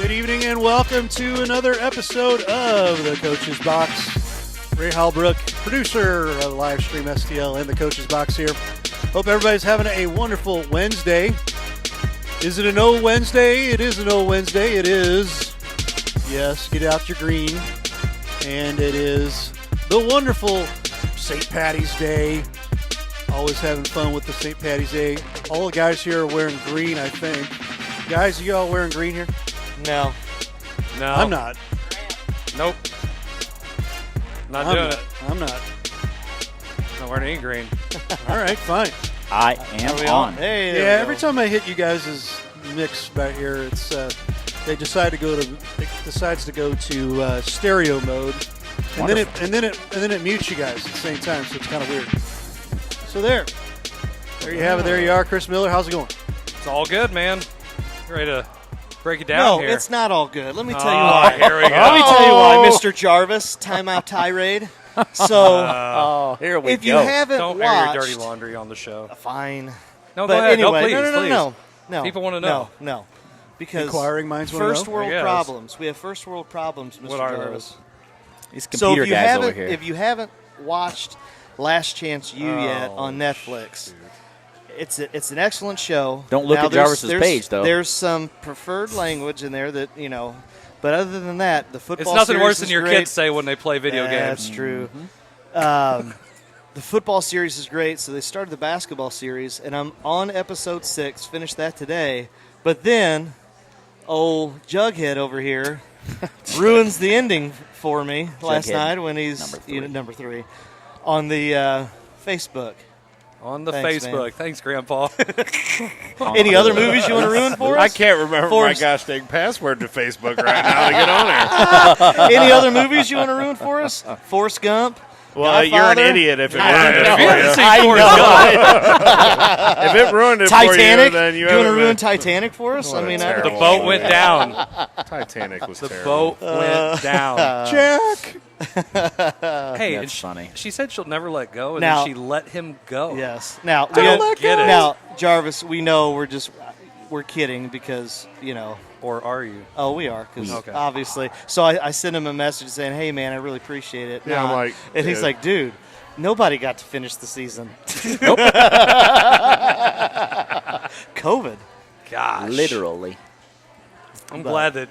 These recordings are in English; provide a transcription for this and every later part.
Good evening and welcome to another episode of the Coach's Box. Ray Halbrook, producer of live stream STL and the Coach's Box here. Hope everybody's having a wonderful Wednesday. Is it an O Wednesday? It is an O Wednesday. It is. Yes, get out your green. And it is the wonderful St. Patty's Day. Always having fun with the St. Patty's Day. All the guys here are wearing green, I think. Guys, are you all wearing green here? No. I'm not. Nope. Not doing it. I'm not. Not wearing any green. All right, fine. I am on. Hey, Yeah, every time I hit you guys' mix back here, it's they decides to go to stereo mode, and then it mutes you guys at the same time, so it's kind of weird. So there you have it. There you are, Chris Miller. How's it going? It's all good, man. You ready to break it down here? No, it's not all good. Let me tell you why. Here we go. Let me tell you why, Mr. Jarvis. Timeout tirade. So, Here we if go. you haven't Don't air watched, your dirty laundry on the show. fine. No, But go ahead. anyway, no, please, no. People want to know. No. Because Inquiring minds want to first know? world Yes. problems. We have first world problems, Mr. What are Jarvis. These So computer if you guys haven't, over here. if you haven't watched Last Chance U yet on Netflix, it's an excellent show. Don't look Now, at Jarvis's there's- page, though. There's some preferred language in there that but other than that, the football. It's nothing series worse than is your great. kids say when they play video That's games. true. The football series is great, so they started the basketball series, and I'm on episode 6. Finished that today, but then old Jughead over here ruins the ending for me last Jughead, night when he's number 3 on the Facebook. On the Thanks, Facebook. man. Thanks, Grandpa. Any other movies you want to ruin for I us? can't remember Forrest. my gosh dang password to Facebook right now to get on there. Any other movies you want to ruin for us? Forrest Gump. Well, you're an Godfather? idiot if it If ruined it you haven't for seen Forrest Gump, you. If it ruined it Titanic. for you, then you Do you want to haven't ruin been- Titanic for us? What I a mean, terrible the boat went movie. down. Titanic was The terrible. boat went down. Jack! Hey, That's and funny. She said she'll never let go, and Now- then she let him go. Yes. Now, I don't get it. Now, Jarvis, we know we're kidding because Or are you? Oh, we are, because Okay. obviously. So I sent him a message saying, "Hey, man, I really appreciate it." Yeah, I'm like, and he's dude. like, "Dude, nobody got to finish the season. Nope. COVID." Gosh. Literally. I'm glad that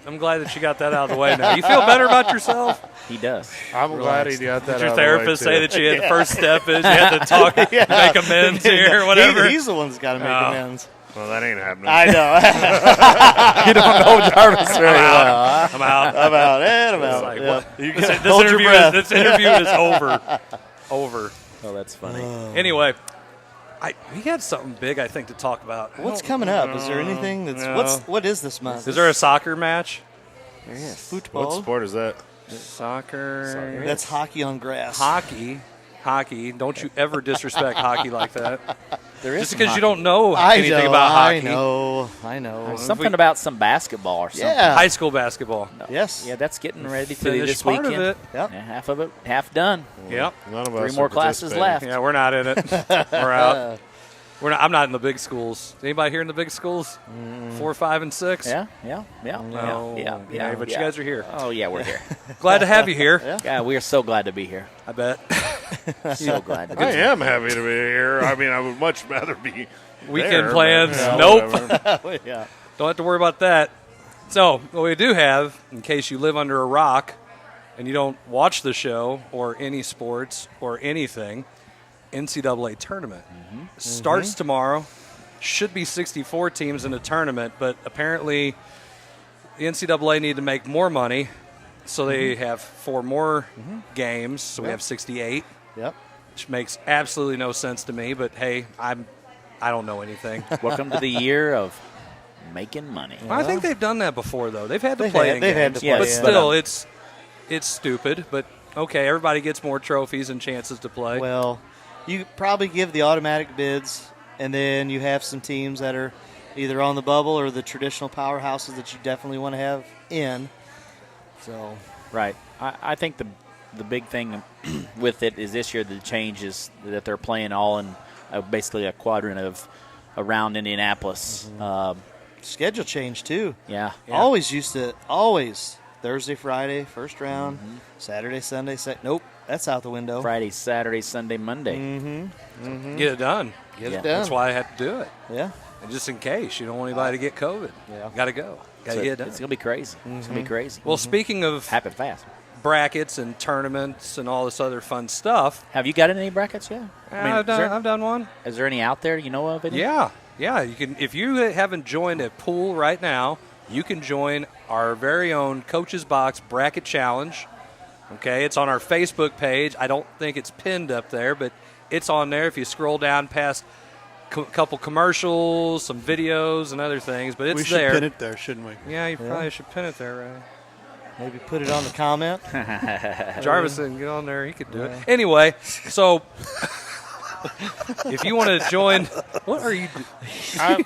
she got that out of the way now. You feel better about yourself? He does. I'm glad he got that Did your out therapist of the way, say that you had the first step is you had to talk, make amends here, or whatever? He's the one that's got to make amends. Well, that ain't happening. I know. You don't know Jarvis very well. I'm out. I'm out. And I'm out. like, Yeah. what? You This, can hold your breath. this interview is over. Over. Oh, that's funny. Anyway, we had something big, I think, to talk about. What's coming up? Is there anything that's no. what is this month? Is there a soccer match? There he is. football? What sport is that? Soccer. That's hockey on grass. Hockey. Don't you ever disrespect hockey like that. There is Just some because you hockey. don't know anything about I hockey. I know. Something about some basketball or something. Yeah. High school basketball. Yes. Yeah, that's getting ready to Finished this part weekend. of it. Yep. Yeah, half of it, half done. Yep. None of us 3 are more classes participating. left. Yeah, we're not in it. We're out. I'm not in the big schools. Anybody here in the big schools? 4, 5, and 6? Yeah. No. Yeah. But you guys are here. Oh, yeah, we're here. Glad to have you here. Yeah, we are so glad to be here. I bet. So glad to be I here. am happy to be here. I mean, I would much rather be Weekend there, plans? but, Nope. whatever. Yeah. Don't have to worry about that. So, what we do have, in case you live under a rock and you don't watch the show or any sports or anything, NCAA tournament starts tomorrow. Should be 64 teams in the tournament, but apparently the NCAA need to make more money, so they have 4 more games. So we have 68, Yep. which makes absolutely no sense to me. But hey, I don't know anything. Welcome to the year of making money. I think they've done that before, though. They've had to They've play had- in they've had games, to play, but yeah. still, it's stupid. But okay, everybody gets more trophies and chances to play. Well, you probably give the automatic bids, and then you have some teams that are either on the bubble or the traditional powerhouses that you definitely want to have in. So, Right. I think the big thing with it is this year the change is that they're playing all in basically a quadrant of around Indianapolis. schedule changed too. Yeah. Always Thursday, Friday, first round, Saturday, Sunday, nope, that's out the window. Friday, Saturday, Sunday, Monday. Get it done. Get it done. That's why I had to do it. Yeah. And just in case you don't want anybody to get COVID. Yeah. Got to go. Got to get it done. It's going to be crazy. It's going to be crazy. Well, speaking of Happen fast. brackets and tournaments and all this other fun stuff, Have you got any brackets yet? I've done one. Is there any out there you know of? Any? Yeah. You can. If you haven't joined a pool right now, you can join our very own Coach's Box Bracket Challenge. Okay, it's on our Facebook page. I don't think it's pinned up there, but it's on there. If you scroll down past a couple commercials, some videos, and other things, but it's we should there. pin it there, shouldn't we? Yeah, you probably should pin it there, right? Maybe put it on the comment. Jarvis didn't get on there. He could do it. Anyway, so if you want to join, what are you doing?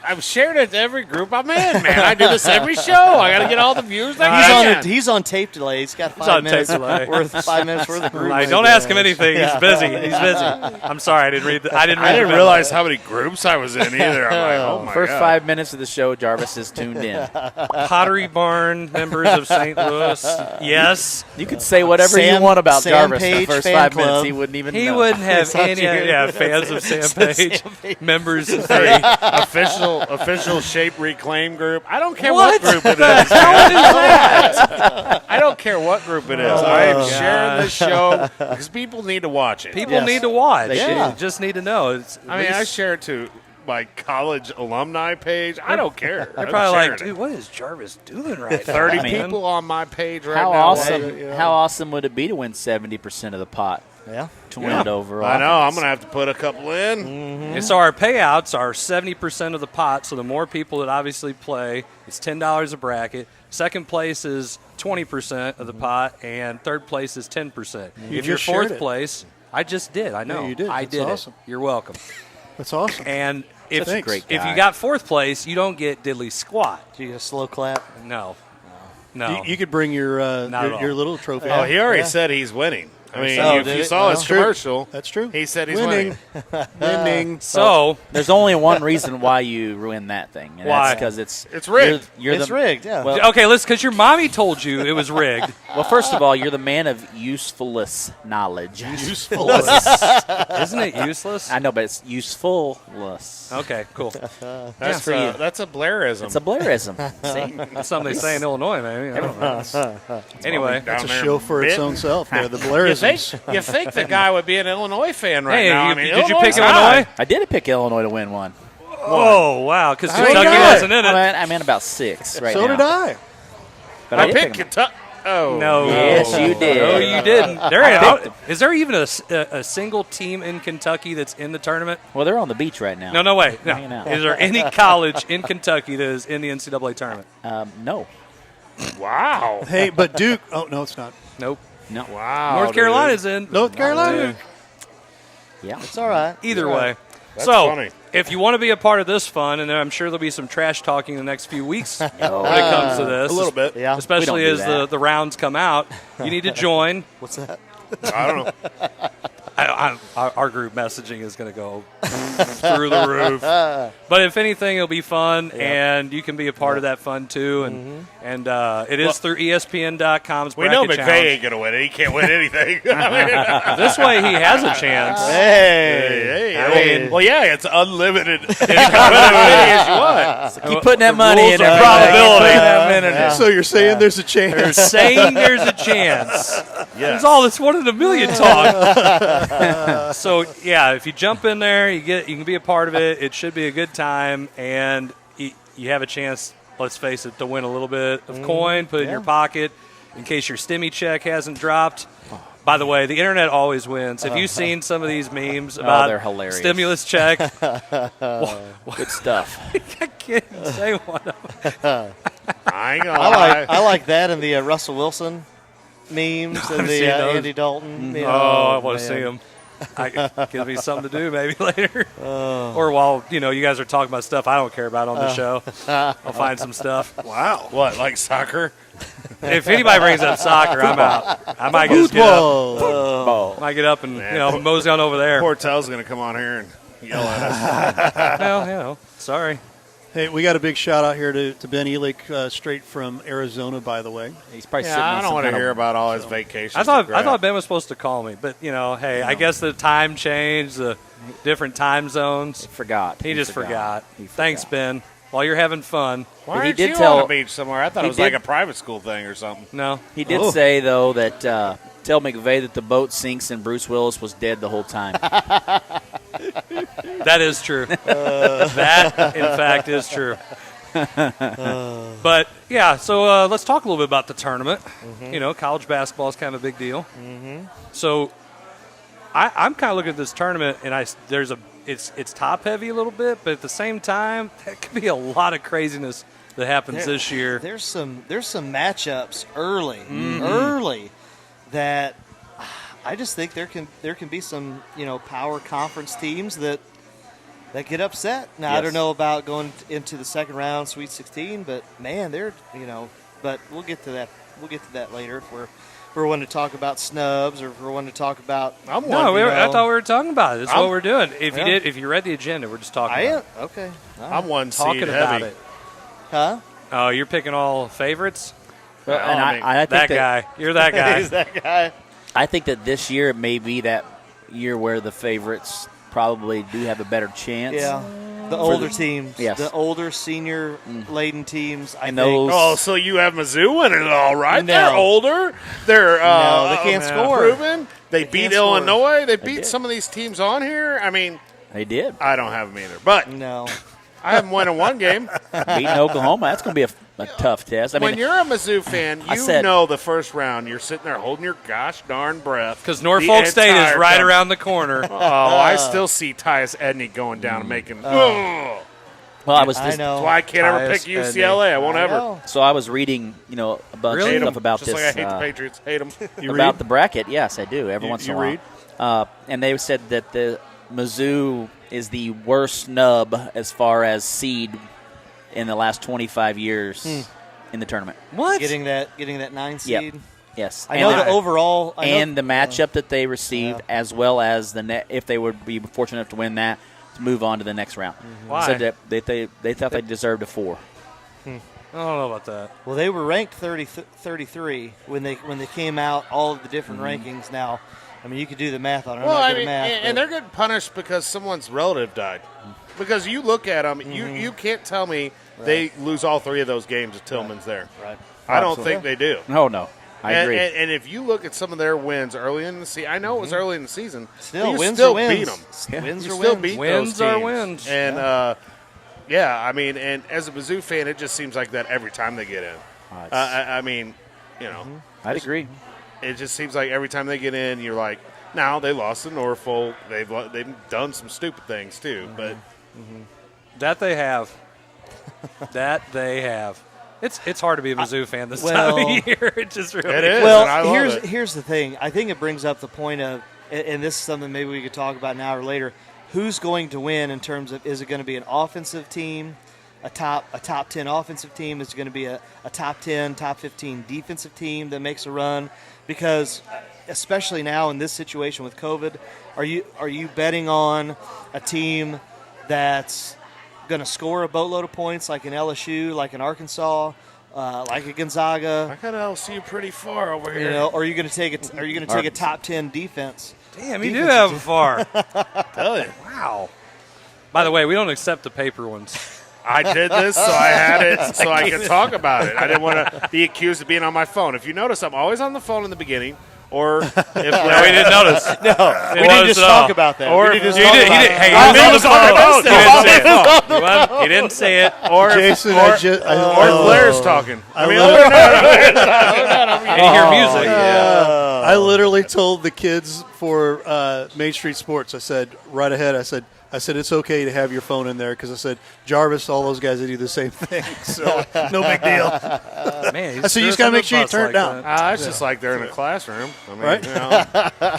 I've shared it to every group I'm in, man. I do this every show. I got to get all the views I can. He's on tape delay. He's got on 5 minutes tape delay. worth of group. Like, don't ask him anything. He's busy. He's busy. I'm sorry. I didn't read. I didn't realize how many groups I was in either. I'm like, oh my First God. 5 minutes of the show, Jarvis is tuned in. Pottery Barn members of St. Louis. Yes. You could say whatever Sam- you want about Sam Jarvis in the Page first fan 5 minutes. club. He wouldn't even He know. wouldn't have It's not any. you. Yeah, fans of Sam Page, members of official Shape Reclaim group. I don't care What? what group it the is. hell is that? I don't care what group it is. I am sharing this show because people need to watch it. People Yes. need to watch. They They should. just need to know. It's, I mean, I share it to my college alumni page. I don't care. they're I'm probably sharing like, it. dude, what is Jarvis doing right now? 30 man? people on my page right How now. awesome! How awesome would it be to win 70% of the pot Yeah. to win it overall? I know. I'm going to have to put a couple in. And so our payouts are 70% of the pot. So the more people that obviously play, it's $10 a bracket. Second place is 20% of the pot, and third place is 10%. You If you're just shared fourth it. place, I just did. I know. you did. I That's did awesome. it. You're welcome. That's awesome. And if Such a great if guy. you got fourth place, you don't get diddly squat. Do you get a slow clap? No. You could bring your Not at all. your little trophy. Oh, he already Yeah. said he's winning. I mean, Oh, if did you it? saw his That's true. commercial, That's true. he said he's winning. Winning. So There's only one reason why you ruin that thing. And Why? That's because it's rigged. You're It's the, rigged, yeah. Well, okay, listen, because your mommy told you it was rigged. well, first of all, you're the man of usefulness knowledge. Useful. Isn't it useless? I know, but it's usefulness. Okay, cool. That's for you. that's a Blairism. It's a Blairism. See? That's something they say in Illinois, maybe. I don't know. Anyway, Down It's a there show for its bitten. own self. There, the You Blairisms. think the guy would be an Illinois fan right hey, now? you- I mean, did you pick Illinois? Illinois? I did pick Illinois to win one. Oh, wow, because did Kentucky I? wasn't in it. I'm in about 6 right now. So did I. But I did picked pick 'em. Kentucky. Oh No. Yes, you did. No, you didn't. Is there even a single team in Kentucky that's in the tournament? Well, they're on the beach right now. No, wait. Hanging No. out. Is there any college in Kentucky that is in the NCAA tournament? No. Wow! Hey, but Duke. Oh no, it's not. Nope. No. Wow! North Carolina's in. North Carolina. Yeah. It's all right. Either way. That's so, funny. if you want to be a part of this fun, and I'm sure there'll be some trash talking in the next few weeks when it comes to this. A little bit. Yeah. Especially We don't as do that. the rounds come out. You need to join. What's that? I don't know. Our group messaging is going to go through the roof. But if anything, it'll be fun, and you can be a part of that fun too. And it is through ESPN.com's We know bracket McVay challenge. ain't gonna win it. He can't win anything. This way, he has a chance. Hey, well, yeah, it's unlimited. You can win as many as you want. Keep putting that money rules in of there. probability. Keep putting that money in there. So you're saying there's a They're chance? saying there's a chance. Yes. It's all this 1 in a million talk. So yeah, if you jump in there, you can be a part of it. It should be a good time, and you have a chance. Let's face it, to win a little bit of coin, put it in your pocket in case your stimmy check hasn't dropped. By the way, the internet always wins. Have you seen some of these memes about they're hilarious. stimulus check? Good stuff. I can't even say one of them. I ain't gonna lie. I like that and the Russell Wilson memes and I've the seen those. Andy Dalton. Oh, I want to see them. Gives me something to do maybe later. Or while, you guys are talking about stuff I don't care about on the show, I'll find some stuff. Wow. What, like soccer? If anybody brings up soccer, I'm out. I might just get up. Ball. Might get up and, mosey on over there. Portel's gonna come on here and yell at us. Well, sorry. Hey, we got a big shout out here to Ben Elick, straight from Arizona, by the way. He's probably sitting Yeah, on I don't some want to kind hear of, about all his vacations. I thought Ben was supposed to call me, but hey, I guess the time change, the different time zones. forgot. He just forgot. He forgot. Thanks, Ben. While you're having fun. Why But he aren't did you tell- on a beach somewhere? I thought he it was like did- a private school thing or something. No. He did say, though, that tell McVay that the boat sinks and Bruce Willis was dead the whole time. That is true. That, in fact, is true. But, yeah, so let's talk a little bit about the tournament. College basketball is kind of a big deal. So I'm kind of looking at this tournament, and it's top-heavy a little bit, but at the same time, there could be a lot of craziness that happens this year. There's some matchups early that I just think there can be some power conference teams that get upset. Now I Yes. don't know about going into the second round, Sweet 16, but man, but we'll get to that. We'll get to that later if we're wanting to talk about snubs or if we're wanting to talk about. I thought we were talking about it. That's what we're doing. If you read the agenda, we're just talking I about am okay. I'm one talking seed about heavy. it. Huh? Oh, you're picking all favorites? And I think That guy. You're that guy. He's that guy. I think that this year may be that year where the favorites probably do have a better chance. Yeah. The For older the- teams, yes. the older senior-laden teams, I And think. those- Oh, so you have Mizzou winning it all right? No. They're older. They're No, they can't score. Proven. They beat can't score. Illinois. They beat did. some of these teams on here. I mean, They did. I don't have them either, but No. I haven't won in one game. Beating Oklahoma, that's going to be a tough test. I mean, When you're a Mizzou fan, I you said- know the first round. You're sitting there holding your gosh darn breath. Because Norfolk the State is entire right time. around the corner. Oh, I still see Tyus Edney going down and making. Ugh. well, I was I just, know. That's why I can't ever Tyus pick UCLA. I won't I ever. know. so I was reading, a bunch Really? of stuff about Just this. like I hate the Patriots. Hate them. about the bracket. Yes, I do every You- once in you a read? while. And they said that the Mizzou is the worst snub as far as seed in the last 25 years in the tournament. What? Getting that 9 Yep. seed. Yes, I know and the overall. and the matchup that they received, as well as if they would be fortunate enough to win that, to move on to the next round. Why? Said that they thought they deserved a 4. I don't know about that. Well, they were ranked 33 when they came out. All of the different rankings. Now, I mean, you could do the math on it. I'm Well, not I good mean, at math. and they're getting punished because someone's relative died. Because you look at them, you can't tell me they lose all 3 of those games if Tillman's there. right. I don't think they do. No, I agree. And if you look at some of their wins early in the season, I know it was early in the season. Still, you wins still are wins. beat them. Wins You are still wins. beat Wins those are teams. wins. And I mean, and as a Mizzou fan, it just seems like that every time they get in. I mean, I'd agree. it just seems like every time they get in, you're like, now they lost to Norfolk. They've done some stupid things too, but That they have. That they have. It's hard to be a Mizzou fan this time well, of year. It just really It is. and I Well, love it. here's the thing. I think it brings up the point of, and this is something maybe we could talk about now or later. Who's going to win in terms of, is it going to be an offensive team, a top 10 offensive team? Is it going to be a top 10, top 15 defensive team that makes a run? Because especially now in this situation with COVID, are you betting on a team that's going to score a boatload of points like an LSU, like an Arkansas, like a Gonzaga? I got LSU pretty far over here. Or are you going to take a top 10 defense? Damn, you do have them far. Tell you. Wow. By the way, we don't accept the paper ones. I did this so I had it so I could talk about it. I didn't want to be accused of being on my phone. If you notice, I'm always on the phone in the beginning. Or if No, we didn't notice. We didn't just talk about that. Or We if didn't You just did. talk He about did. it. Hey, I he was on the phone. the He phone. didn't say it. He didn't say it. Or Jason, if Blair's talking. I mean, And you hear music. I literally told the kids for Main Street Sports, I said, right ahead, I said, it's okay to have your phone in there because I said, Jarvis, all those guys, they do the same thing. So, no big deal. Man, So you just got to make sure you turn it down. it's just like they're in a classroom. I mean, Right?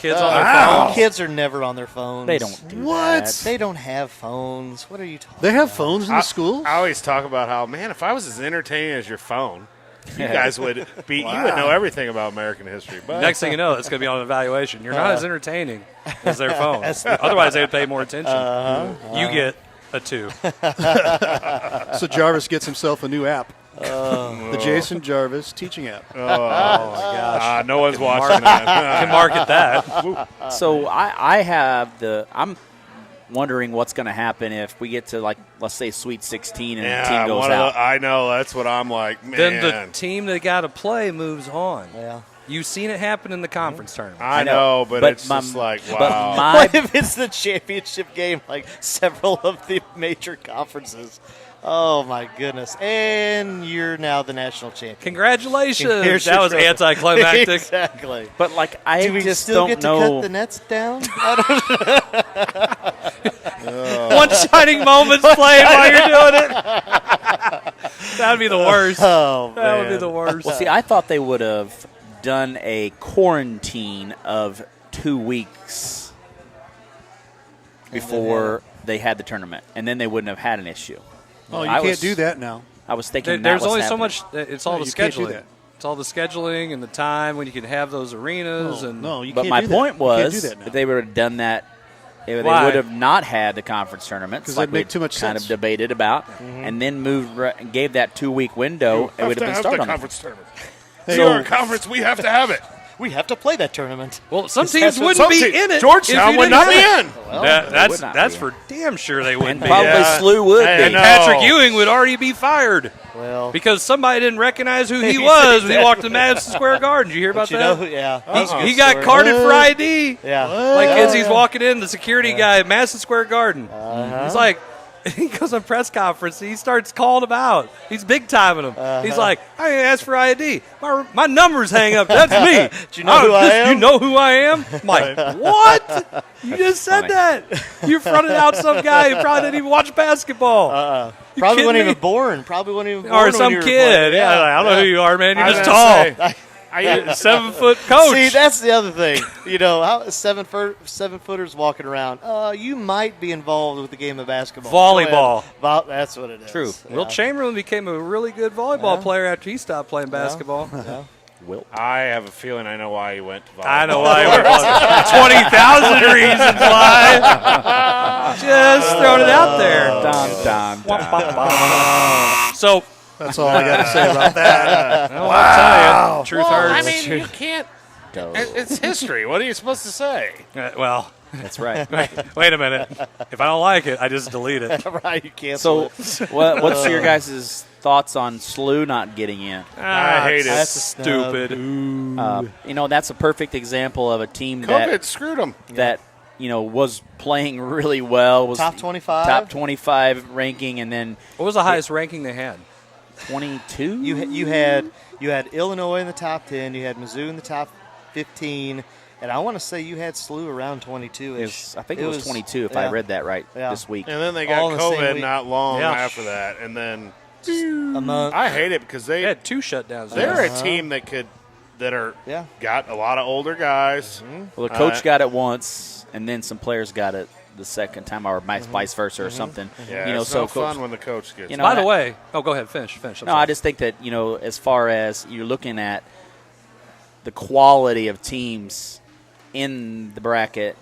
Kids on their phone. Kids are never on their phones. They don't do What? that. They don't have phones. What are you talking They have phones in the schools? I always talk about how, man, if I was as entertaining as your phone, you guys would be. You would know everything about American history. But Next thing you know, it's going to be on evaluation. You're not as entertaining as their phone. Otherwise, they would pay more attention. You get a 2. So Jarvis gets himself a new app. The Jason Jarvis teaching app. Oh, my gosh. No one's watching that. Can market that. So I'm wondering what's going to happen if we get to, like, let's say Sweet 16 and the team goes out. I know. That's what I'm like, man. Then the team that got to play moves on. Yeah. You've seen it happen in the conference tournament. I know, but it's just like, wow. What if it's the championship game, like several of the major conferences? Oh, my goodness. And you're now the national champion. Congratulations. That was anticlimactic. Exactly. But, like, I Do we just still don't get know. to cut the nets down? One shining moment's playing while you're doing it. That would be the worst. Oh, man. That would be the worst. Well, see, I thought they would have done a quarantine of 2 weeks before they had the tournament, and then they wouldn't have had an issue. Oh, you can't do that now. I was thinking There's that was only so happening. much. It's all No, the you can't do scheduling. that. It's all the scheduling and the time when you can have those arenas. No, and no, you But can't my do that. point You can't was, do that now. if they would have done that, they Why? would have not had the conference tournaments, 'Cause like that'd make we too much kind sense. of debated about, and then gave that 2-week window. It would have been the started on conference tournament. Hey, We are a conference. We have to have it. We have to play that tournament. well, some Is teams that what- wouldn't be Some team- in it. Georgetown if you would didn't not have be it. in. Well, That's not that's be for damn sure they wouldn't And be. probably Yeah. SLU would Hey, be. I know. Patrick Ewing would already be fired Well, because somebody didn't recognize who he was when he walked to Madison Square Garden. Did you hear about but you that? know who, yeah. That's a good He got story. carded for ID. Yeah. Like as he's yeah. walking in, the security guy at Madison Square Garden. He's like, he goes on press conference. He starts calling him out. He's big timing him. He's like, I didn't ask for ID. My numbers hang up. That's me. Do you know who I am? You know who I am? I'm like, what? You just said funny. that. You fronted out some guy who probably didn't even watch basketball. You Probably kidding wasn't me? even born. Probably wasn't even born. Or when some you were kid. playing. Yeah, like, I don't know who you are, man. You're I just was tall. gonna say, I 7-foot coach. See, that's the other thing. You know, how 7-footers walking around. You might be involved with the game of basketball. Volleyball. Go ahead. That's what it is. True. Yeah. Will Chamberlain became a really good volleyball Yeah. player after he stopped playing basketball. Yeah. Wilt. I have a feeling I know why he went to volleyball. I know why. 20,000 reasons why. Just throwing it out there. Dun, dun, dun. So, That's all I got to say about that. I'll tell you, truth Well, I hurts. mean, you can't. Go. It's history. What are you supposed to say? Well, That's right. wait a minute. If I don't like it, I just delete it. Right, you can't. So, what's your guys' thoughts on SLU not getting in? I hate it. That's a snub. Stupid. You know, that's a perfect example of a team COVID screwed him. that was playing really well. Was Top 25? top 25 ranking, and then What was the highest ranking they had? 22. You had Illinois in the top 10. You had Mizzou in the top 15. And I want to say you had SLU around 22-ish. I think it was 22 if yeah. I read that right Yeah. this week. And then they All got in the same COVID week. not long Yeah. after that. And then A month. I hate it because They had 2 shutdowns. they're a team that Yeah. got a lot of older guys. Well, the coach got it once, and then some players got it the second time, or vice versa, or something. Yeah, it's so no coach, fun when the coach gets. know, By the way, go ahead, finish. I'm No, sorry. I just think that as far as you're looking at the quality of teams in the bracket,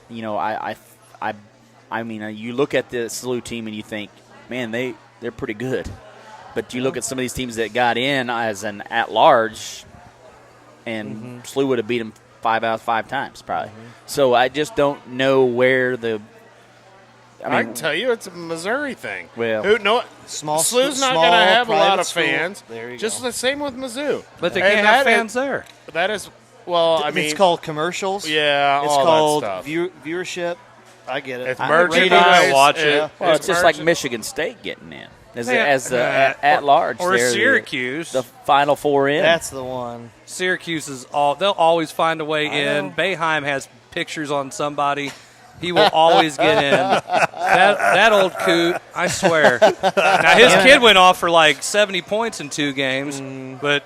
I mean, you look at the SLU team and you think, man, they're pretty good. But you look at some of these teams that got in as an at-large, and SLU would have beat them 5 out of 5 times probably. So I just don't know where I can tell you, it's a Missouri thing. Well- SLU's not small going to have a lot private of school. fans. There you Just go. the same with Mizzou. but they And can't have that is- fans there. That is, well, I mean, it's called commercials. yeah, It's all called that stuff. viewership. I get it. It's I merchandise. I watch it. Well, it's just like merchandise. Michigan State getting in as Yeah. at large, Or they're Syracuse. the Final Four in. That's the one. Syracuse is they'll always find a way in. know. Boeheim has pictures on somebody. He will always get in. That old coot, I swear. Now, his kid went off for like 70 points in 2 games, but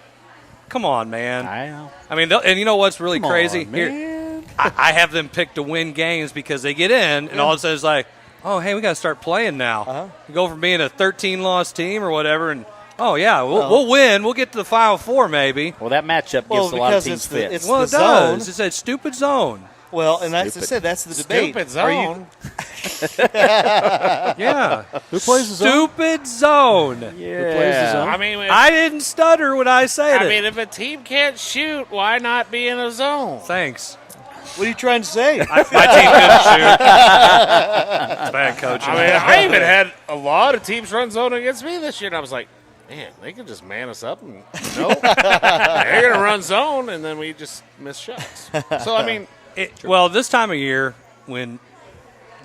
come on, man. I know. I mean, and you know what's really crazy? on, Here, I have them pick to win games because they get in, and all of a sudden it's like, oh, hey, we got to start playing now. You go from being a 13-loss team or whatever, and oh yeah, we'll win. We'll get to the Final Four maybe. Well, that matchup gives Well, a lot of because teams it's the- fits. it's Well, the it does. zone. It's that stupid zone. Well, and as I said, that's the debate. Stupid Are you- zone. Yeah. Who plays the zone? Stupid zone. Who plays the zone? I mean, I didn't stutter when I said it. I mean, if a team can't shoot, why not be in a zone? Thanks. What are you trying to say? My team couldn't shoot. It's bad coaching. I mean, I even had a lot of teams run zone against me this year, and I was like, man, they can just man us up. And nope. They're going to run zone, and then we just miss shots. So, I mean, Well, this time of year when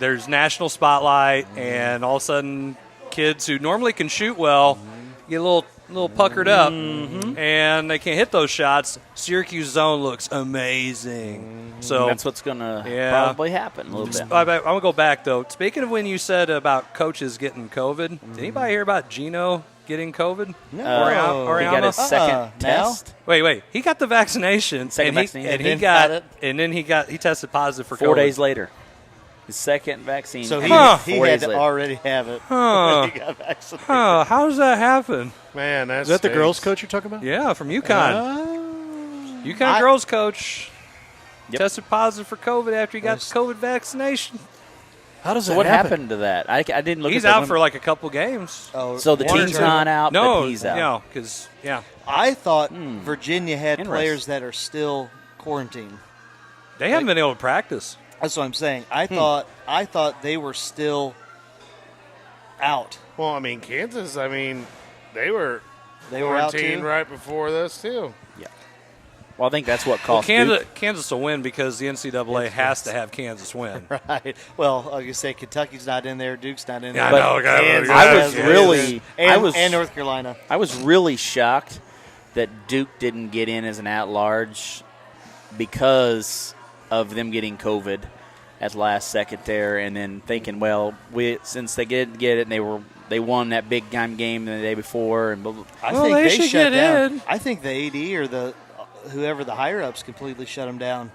there's national spotlight and all of a sudden kids who normally can shoot well get a little puckered up and they can't hit those shots, Syracuse zone looks amazing. So That's what's going to Yeah. probably happen a little bit. I'm going to go back, though. Speaking of when you said about coaches getting COVID, did anybody hear about Gino getting COVID? No. Or He got his second now? test. Wait. He got the vaccination. Second and vaccine. He, and And he then got got it? And then he tested positive for 4 COVID. days later. His second vaccine. So he, Huh. he 4 had days to later. already have it Huh. when he got vaccinated. Huh, how does that happen? man, that's Is that the girls' coach you're talking about? Yeah, from UConn. UConn I- girls coach Yep. tested positive for COVID after he got the COVID vaccination. How does So that what happen? happened to that? I didn't look He's at the out women- for like a couple games. Oh, So the one or team's two. not out, No, but he's out. no, because I thought Virginia had Interesting. players that are still quarantined. they haven't been able to practice. That's what I'm saying. I thought they were still out. Well, I mean, Kansas, I mean, they were They were out quarantined too. right before this, too. Well, I think that's what Well, cost Duke. Kansas will win because the NCAA has to have Kansas win. Right. Well, like you say, Kentucky's not in there. Duke's not in Yeah, I there. know, guys. Kansas I was is in really- there. I and, was- and North Carolina. I was really shocked that Duke didn't get in as an at-large because of them getting COVID at the last second there, and then thinking, well, since they didn't get it, and they won that big game the day before, and blah, blah. I Well, think they they should shut get down. in. I think the AD or the whoever the higher ups completely shut them down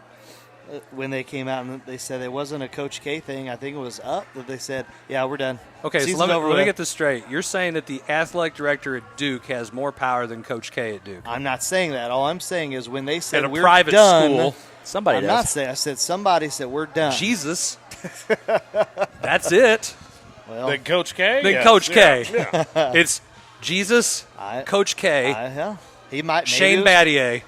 when they came out and they said it wasn't a Coach K thing. I think it was up that they said, "Yeah, we're done." Okay, so Season's let over me with. get this straight. You're saying that the athletic director at Duke has more power than Coach K at Duke. I'm not saying that. All I'm saying is when they said At a we're private done, school. Somebody I'm does. not saying. I said somebody said we're done. Jesus. That's it. Well, Then Coach K? Then Yes, Coach yeah, K. yeah. It's Jesus, Coach K, yeah, he might. Shane maybe Battier,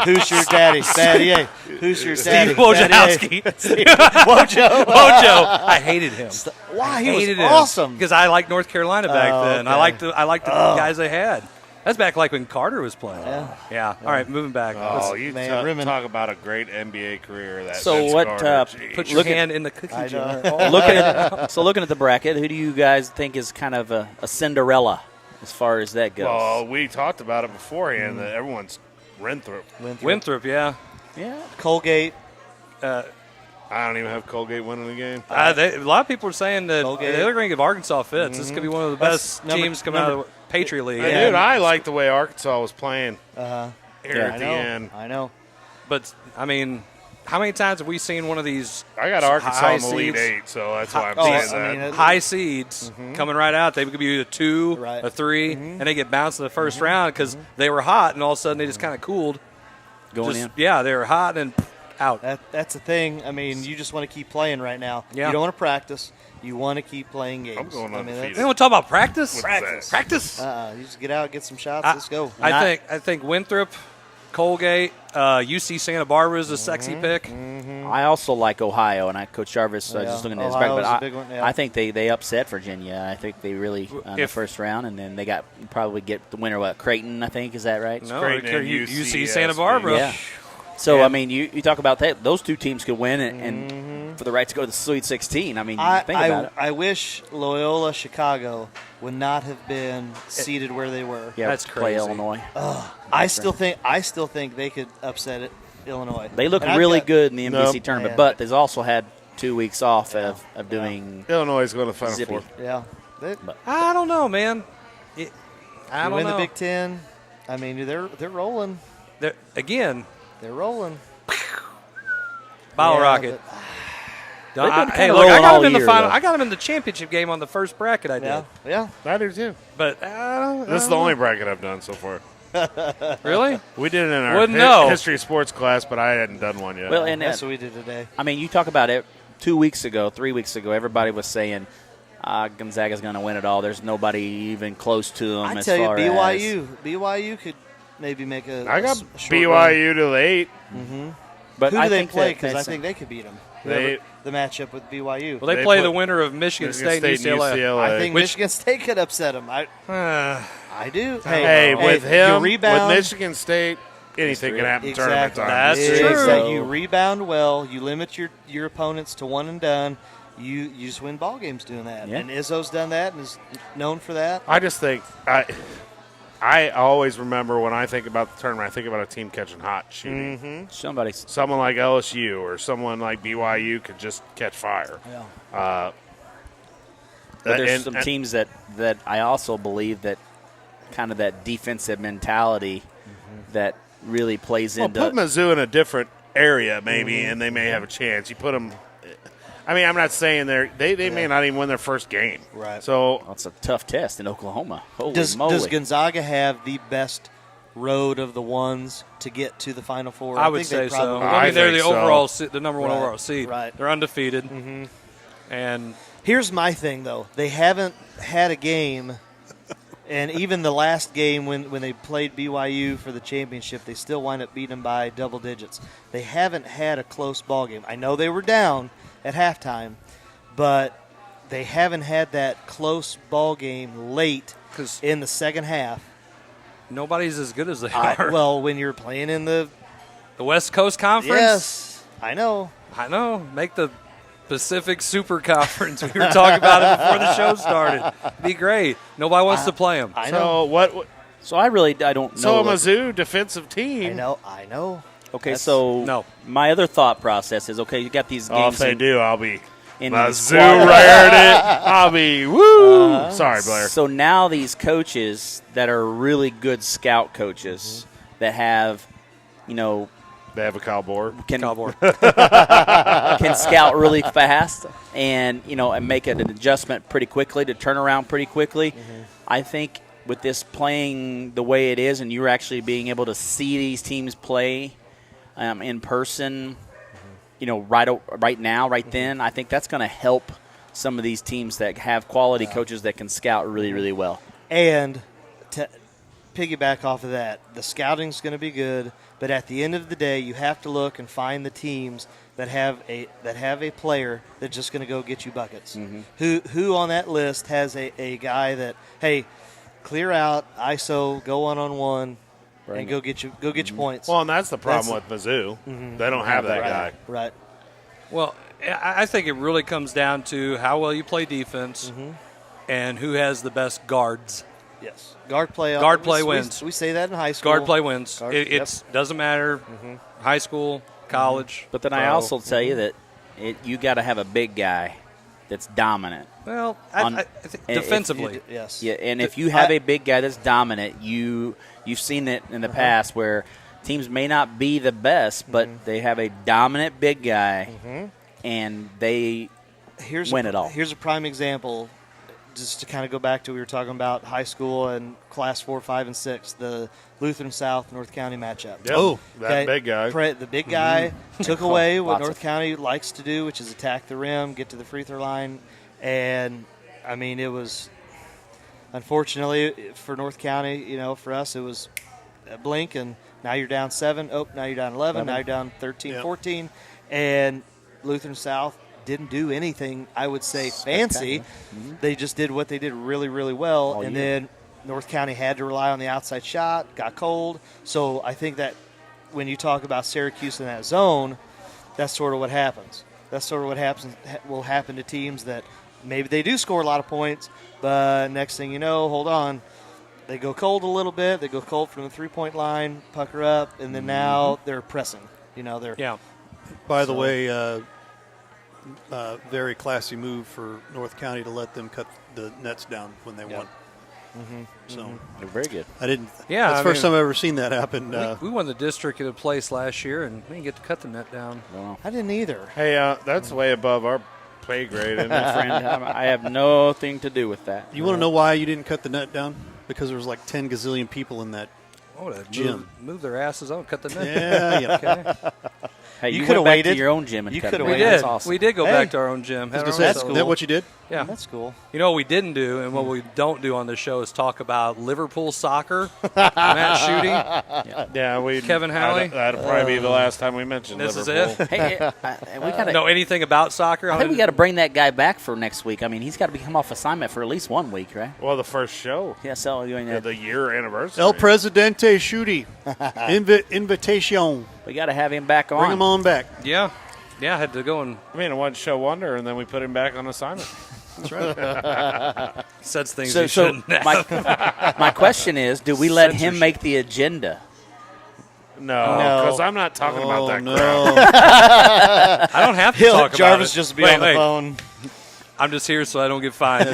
Who's your daddy? Battier. Who's your daddy? Steve Wojciechowski. Wojo. Wojo. I hated him. Why? I He was hated him. awesome. Because I liked North Carolina back Oh, then. okay. I liked the guys they had. That's back like when Carter was playing. Yeah. All right, moving back. Oh, Let's you Man, Rimmon. talk about a great NBA career. That So Vince what, Carter, geez. put your Look at- hand in the cookie I jar. know. looking at the bracket, who do you guys think is kind of a Cinderella as far as that goes? Well, we talked about it beforehand that everyone's Winthrop. Winthrop, yeah. yeah, Colgate. I don't even have Colgate winning the game. A lot of people are saying that Colgate. they're going to give Arkansas fits. This could be one of the That's best teams coming out of the Patriot League. Hey, dude, I like the way Arkansas was playing here I at the know. end. I know. But, I mean, how many times have we seen one of these I got Arkansas high in the Elite seeds? 8, so that's why I'm Oh, saying I that. mean, high seeds coming right out? They could be a 2, Right. a 3, and they get bounced in the first round because they were hot, and all of a sudden they just kind of cooled. going in. Yeah, they were hot and out. That's the thing. I mean, you just want to keep playing right now. Yeah. You don't want to practice. You want to keep playing games. I'm going I mean, undefeated. They want to talk about practice? Practice. Practice. you just get out, get some shots. Let's go. I think Winthrop, Colgate, UC Santa Barbara is a sexy pick. I also like Ohio, and Coach Jarvis. Yeah. Just looking at his Ohio's bracket, a but big one, yeah. I think they upset Virginia. I think they really in the first round, and then they probably get the winner. What, Creighton? I think, is that right? No, Creighton and UC UCSB. Santa Barbara. Yeah. So I mean, you talk about that; those two teams could win, and for the right to go to the Sweet 16. I mean, think about it. I wish Loyola Chicago would not have been seated where they were. Yeah, That's play crazy. Illinois. I still think they could upset it, Illinois. They look And I've really got- good in the NBC Nope. tournament, Yeah. but they've also had 2 weeks off of doing Illinois is going to Final Zippy. Four. Yeah. They I don't know, man. I don't win know. the Big Ten. I mean, they're rolling. Again, They're rolling. Bottle Yeah, Rocket. They've been Hey, kinda look, I rolling got all them in the year, final. though. I got them in the championship game on the first bracket I did. Yeah. I do too. But This is the only bracket I've done so far. Really? We did it in our Wouldn't know. history of sports class, but I hadn't done one yet. Well, and That's what we did today. I mean, you talk about it 2 weeks ago, 3 weeks ago, everybody was saying Gonzaga's going to win it all. There's nobody even close to them. I as tell you, far BYU could maybe make a. I got a short run. BYU to the 8. But Who I do they think play? that Because I that's- think they could beat them. They- The matchup with BYU. Well, they They play put the winner of Michigan State and UCLA. I think Which- Michigan State could upset them. I do. Hey, with him, you rebound, with Michigan State, anything can happen. Tournament time. That's Exactly. true. You rebound well. You limit your opponents to one and done. You just win ball games doing that. Yeah. And Izzo's done that and is known for that. I just think I always remember when I think about the tournament, I think about a team catching hot shooting. somebody's Someone like LSU or someone like BYU could just catch fire. Yeah. But there's and- some and- teams that I also believe that kind of that defensive mentality that really plays Well, into. put Mizzou in a different area maybe, and they may have a chance. You put them. I mean, I'm not saying they may not even win their first game. Right. So Well, it's a tough test in Oklahoma. Holy Does moly! Gonzaga have the best road of the ones to get to the Final Four? I would think say they so. probably- I mean, they're think the so. overall, the number one Right, overall seed. right. They're undefeated, and Here's my thing, though. They haven't had a game, and even the last game when they played BYU for the championship, they still wind up beating them by double digits. They haven't had a close ball game. I know they were down at halftime, but they haven't had that close ball game late 'Cause in the second half. nobody's as good as they are. Well, when you're playing in the The West Coast Conference? yes, I know. I know. Make the Pacific Super Conference. We were talking about it before the show started. Be great. Nobody wants to play them. I know. so what? So I don't know. So a like- Mizzou defensive team. I know. Okay, That's- so No. my other thought process is you got these Oh, if games. they do, I'll be in Mizzou these rared it. I'll be woo. Sorry, Blair. So now these coaches that are really good scout coaches that have, They have a cowboy. can Cowboy. can scout really fast and and make an adjustment pretty quickly to turn around pretty quickly. I think with this playing the way it is, and you're actually being able to see these teams play in person, right now, right then, I think that's going to help some of these teams that have quality coaches that can scout really, really well. And to piggyback off of that, the scouting's going to be good, but at the end of the day, you have to look and find the teams that have a player that's just going to go get you buckets. Who on that list has a guy that, hey, clear out, ISO, go one-on-one, and go get your points. Well, and that's the problem with Mizzou. They don't have that guy. Right. Well, I think it really comes down to how well you play defense and who has the best guards. Yes. Guard play. Guard play wins. We say that in high school. Guard play wins. Guard- It doesn't matter, high school, college. But then I pro. also tell you that you got to have a big guy that's dominant. Well, on- I think if- defensively. Yes. Yeah, and if you have a big guy that's dominant, you've seen it in the past where teams may not be the best, but they have a dominant big guy, and they win it all. Here's a prime example, just to kind of go back to we were talking about high school and class 4, 5, and 6, the Lutheran South North County matchup. Yep. Oh, that big guy. The big guy took away what Lots North of- County likes to do, which is attack the rim, get to the free throw line, and I mean it was unfortunately for North County, for us it was a blink and now you're down 7. Oh, now you're down 11. Now you're down 13, 14, and Lutheran South didn't do anything, I would say, fancy. They just did what they did really, really well. And then North County had to rely on the outside shot, got cold. So I think that when you talk about Syracuse in that zone, that's sort of what happens. That's sort of what will happen to teams that maybe they do score a lot of points, but next thing you know, hold on, they go cold a little bit. They go cold from the three-point line, pucker up, and then now they're pressing. They're Yeah. By the way, very classy move for North County to let them cut the nets down when they won. So They're very good. I didn't. Yeah, that's I the first mean, time I've ever seen that happen. We won the district at a place last year, and we didn't get to cut the net down. I didn't either. Hey, that's way above our pay grade, isn't it? Friend, I have nothing to do with that. You want to know why you didn't cut the net down? Because there was like 10 gazillion people in that I would have Gym. moved their asses on, cut the net. Yeah. Okay. Hey, You you coulda went back waited. to your own gym and You cut coulda it. We waited. did. That's awesome. We did go Hey. back to our own gym. I was Had gonna our say, own That's stuff. is that what you did? Yeah. That's cool. You know what we didn't do, and what we don't do on the show is talk about Liverpool soccer, Matt shooting. Yeah, we Kevin Howley? That'll probably be the last time we mention This is Liverpool. it. Hey, we got to. Know anything about soccer? I think we got to bring that guy back for next week. I mean, he's got to come off assignment for at least 1 week, right? Well, the first show, Yeah, so the year anniversary. El Presidente Shooty. Invitation. we got to have him back on. Bring him on back. Yeah. Yeah, I had to go and I mean, a one-show wonder, and then we put him back on assignment. That's right. said things So, he so shouldn't have. my question is, do we let him make the agenda? No, No. because I'm not talking about that crap. no. I don't have to He'll talk let Jarvis about it. just be Wait, on the wait. phone. I'm just here so I don't get fined.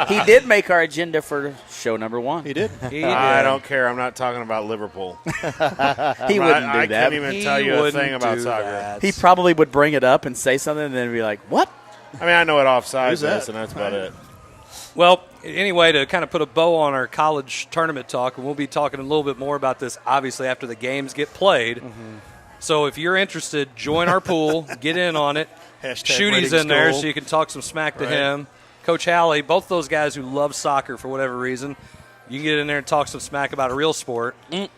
He did make our agenda for show number 1. He did. He I did. don't care. I'm not talking about Liverpool. He wouldn't I do that. can't even He tell you a wouldn't thing about do soccer. that. He probably would bring it up and say something and then be like, what? I mean, I know what offsides Who's that? is, and that's about it. Well, anyway, to kind of put a bow on our college tournament talk, and we'll be talking a little bit more about this, obviously, after the games get played. So if you're interested, join our pool, get in on it. Hashtag Shooty's ratings in there, goal. so you can talk some smack to Right. him. Coach Halley, both those guys who love soccer for whatever reason, you can get in there and talk some smack about a real sport. And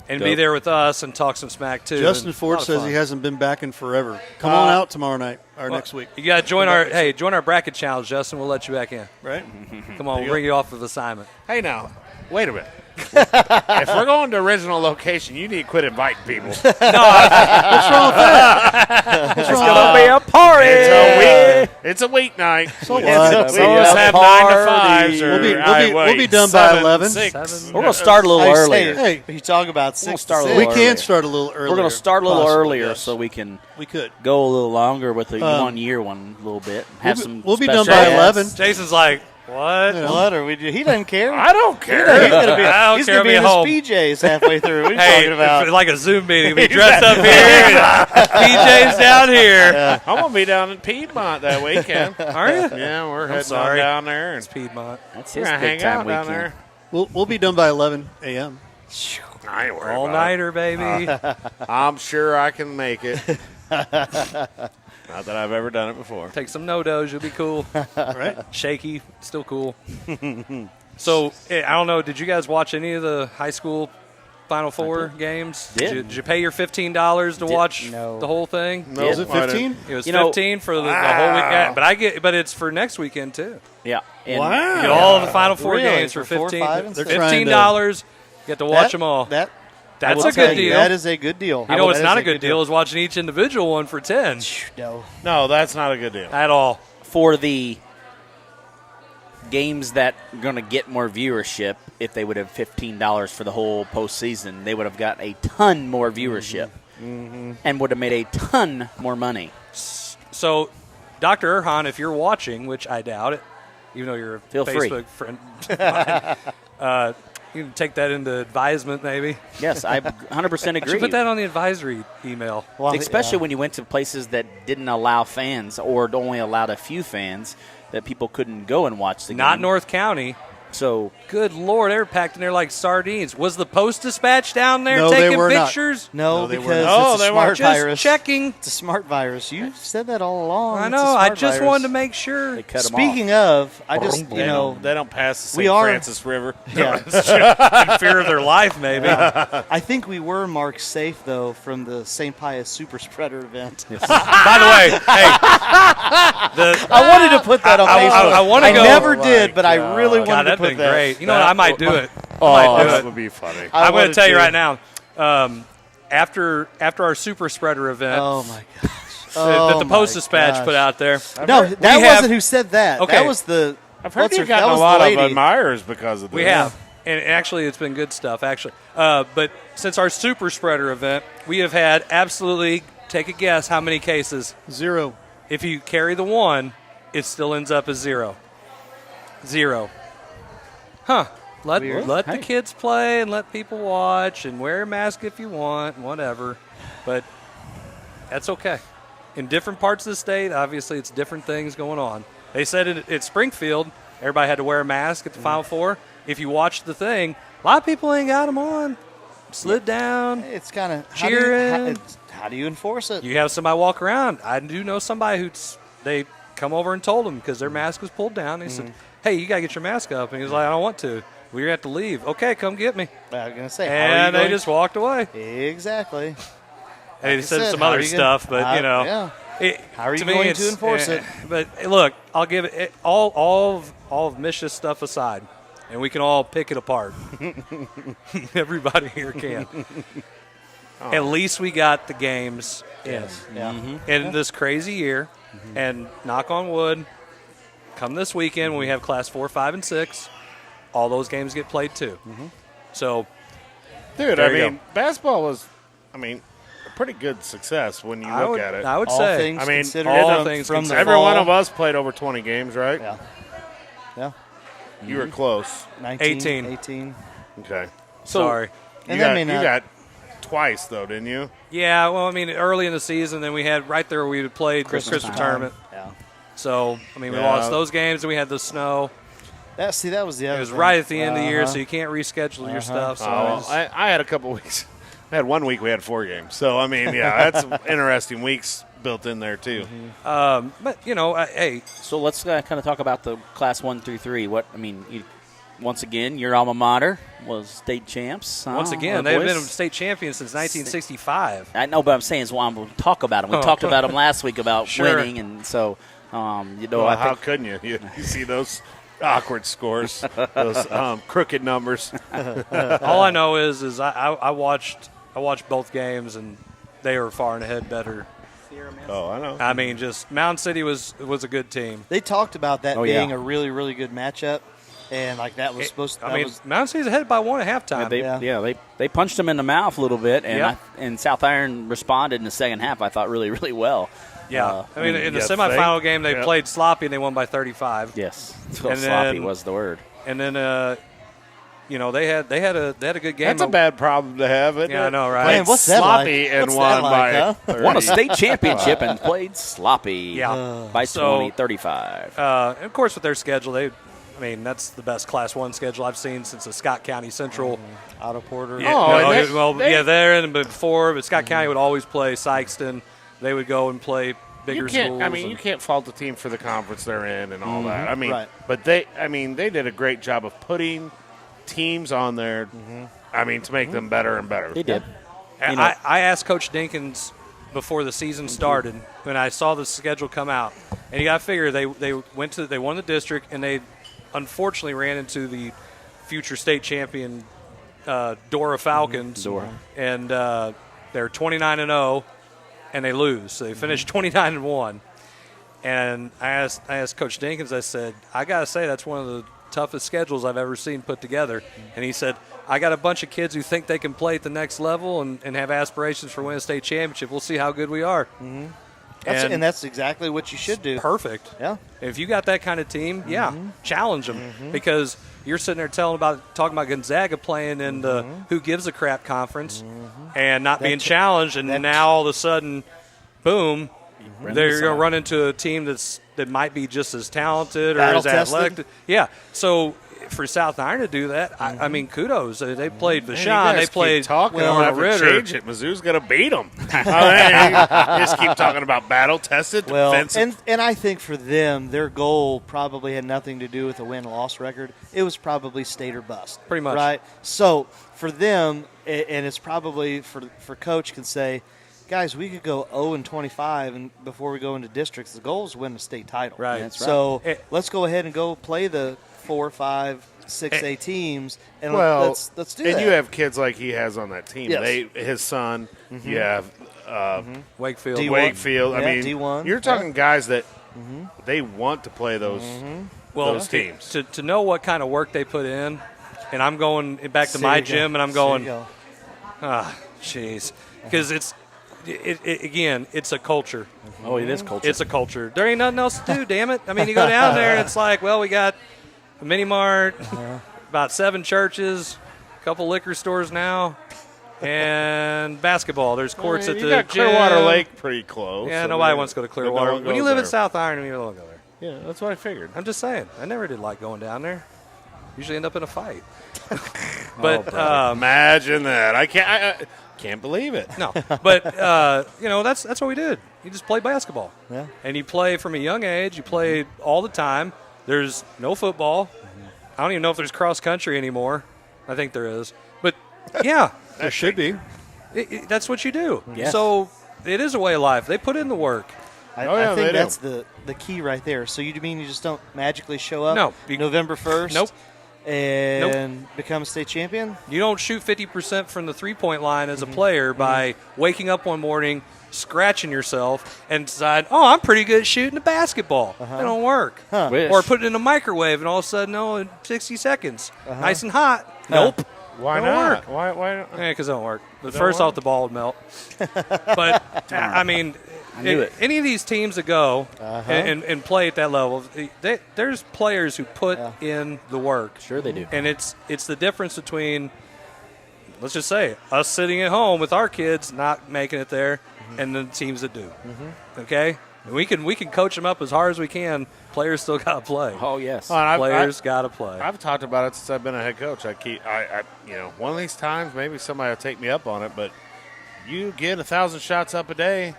be Dope. there with us and talk some smack, too. Justin And a Ford lot of says fun. he hasn't been back in forever. Come on out tomorrow night or next week. You got to join our bracket challenge, Justin. We'll let you back in. Right? Come on, we'll bring you off of assignment. Hey, now, wait a minute. If we're going to original location, you need to quit inviting people. What's wrong with that? What's wrong with that? Be a party. It's a weeknight. So what? Some of us have 9 to 5s. Or We'll be done by 11. 7. We're going to start a little I earlier. say, you talk about 6 start a to We little 6. can earlier. start a little earlier. We're going to start a little Possibly, earlier yes. so we can We could. go a little longer with the 1 year one a little bit. Have some We'll be done special by guests. 11. Jason's like, what? You know. What are we doing? He doesn't care. I don't care. He's gonna be, I don't he's care, gonna be I'll in be his PJs halfway through. What are you Hey, talking about? like a Zoom meeting. Be dressed up here. PJ's down here. I'm going to be down in Piedmont that weekend. Are you? Yeah, we're heading sorry. on down there. It's And Piedmont. That's we're his going to big hang time out down weekend. there. We'll be done by 11 a.m. I ain't worried All about it. nighter, baby. I'm sure I can make it. Not that I've ever done it before. Take some no-dos. You'll be cool. Right? Shaky. Still cool. So, I don't know. Did you guys watch any of the high school Final Four games? Did. Did you pay your $15 to watch no. the whole thing? No, Was it I didn't. 15? It was You know- 15 for the whole weekend. But it's for next weekend, too. Yeah. And Wow. You get all of the Final Four Really? games for For 4, 15 5, and They're trying to- $15. Get to watch them all. That, That's I will a tell good you, deal. That is a good deal. You know what's That not is a good deal is watching each individual one for 10 No. No, that's not a good deal. at all. for the games that are going to get more viewership, if they would have $15 for the whole postseason, they would have got a ton more viewership and would have made a ton more money. So, Dr. Erhan, if you're watching, which I doubt it, even though you're a Feel free. Facebook friend, you can take that into advisement maybe. Yes, I 100% You agree. should put that on the advisory email. Well, Especially when you went to places that didn't allow fans or only allowed a few fans, that people couldn't go and watch the game. Not North County. So Good Lord, they were packed in there like sardines. Was the Post-Dispatch down there No, they taking were not. pictures? No, No, they because weren't. No, it's a they smart weren't. Just virus. checking. It's a smart virus. You said that all along. I It's know. a I smart just virus. wanted to make sure. they cut them Speaking of, I just, They don't pass the We St. are- Francis River. yeah. In fear of their life, maybe. I think we were marked safe, though, from the St. Pius Super Spreader event. By the way, hey, I wanted to put that on Facebook. I wanna go- never Oh, my did, but I God. really God, wanted to that'd put been that. great. You know what? I might do it. Oh, I might do that it. would be funny. I'm going to wanted tell you to. right now. After our super spreader event Oh, my gosh. that the my Post-Dispatch gosh. put out there, No, we that have- wasn't who said that. Okay. That was the. I've heard what's you've her- that gotten a was the lot of lady. admirers because of this. we have. And actually, it's been good stuff, actually. But since our super spreader event, we have had absolutely, take a guess, how many cases? 0. If you carry the 1, it still ends up as 0. 0. Huh. Let the kids play and let people watch and wear a mask if you want, whatever. But that's okay. In different parts of the state, obviously, it's different things going on. They said at Springfield, everybody had to wear a mask at the Final Four. if you watch the thing, a lot of people ain't got them on. Slid down. It's kind of cheering. How do you enforce it? You have somebody walk around. I do know somebody they come over and told him because their mask was pulled down. They said, "Hey, you gotta get your mask up," and he was like, "I don't want to. We're gonna have to leave." Okay, come get me. I was gonna say, and they just walked away. Exactly. And he said some other stuff, but yeah. How are you going to enforce it? But look, I'll give it all of Mish's stuff aside, and we can all pick it apart. Everybody here can. At least we got the games in. In this crazy year, and knock on wood, come this weekend when we have Class 4, 5, and 6, all those games get played too. So, dude, I mean, basketball was, a pretty good success when you look at it. I would all say. Things considered, all things considered. Every one of us played over 20 games, right? Yeah. You were close. 19, 18. Okay. Sorry. You got twice, though, didn't you? Yeah, well, early in the season, then we had right there where we played the Christmas tournament. Yeah. So, we lost those games, and we had the snow. That was the other It was thing. right at the end of the year, so you can't reschedule your stuff. So I had a couple weeks. I had 1 week we had 4 games. So, that's interesting weeks built in there, too. but, hey. So let's kind of talk about the Class 1 through 3. Once again, your alma mater was state champs. Once again, they've been state champions since 1965. I know, but I'm saying is why we'll talk about them. We talked about them last week about winning, and so, how couldn't you? You see those awkward scores, those crooked numbers. All I know is I watched both games, and they were far and ahead better. Oh, I know. Just Mountain City was a good team. They talked about that being a really, really good matchup, and that was supposed to. Mountain City's ahead by 1 at halftime. They punched them in the mouth a little bit, and South Iron responded in the second half. I thought really, really well. Yeah, in the semifinal game they played sloppy and they won by 35. Yes, sloppy was the word. And then they had a good game. That's a bad problem to have, isn't it? I know, right? Man, what's that sloppy like? and What's won that by like, 30. Won a state championship and played sloppy. By 35. And of course, with their schedule, that's the best Class 1 schedule I've seen since the Scott County Central. Otto Porter. Yeah, there and before, but Scott County would always play Sykeston. They would go and play bigger schools. You can't fault the team for the conference they're in and all that. Right. But they did a great job of putting teams on there. To make them better and better. They did. I asked Coach Dinkins before the season started when I saw the schedule come out, and you got to figure they won the district, and they unfortunately ran into the future state champion Dora Falcons. And they're 29-0. And they lose. So they finished 29-1. And I asked Coach Dinkins, I said, I got to say, that's one of the toughest schedules I've ever seen put together. And he said, I got a bunch of kids who think they can play at the next level and have aspirations for winning a state championship. We'll see how good we are. And that's exactly what you should do. Perfect. Yeah. If you got that kind of team, challenge them. Because you're sitting there talking about Gonzaga playing in the Who Gives a Crap conference and not being challenged, and now all of a sudden, boom, they're going to run into a team that might be just as talented or as athletic. Yeah. So for South Iron to do that, kudos. They played Vashon. They played talking. Warren Ritter. Change it. Mizzou's going to beat them. Just keep talking about battle-tested, defensive. And I think for them, their goal probably had nothing to do with a win-loss record. It was probably state or bust. Pretty much. Right? So for them, and it's probably for Coach can say, guys, we could go 0-25 and before we go into districts. The goal is to win a state title. Right. That's right. So let's go ahead and go play the 4, 5, 6A teams, and let's do that. And you have kids like he has on that team. Yes. His son, you have Wakefield. D1. Wakefield. D1. You're talking guys that they want to play those teams. To know what kind of work they put in, and I'm going back to my gym, and I'm going, jeez, because it's a culture. Oh, it is culture. It's a culture. There ain't nothing else to do, damn it. You go down there, and it's like, well, we got a mini mart, about 7 churches, a couple liquor stores now, and basketball. There's courts at the you got gym. Clearwater Lake pretty close. Yeah, nobody wants to go to Clearwater. When you live in South Iron, you don't go there. Yeah, that's what I figured. I'm just saying. I never did like going down there. usually end up in a fight. But imagine that. I can't believe it. no, but that's what we did. You just play basketball, and you play from a young age. You play all the time. There's no football. I don't even know if there's cross country anymore. I think there is, but yeah, There should be. that's what you do. Yes. So it is a way of life. They put in the work. I think that's the key right there. So you mean you just don't magically show up No. November 1st Nope. and become a state champion? You don't shoot 50% from the three-point line as a player by waking up one morning, scratching yourself, and decide, I'm pretty good at shooting the basketball. That don't work. Wish. Or put it in a microwave, and all of a sudden, in 60 seconds, nice and hot. Nope. Why Don't not? work. Why not? Yeah, because it don't work. But first off, the ball would melt. But, I mean, knew it. any of these teams that go and play at that level, there's players who put in the work. Sure they do. And it's the difference between, let's just say, us sitting at home with our kids not making it there and the teams that do. Okay? And we can coach them up as hard as we can. Players still got to play. Oh, yes. Players got to play. I've talked about it since I've been a head coach. One of these times maybe somebody will take me up on it, but you get 1,000 shots up a day.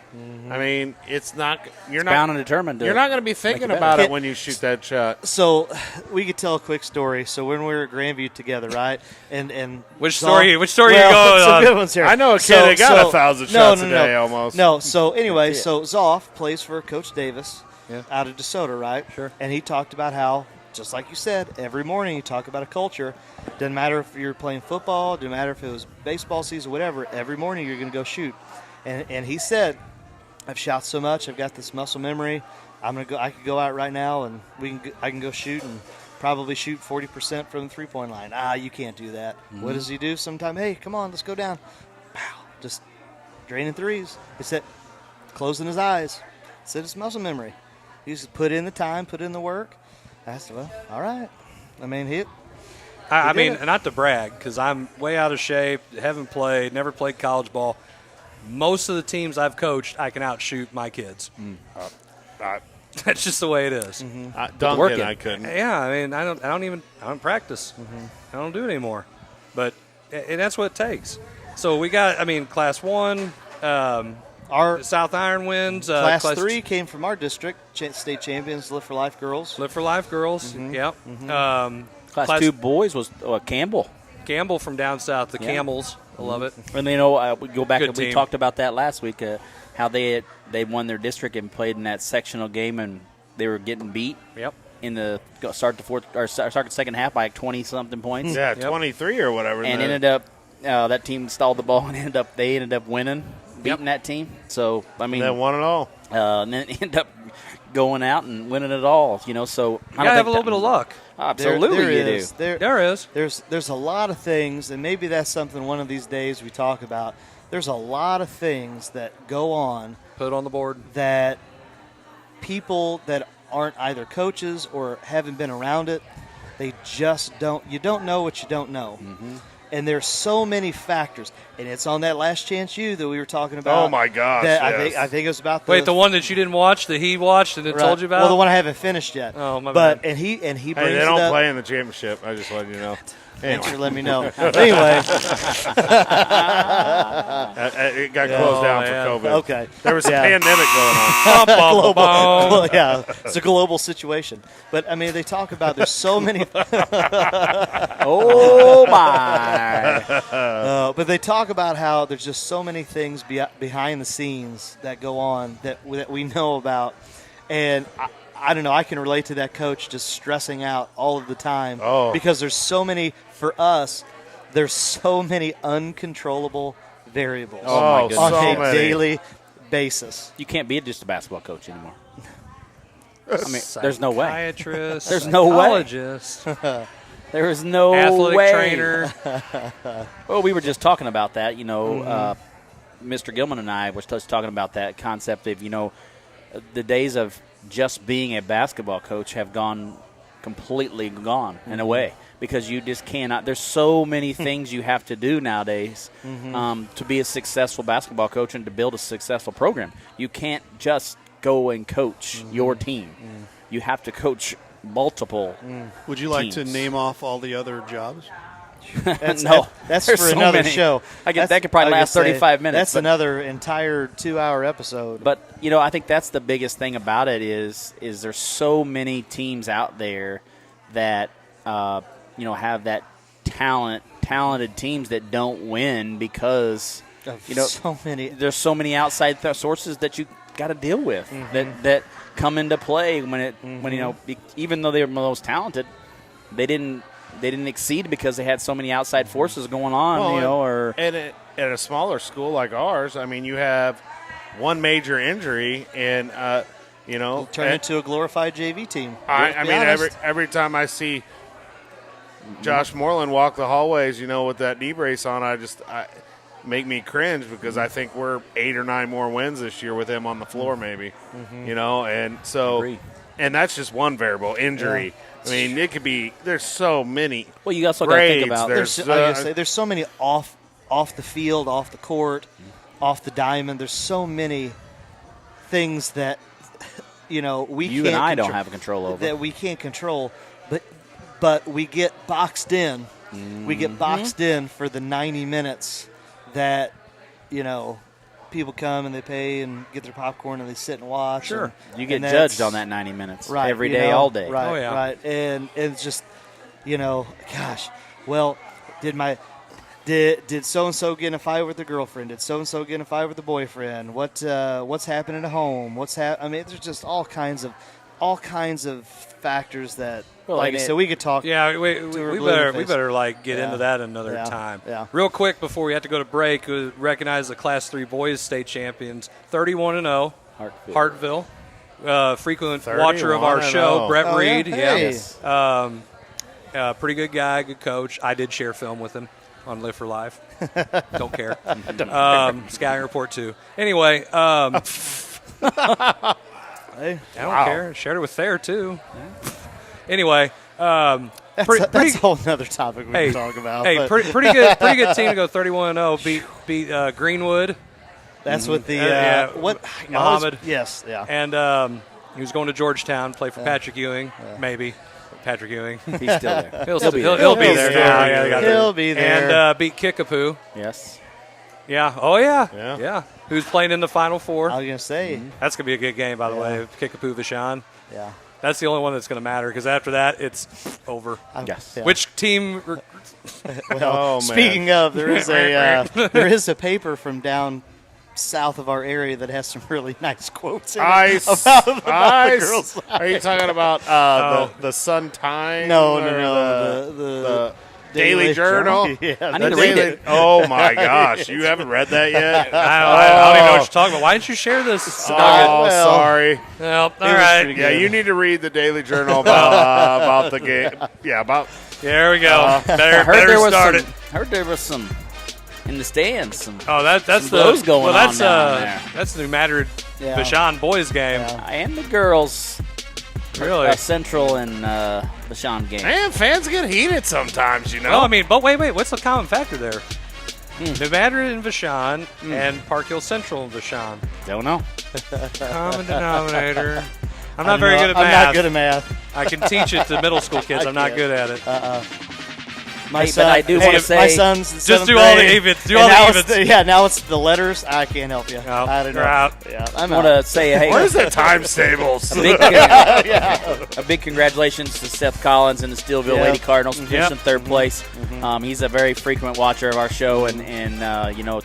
I mean, it's not you're not bound and determined. You're not going to be thinking about it when you shoot that shot. So we could tell a quick story. So when we were at Grandview together, right? And Which story are you some going on? good ones here. I know a kid that got 1,000 shots a day almost. No, so anyway, so Zoff plays for Coach Davis out of DeSoto, right? Sure. And he talked about how, just like you said, every morning you talk about a culture. Doesn't matter if you're playing football, doesn't matter if it was baseball season, whatever. Every morning you're going to go shoot. And he said, I've shot so much, I've got this muscle memory. I could go out right now and I can go shoot and probably shoot 40% from the 3-point line. You can't do that. What does he do sometime? Hey, come on, let's go down. Pow, just draining threes. He said, closing his eyes. He said it's muscle memory. He just put in the time, put in the work. I said, well, all right. I mean, I mean, not to brag, because I'm way out of shape, haven't played, never played college ball. Most of the teams I've coached, I can outshoot my kids. That's just the way it is. Duncan, I couldn't. Yeah, I mean, I don't practice. I don't do it anymore. But and that's what it takes. So we got, Class 1, our South Iron wins. Class 3 came from our district, state champions, Live for Life girls. Live for Life girls, yep. Class 2 boys was Campbell. Campbell from down south, the Camels. I love it. And we go back and we talked about that last week, how they won their district and played in that sectional game, and they were getting beat. Yep. In the start the second half by like 20-something points. Yeah, 23 or whatever. And ended up that team stalled the ball and they ended up winning, beating that team. So then won it all. And then ended up going out and winning it all. So you gotta have a little bit of luck. Absolutely, you do. There is. There's a lot of things, and maybe that's something one of these days we talk about. There's a lot of things that go on. Put it on the board. That people that aren't either coaches or haven't been around it, they just don't. You don't know what you don't know. And there's so many factors, and it's on that Last Chance U that we were talking about. Oh my gosh! Yes. I think it was about the one that you didn't watch, that he watched and told you about. Well, the one I haven't finished yet. Oh my bad. And he brings they don't play in the championship. I just let you know. Thanks for letting me know. Anyway, it got closed down for COVID. Okay, there was a pandemic going on. It's a global situation. But they talk about there's so many. Oh my! But they talk about how there's just so many things behind the scenes that go on that we know about, and I don't know. I can relate to that coach just stressing out all of the time because there's so many. For us, there's so many uncontrollable variables on a daily basis. You can't be just a basketball coach anymore. There's no way. Psychiatrist, there's no way. There is no athletic way. Trainer. Well, we were just talking about that. Mr. Gilman and I were just talking about that concept of the days of just being a basketball coach have completely gone in a way. Because you just cannot. There's so many things you have to do nowadays to be a successful basketball coach and to build a successful program. You can't just go and coach your team. You have to coach multiple. Would you like to teams. name off all the other jobs? That's No, that's there's for so another many. show. That could probably last 35 minutes. That's but- another entire 2-hour episode. But I think that's the biggest thing about it is there's so many teams out there that have that talented teams that don't win because so many. there's so many outside sources that you got to deal with that come into play when even though they were most talented, they didn't exceed because they had so many outside forces going on. And at a smaller school like ours, I mean, you have one major injury, and Turn into a glorified JV team. I mean, every time I see Josh Moreland walk the hallways, with that knee brace on, I make me cringe because I think we're 8 or 9 more wins this year with him on the floor, maybe. And so, Agree. and that's just one variable, injury. I mean, it could be. There's so many. Well, you also got to think about There's so many off the field, off the court, off the diamond. There's so many things that we you can't and I don't control, have control over. that we can't control, but we get boxed in. We get boxed in for the 90 minutes that people come and they pay and get their popcorn and they sit and watch. Sure, and, you get and judged on that 90 minutes right, every day, all day. Right, Oh, yeah. right, and it's just gosh, well, did so and so get in a fight with their girlfriend? Did so and so get in a fight with the boyfriend? What's happening at home? I mean, there's just all kinds of factors that. So we could talk. Yeah, we her blue in the better face. get into that another time. Yeah. Real quick before we have to go to break, we recognize the Class 3 boys state champions, 31-0, Hartville. Frequent watcher of our show, 31-0. Brett Oh, Reed. yeah? Yeah. Hey. Pretty good guy, good coach. I did share film with him on Live for Life. Don't care. Scouting report too. Anyway, Hey. I don't care. Shared it with Thayer too. Anyway, That's a whole other topic we can talk about. Hey, but pretty good team to go 31-0. Beat Greenwood. that's what the what Muhammad. Yes, yeah. And he was going to Georgetown, play for Patrick Ewing, maybe. Patrick Ewing. He's still there. He'll be He'll there. be now. there. Yeah, they got He'll be there. And beat Kickapoo. Yes. Yeah. Oh, yeah. Yeah. Who's playing in the Final Four? I was gonna say, That's going to be a good game, by the way. Kickapoo, Vashon. yeah. That's the only one that's going to matter because after that, it's over. Yes. Yeah. Which team? Well, Oh, man. speaking of, there is a paper from down south of our area that has some really nice quotes in it about the girls. Are you talking about the Sun Times? No, or the Daily Journal? Yeah, I need to read it. Oh my gosh, you haven't read that yet? I don't even know what you're talking about. Why didn't you share this? Oh, well, sorry. Well, all was right. pretty Yeah, good. you need to read the Daily Journal about the game. Yeah, about There we go. I Better start it. heard there was some in the stands. Some Oh, that's some the blows going well, that's on down there. that's the New Madrid Yeah. Vashon boys game. Yeah. and the girls. Really? Central and the Sean game. man, fans get heated sometimes, you know. Well, I mean, but wait, what's the common factor there? New Madrid and Vashon and Park Hill Central and Vashon. Don't know. Common denominator. I'm not very good at math. I'm not good at math. I can teach it to middle school kids. I'm not good at it. My Hey, but I do wanna say- my son's in Just seventh do all the grade, evens. Do and all the now it's evens. yeah, now it's the letters. I can't help you. Oh, I don't know. you're out. Yeah, I'm I want out. to say, hey, Where's the times tables? a big congratulations to Seth Collins and the Steelville Yeah. Lady Cardinals for Yep. finishing third place. He's a very frequent watcher of our show, and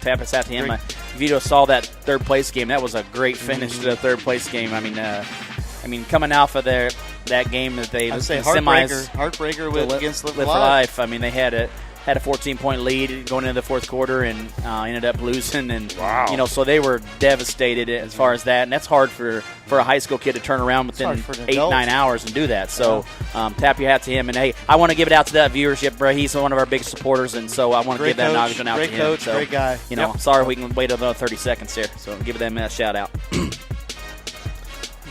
tap us out to him. If you just saw that third place game, that was a great finish to the third place game. I mean, coming off of that game that they I'd say semis heartbreaker against Live for for Life. Life. I mean, they had a 14-point lead going into the fourth quarter and ended up losing. And Wow. so they were devastated as far as that. And that's hard for a high school kid to turn around within hard for an 8-9 adult. hours and do that. So tap your hat to him. And hey, I want to give it out to that viewership, bro. He's one of our biggest supporters, and so I want to give that acknowledgement out great to him. coach, So, great guy. sorry we can wait another 30 seconds here. So give them a shout out.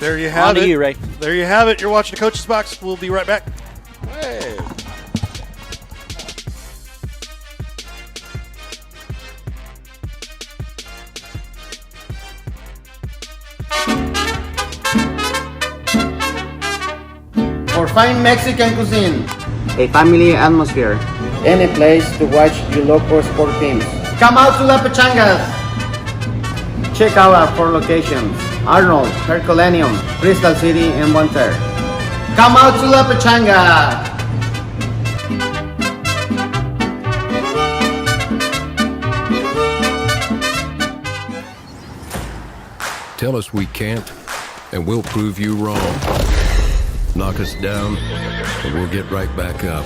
There you On have to it. you, Ray. There you have it. You're watching the Coach's Box. We'll be right back. Hey. For fine Mexican cuisine. A family atmosphere. Any place to watch your local sport teams. Come out to La Pechangas. Check out our 4 locations: Arnold, Herculaneum, Crystal City, and Bonter. Come out to La Pechanga. Tell us we can't, and we'll prove you wrong. Knock us down, and we'll get right back up.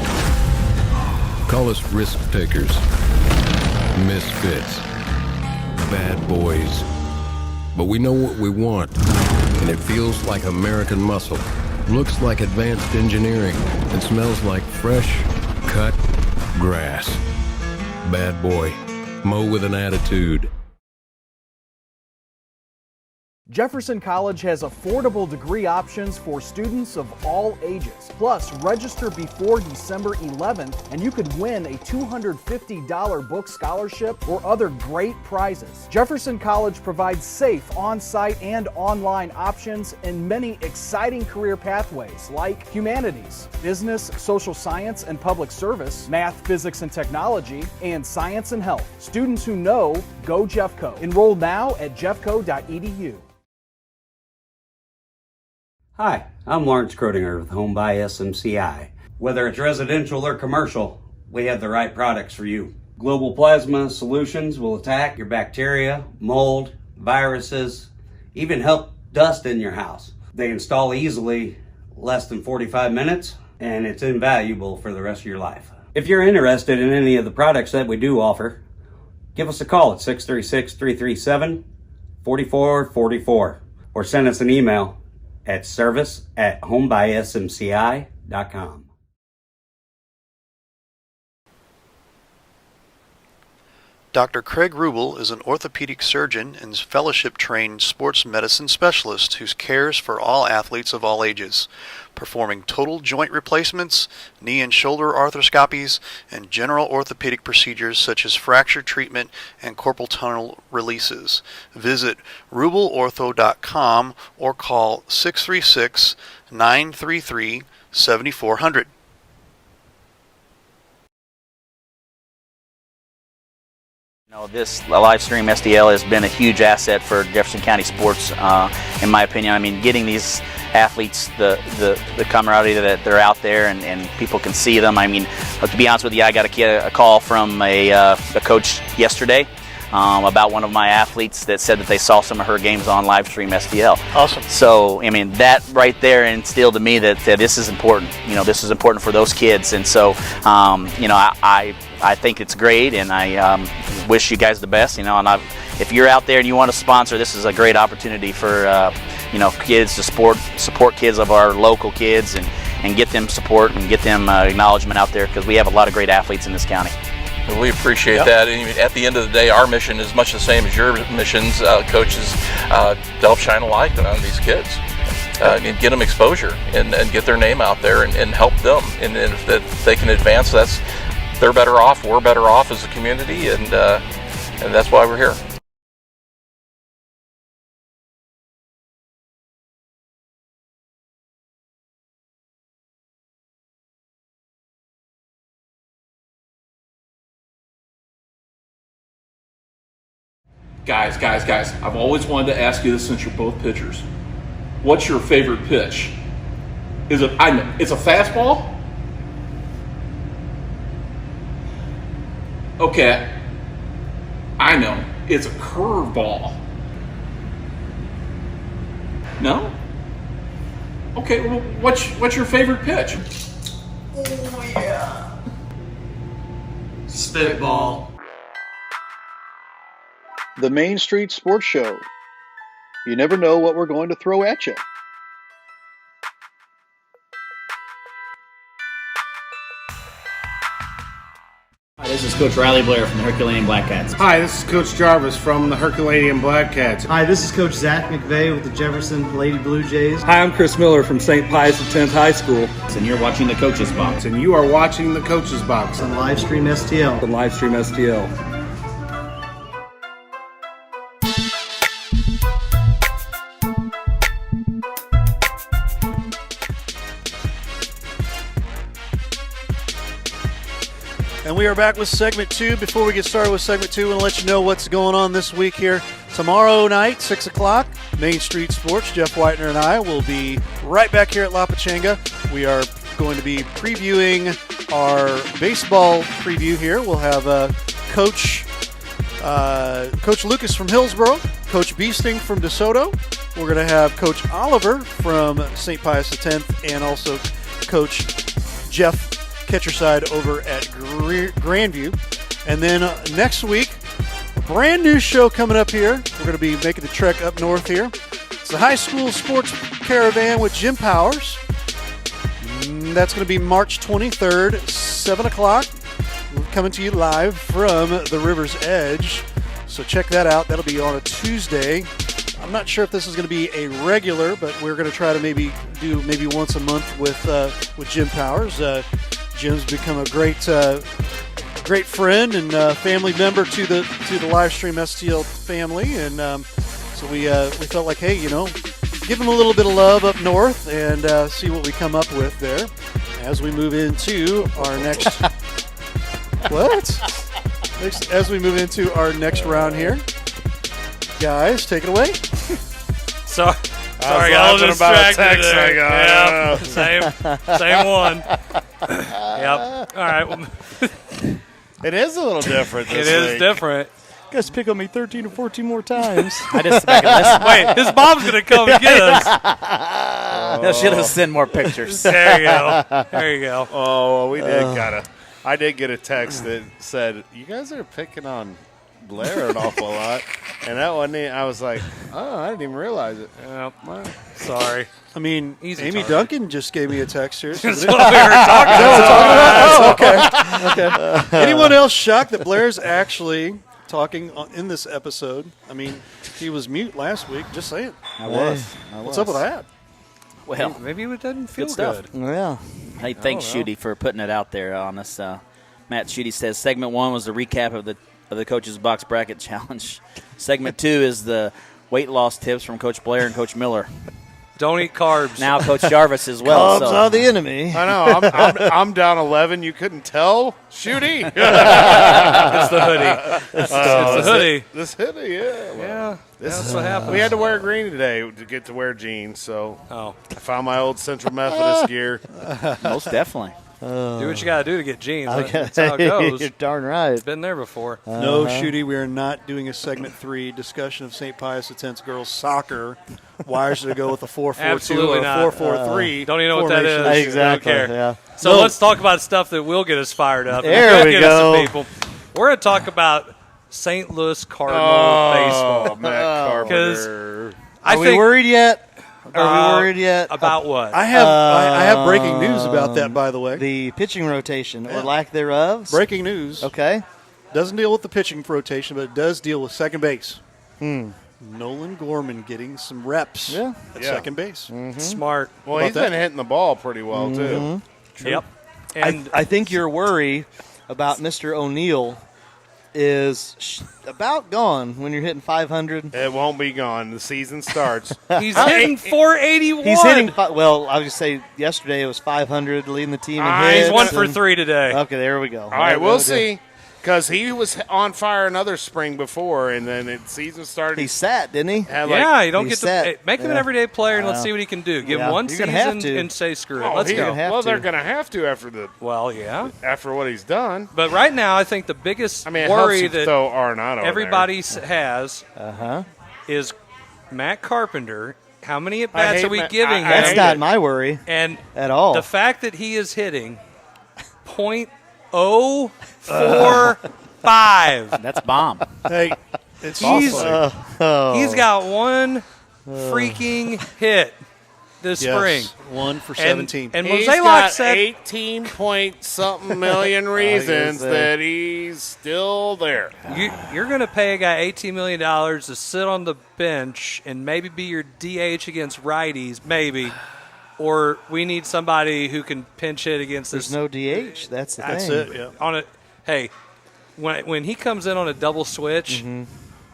Call us risk takers, misfits, bad boys. But we know what we want, and it feels like American muscle, looks like advanced engineering, and smells like fresh, cut grass. Bad boy. Mow with an attitude. Jefferson College has affordable degree options for students of all ages. Plus, register before December 11th and you could win a $250 book scholarship or other great prizes. Jefferson College provides safe on-site and online options and many exciting career pathways like humanities, business, social science and public service, math, physics and technology, and science and health. Students who know, go Jeffco. Enroll now at jeffco.edu. Hi, I'm Lawrence Kroedinger with Home by SMCI. Whether it's residential or commercial, we have the right products for you. Global Plasma Solutions will attack your bacteria, mold, viruses, even help dust in your house. They install easily, less than 45 minutes, and it's invaluable for the rest of your life. If you're interested in any of the products that we do offer, give us a call at 636-337-4444 or send us an email at service@homebysmci.com. Dr. Craig Rubel is an orthopedic surgeon and fellowship-trained sports medicine specialist who cares for all athletes of all ages, performing total joint replacements, knee and shoulder arthroscopies, and general orthopedic procedures such as fracture treatment and carpal tunnel releases. Visit rubelortho.com or call 636-933-7400. This live stream STL has been a huge asset for Jefferson County sports, in my opinion. I mean, getting these athletes the camaraderie that they're out there and people can see them. I mean, to be honest with you, I got a call from a coach yesterday about one of my athletes that said that they saw some of her games on live stream STL. Awesome. So, I mean, that right there instilled to me that this is important. You know, this is important for those kids. And so, you know, I think it's great, and I wish you guys the best. You know, and if you're out there and you want to sponsor, this is a great opportunity for you know, kids to support kids of our local kids and get them support and get them acknowledgement out there, because we have a lot of great athletes in this county. We appreciate that. And at the end of the day, our mission is much the same as your missions, coaches, to help shine a light on these kids and get them exposure and get their name out there and help them. And if they can advance, they're better off, we're better off as a community, and that's why we're here. Guys, I've always wanted to ask you this since you're both pitchers. What's your favorite pitch? It's a fastball? Okay, I know. It's a curveball. No? Okay, well, what's your favorite pitch? Oh, yeah. Spitball. The Main Street Sports Show. You never know what we're going to throw at you. Hi, this is Coach Riley Blair from the Herculaneum Black Cats. Hi, this is Coach Jarvis from the Herculaneum Black Cats. Hi, this is Coach Zach McVeigh with the Jefferson Lady Blue Jays. Hi, I'm Chris Miller from St. Pius X High School. And you're watching the Coach's Box. And you are watching the Coach's Box on Livestream STL. On Livestream STL. And we are back with segment 2. Before we get started with segment 2, I want to let you know what's going on this week here. Tomorrow night, 6 o'clock, Main Street Sports. Jeff Whitener and I will be right back here at La Pachanga. We are going to be previewing our baseball preview here. We'll have Coach Lucas from Hillsboro, Coach Beesting from DeSoto. We're going to have Coach Oliver from St. Pius X, and also Coach Jeff Ketcherside over at Grandview. And then next week, a brand new show coming up here. We're going to be making the trek up north here. It's the High School Sports Caravan with Jim Powers. That's going to be March 23rd, 7 o'clock. We're coming to you live from the River's Edge. So check that out. That'll be on a Tuesday. I'm not sure if this is going to be a regular, but we're going to try to maybe do once a month with Jim Powers. Jim's become a great friend and family member to the Livestream STL family, and so we felt like, hey, give him a little bit of love up north and see what we come up with there as we move into our next as we move into our next round here. Guys, take it away. Sorry, I was about a text. Same one. Yep. All right. Well, it is a little different this It is week. different. Guys, pick on me 13 or 14 more times. I just Wait, his mom's going to come and get us. No, she'll just send more pictures. There you go. There you go. Oh, we did I did get a text that said, you guys are picking on Blair an awful lot. And that one, I was like, oh, I didn't even realize it. Well, sorry. I mean, Easy Amy target. Duncan just gave me a text here. That's what we were talking about. Oh, okay. Anyone else shocked that Blair's actually talking in this episode? I mean, he was mute last week. Just saying. I was. What's up with that? Well, maybe it doesn't feel good stuff. Yeah. Hey, thanks, Shooty, for putting it out there on us. Matt Shooty says segment 1 was the recap of the Coach's Box Bracket Challenge. Segment 2 is the weight loss tips from Coach Blair and Coach Miller. Don't eat carbs. Now Coach Jarvis as well. Carbs are the enemy. I know. I'm down 11. You couldn't tell? Shooty. It's the hoodie. It's the hoodie. This hoodie, yeah. Well, That's what happens. We had to wear green today to get to wear jeans, so I found my old Central Methodist gear. Most definitely. Do what you got to do to get jeans. That's how it goes. You're darn right. Been there before. No, Shooty, we are not doing a segment 3 discussion of St. Pius X girls soccer. Why should it go with a 4-4-2 Absolutely or not. 4-4-3? Don't even know what that is. formation? Exactly. Don't care. Yeah. So let's talk about stuff that will get us fired up. There we get go. Us some people. We're going to talk about St. Louis Cardinals baseball. Matt Carpenter. I Are we think worried yet? Are we worried yet? about what? I have breaking news about that, by the way. The pitching rotation or lack thereof. Breaking news. Okay. Doesn't deal with the pitching rotation, but it does deal with second base. Nolan Gorman getting some reps at second base. Smart. Well, he's been hitting the ball pretty well, too. Yep. And I think your worry about Mr. O'Neill is about gone when you're hitting 500. It won't be gone. The season starts. he's hitting 481. He's hitting, well, I would just say yesterday it was 500, leading the team in hits. He's 1 for 3 today. Okay, there we go. All right, we'll see. Because he was on fire another spring before, and then the season started. He sat, didn't he? Yeah, you don't he get sat. to make him an everyday player, and let's see what he can do. Give him one You're gonna have season to. and say screw it. Oh, Let's go. Well, they're going to have to after what he's done. But right now, I think the biggest it worry helps that though Arenado everybody has is Matt Carpenter. How many at bats are we giving him? That's not my worry at all. The fact that he is hitting .045. That's bomb. Hey, it's he's got one freaking hit this spring. 1 for 17. And he's Mosaic got said 18-point-something million reasons that he's still there. You're going to pay a guy $18 million to sit on the bench and maybe be your DH against righties, maybe. Or we need somebody who can pinch hit against There's this. no DH. That's the That's thing. it, yeah. On it, hey, when he comes in on a double switch,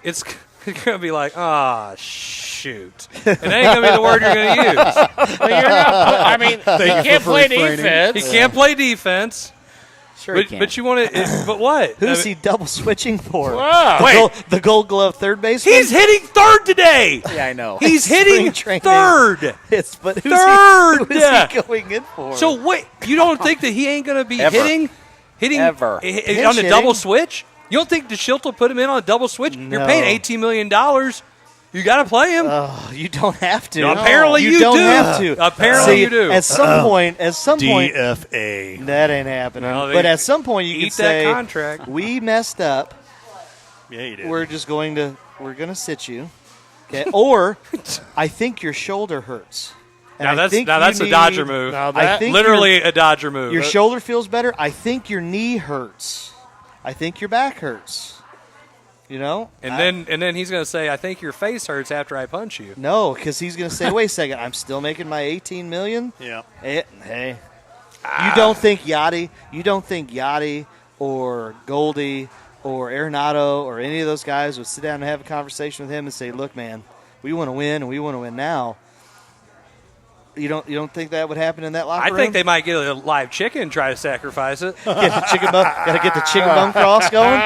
it's going to be like, shoot. And that ain't going to be the word you're going to use. But you're not, he can't play defense. He can't play defense. Sure he can. But you want to. But what? Who's he double switching for? Wait. The Gold Glove third baseman. He's hitting third today. Yeah, I know. He's hitting third. But who's third. Who is he going in for? So wait, you don't think that he ain't going to be Ever. hitting Ever. on the double switch? You don't think DeShields will put him in on a double switch? No. You're paying $18 million. You got to play him. You don't have to. No, apparently you don't do. have to. Apparently you do. At some point, DFA. that ain't happening. No, but at some point, you eat can say, that contract. "We messed up. Yeah, you did. We're gonna sit you." Okay. Or, I think your shoulder hurts. And Now that's a Dodger move. Now Literally a Dodger move. Your shoulder feels better. I think your knee hurts. I think your back hurts. You know? And then he's going to say, I think your face hurts after I punch you. No, because he's going to say, wait a second, I'm still making my $18 million? Yeah. Hey. You don't think Yachty or Goldie or Arenado or any of those guys would sit down and have a conversation with him and say, look, man, we want to win and we want to win now. You don't think that would happen in that locker room? I think they might get a live chicken and try to sacrifice it. Got to get the chicken bone cross going.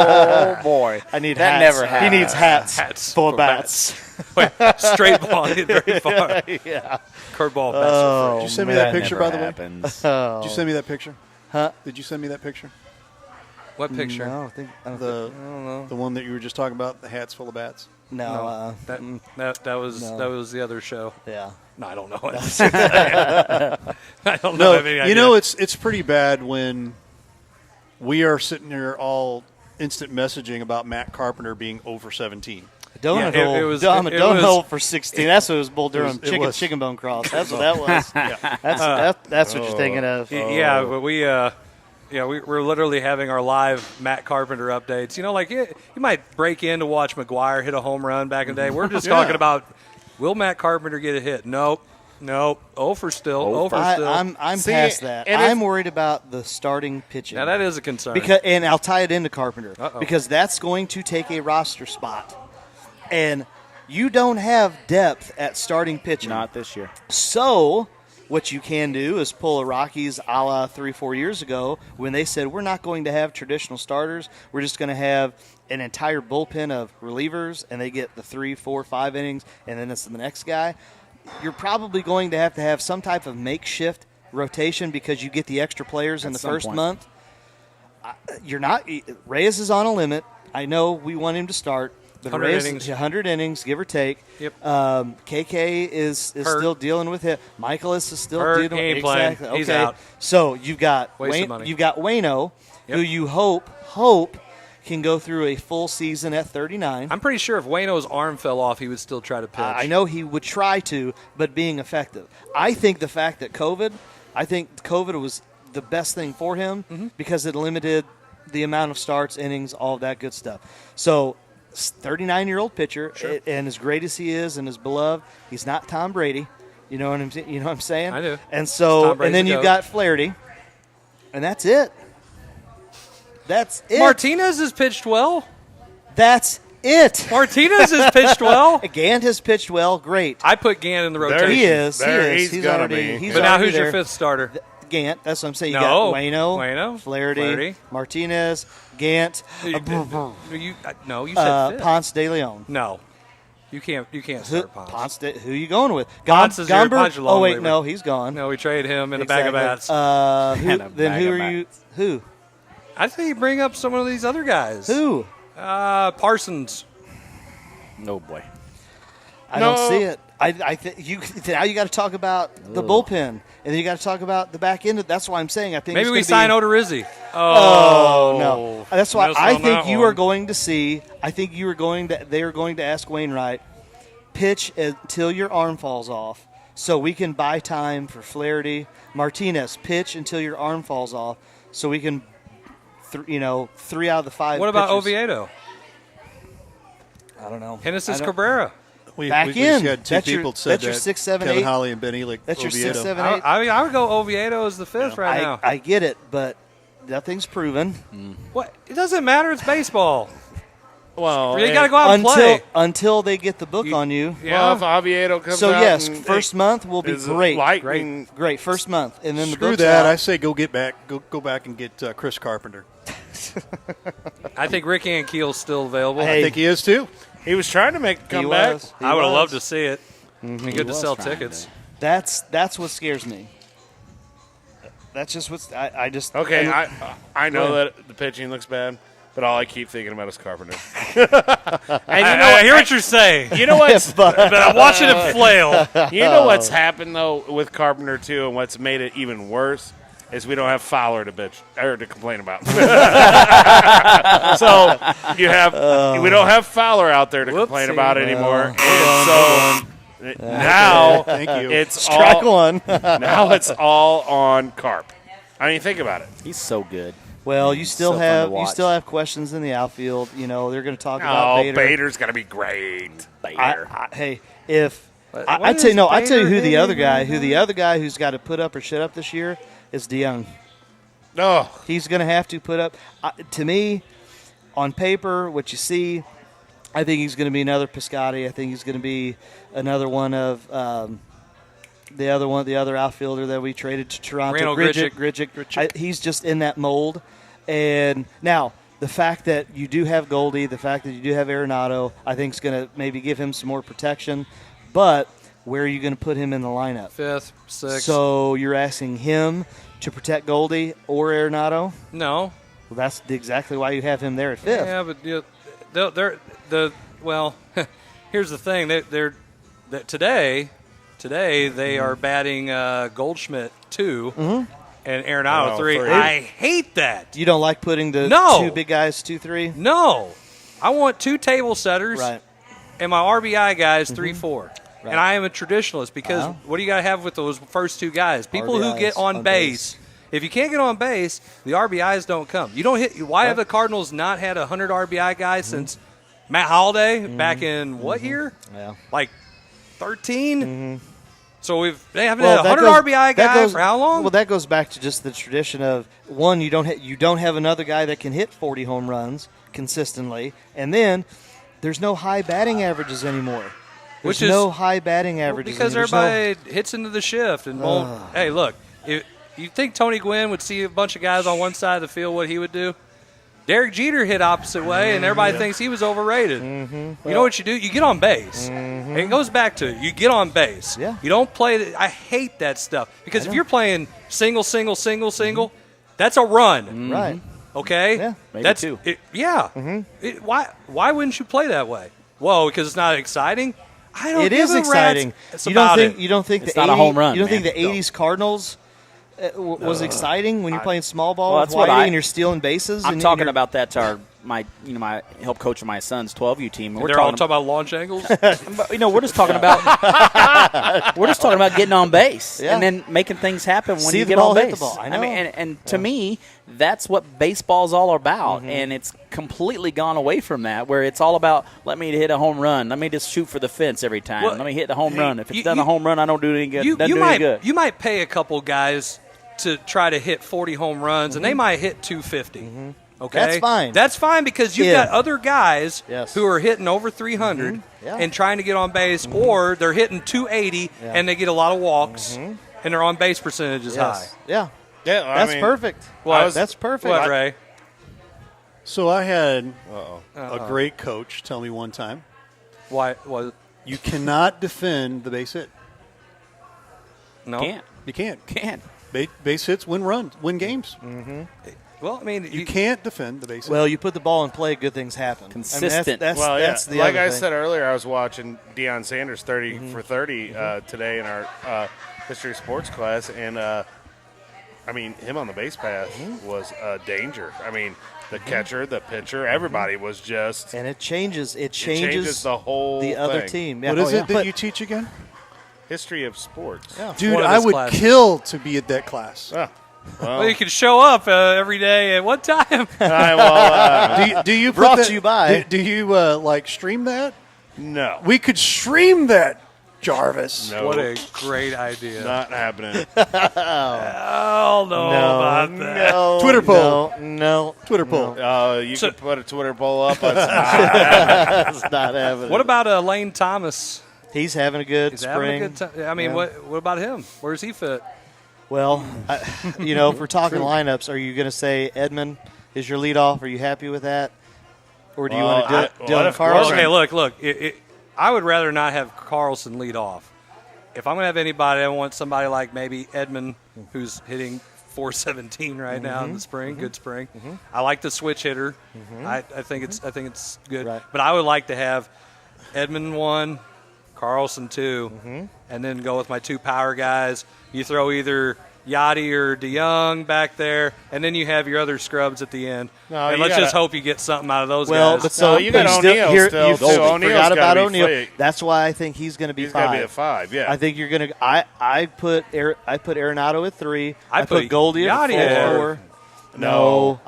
Oh boy, I need that. hats. Never happened. He needs hats full of bats. Wait, straight ball hit very far. Yeah. Curveball. Did you send me that picture, by the way? Did you send me that picture? Huh? Did you send me that picture? What picture? No, I don't know. The one that you were just talking about, the hats full of bats. No, that was the other show. Yeah. No, I don't know. I don't know. No, it's pretty bad when we are sitting here all instant messaging about Matt Carpenter being over 17. Don't hold for 16. That's what it was Bull Durham chicken bone cross. That's what that was. That's what you're thinking of. Yeah, but we're literally having our live Matt Carpenter updates. You know, like you might break in to watch McGuire hit a home run back in the day. We're just talking about, will Matt Carpenter get a hit? Nope. Over still. I'm past that. I'm worried about the starting pitching. Now that is a concern. And I'll tie it into Carpenter. Because that's going to take a roster spot. And you don't have depth at starting pitching. Not this year. So what you can do is pull a Rockies a la 3-4 years ago when they said, we're not going to have traditional starters. We're just going to have an entire bullpen of relievers, and they get the 3, 4, 5 innings, and then it's the next guy. You're probably going to have some type of makeshift rotation because you get the extra players in the first month. You're not – Reyes is on a limit. I know we want him to start. 100 innings, give or take. Yep. KK is still dealing with it. Michaelis is still dealing with it. Exactly. Okay. He's out. So you've got Waino, who you hope can go through a full season at 39. I'm pretty sure if Waino's arm fell off, he would still try to pitch. I know he would try to, but being effective. I think the fact that COVID was the best thing for him because it limited the amount of starts, innings, all of that good stuff. So 39-year-old pitcher, and as great as he is and as beloved, he's not Tom Brady. You know what I'm saying? I do. And so, and then you've got Flaherty, and that's it. That's it. Martinez has pitched well. That's it. Martinez has pitched well. Gant has pitched well. Great. I put Gant in the rotation. He is. He's gonna be. But now who's your fifth starter? Gant. That's what I'm saying. You got Waino, Flaherty, Martinez, Gant. You said fifth. Ponce de Leon. No, you can't start Ponce. Who are you going with? Ponce is your Ponce. Oh wait, no, he's gone. No, we traded him in a bag of bats. Who are you? Who? I think you bring up some of these other guys. Who? Parsons. No boy. I don't see it. I think now you got to talk about the bullpen, and then you got to talk about the back end. That's why I'm saying I think maybe we sign Odorizzi. Oh no, that's why I think you are going to see. I think they are going to ask Wainwright pitch until your arm falls off, so we can buy time for Flaherty. Martinez pitch until your arm falls off, so we can, 3 out of the 5. What about Oviedo? I don't know. Genesis Cabrera. We just had two people said your 6, 7, Kevin 8. Holly and Ben Elick. That's your Oviedo. 6, 7, 8. I would go Oviedo as the fifth right now. I get it, but nothing's proven. What? It doesn't matter. It's baseball. Well, you got to go out and play. Until they get the book on you. Well, if Oviedo comes so out. yes, and first month will be great. Great. First month, and then the Screw book's that. out. I say go back and get Chris Carpenter. I think Rick Ankiel's still available. I think he is too. He was trying to make a comeback. I would have loved to see it. Be good to sell tickets. That's what scares me. That's just what's I just Okay, I know that the pitching looks bad, but all I keep thinking about is Carpenter. I hear what you're saying. You know what's but I'm watching him flail. You know what's happened though with Carpenter too, and what's made it even worse is we don't have Fowler to bitch or to complain about. So we don't have Fowler out there to complain about anymore. And so now Thank you. it's strike all, one. Now it's all on Carp. I mean, think about it. He's so good. Well, you still so fun to watch. have questions in the outfield. You know, they're going to talk about Bader. Bader's going to be great. Bader. Hey, if I tell you who the other guy who's got to put up or shut up this year is DeYoung. No, he's going to have to put up. To me, on paper, what you see, I think he's going to be another Piscotty. I think he's going to be another one of the other outfielder that we traded to Toronto. Grigic. He's just in that mold. And now the fact that you do have Goldie, the fact that you do have Arenado, I think is going to maybe give him some more protection. But where are you going to put him in the lineup? 5th, 6th. So you're asking him to protect Goldie or Arenado? No. Well, that's exactly why you have him there at 5th. Yeah, but here's the thing. Today they are batting Goldschmidt 2 and Arenado 3. I hate that. You don't like putting the two big guys 2-3? No. I want 2 table setters and my RBI guys 3-4. Right. And I am a traditionalist because what do you got to have with those first 2 guys? People RBIs who get on base. If you can't get on base, the RBIs don't come. You don't hit. Why have the Cardinals not had a 100 RBI guy since Matt Holliday back in what year? Yeah. Like 13? So they haven't had a 100 RBI guy for how long? Well, that goes back to just the tradition of, one, you don't have another guy that can hit 40 home runs consistently, and then there's no high batting averages anymore. There's no high batting averages because everybody hits into the shift and won't. Hey, look, if you think Tony Gwynn would see a bunch of guys on one side of the field, what he would do? Derek Jeter hit opposite way, and everybody thinks he was overrated. You know what you do? You get on base. It goes back to you get on base. Yeah. You don't play. I hate that stuff because if you're playing single, that's a run. Right. Okay. Yeah. Maybe that's 2. Why wouldn't you play that way? Whoa, because it's not exciting. I don't. It give is a exciting. rat's You about don't think It's the not a home run, You don't man. think the '80s Cardinals was exciting when you're playing small ball Well, with that's what Whitey and you're stealing bases? I'm and talking about that to my help coach of my son's 12U team. They're all talking about launch angles. We're just talking about getting on base and then making things happen when See you the get ball, on hit base. the ball. I know. mean, and to me, that's what baseball's all about, and it's completely gone away from that, where it's all about let me hit a home run, let me just shoot for the fence every time, let me hit the home run. If it's done a home run, I don't do any good. You might pay a couple guys to try to hit 40 home runs, and they might hit 250. Okay, That's fine. That's fine because you've got other guys who are hitting over 300 Yeah. and trying to get on base, or they're hitting 280 and they get a lot of walks, and their on base percentage is high. Yeah. Yeah, That's perfect. That's perfect. What, Ray? So I had a great coach tell me one time, Why was you cannot defend the base hit. no? You can't. Can't. Base hits win games. Well, I mean, You can't defend the base hit. Well, you put the ball in play, good things happen. Consistent. That's the like other I thing. said earlier, I was watching Deion Sanders 30 for 30 today in our history of sports class, and I mean, him on the base path was a danger. I mean, the catcher, the pitcher, everybody was just. And it changes the whole other thing. team. Yeah. What is it that you teach again? History of sports. Yeah. Dude, one of I his would classes. kill to be at that class. Well, you can show up every day at what time? Do you put Brought that, to you by- Do you like stream that? No. We could stream that, Jarvis. No. What a great idea. Not happening. I don't know about that. No, Twitter poll. No. Twitter poll. You You could put a Twitter poll up. That's not happening. What about Elaine Thomas? He's having a good spring. Having a good time. I mean, what about him? Where's he fit? Well, if we're talking lineups, are you going to say Edmund is your leadoff? Are you happy with that? Or do you want to do Dylan Carlson? Okay, look. I would rather not have Carlson lead off. If I'm going to have anybody, I want somebody like maybe Edmund, who's hitting .417 right now in the spring. Good spring. I like the switch hitter. I think it's good. Right. But I would like to have Edmund 1, Carlson 2, and then go with my 2 power guys. You throw either Yachty or DeYoung back there, and then you have your other scrubs at the end. And let's just hope you get something out of those guys. But so you got O'Neill still. You forgot about O'Neill. That's why I think he's going to be He's 5. He's going to be a 5, yeah. I think you're going to I put Arenado at 3. I put Goldie at 4. No.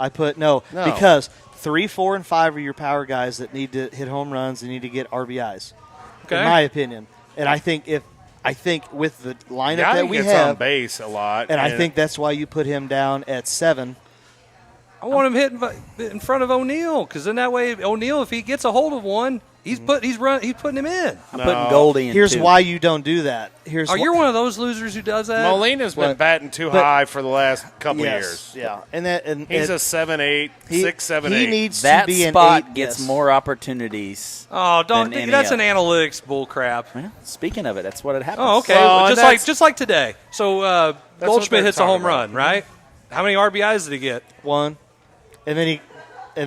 Because 3, 4, and 5 are your power guys that need to hit home runs and need to get RBIs, in my opinion. And I think with the lineup that we have, on base a lot, and I think that's why you put him down at 7. I want him hitting in front of O'Neill, because then that way O'Neill, if he gets a hold of one, he's putting him in. I'm putting Goldie in. Here's why you don't do that. You're one of those losers who does that? Molina's been batting too high for the last couple years. Yeah, and he's a 7-8, 6-7-8. He needs that to be spot an 8. gets more opportunities. Oh, don't! That's an analytics bull crap. Well, speaking of it, that's what it happens. Oh, okay. Well, just like today. So Goldschmidt hits a home run, right? How many RBIs did he get? 1. And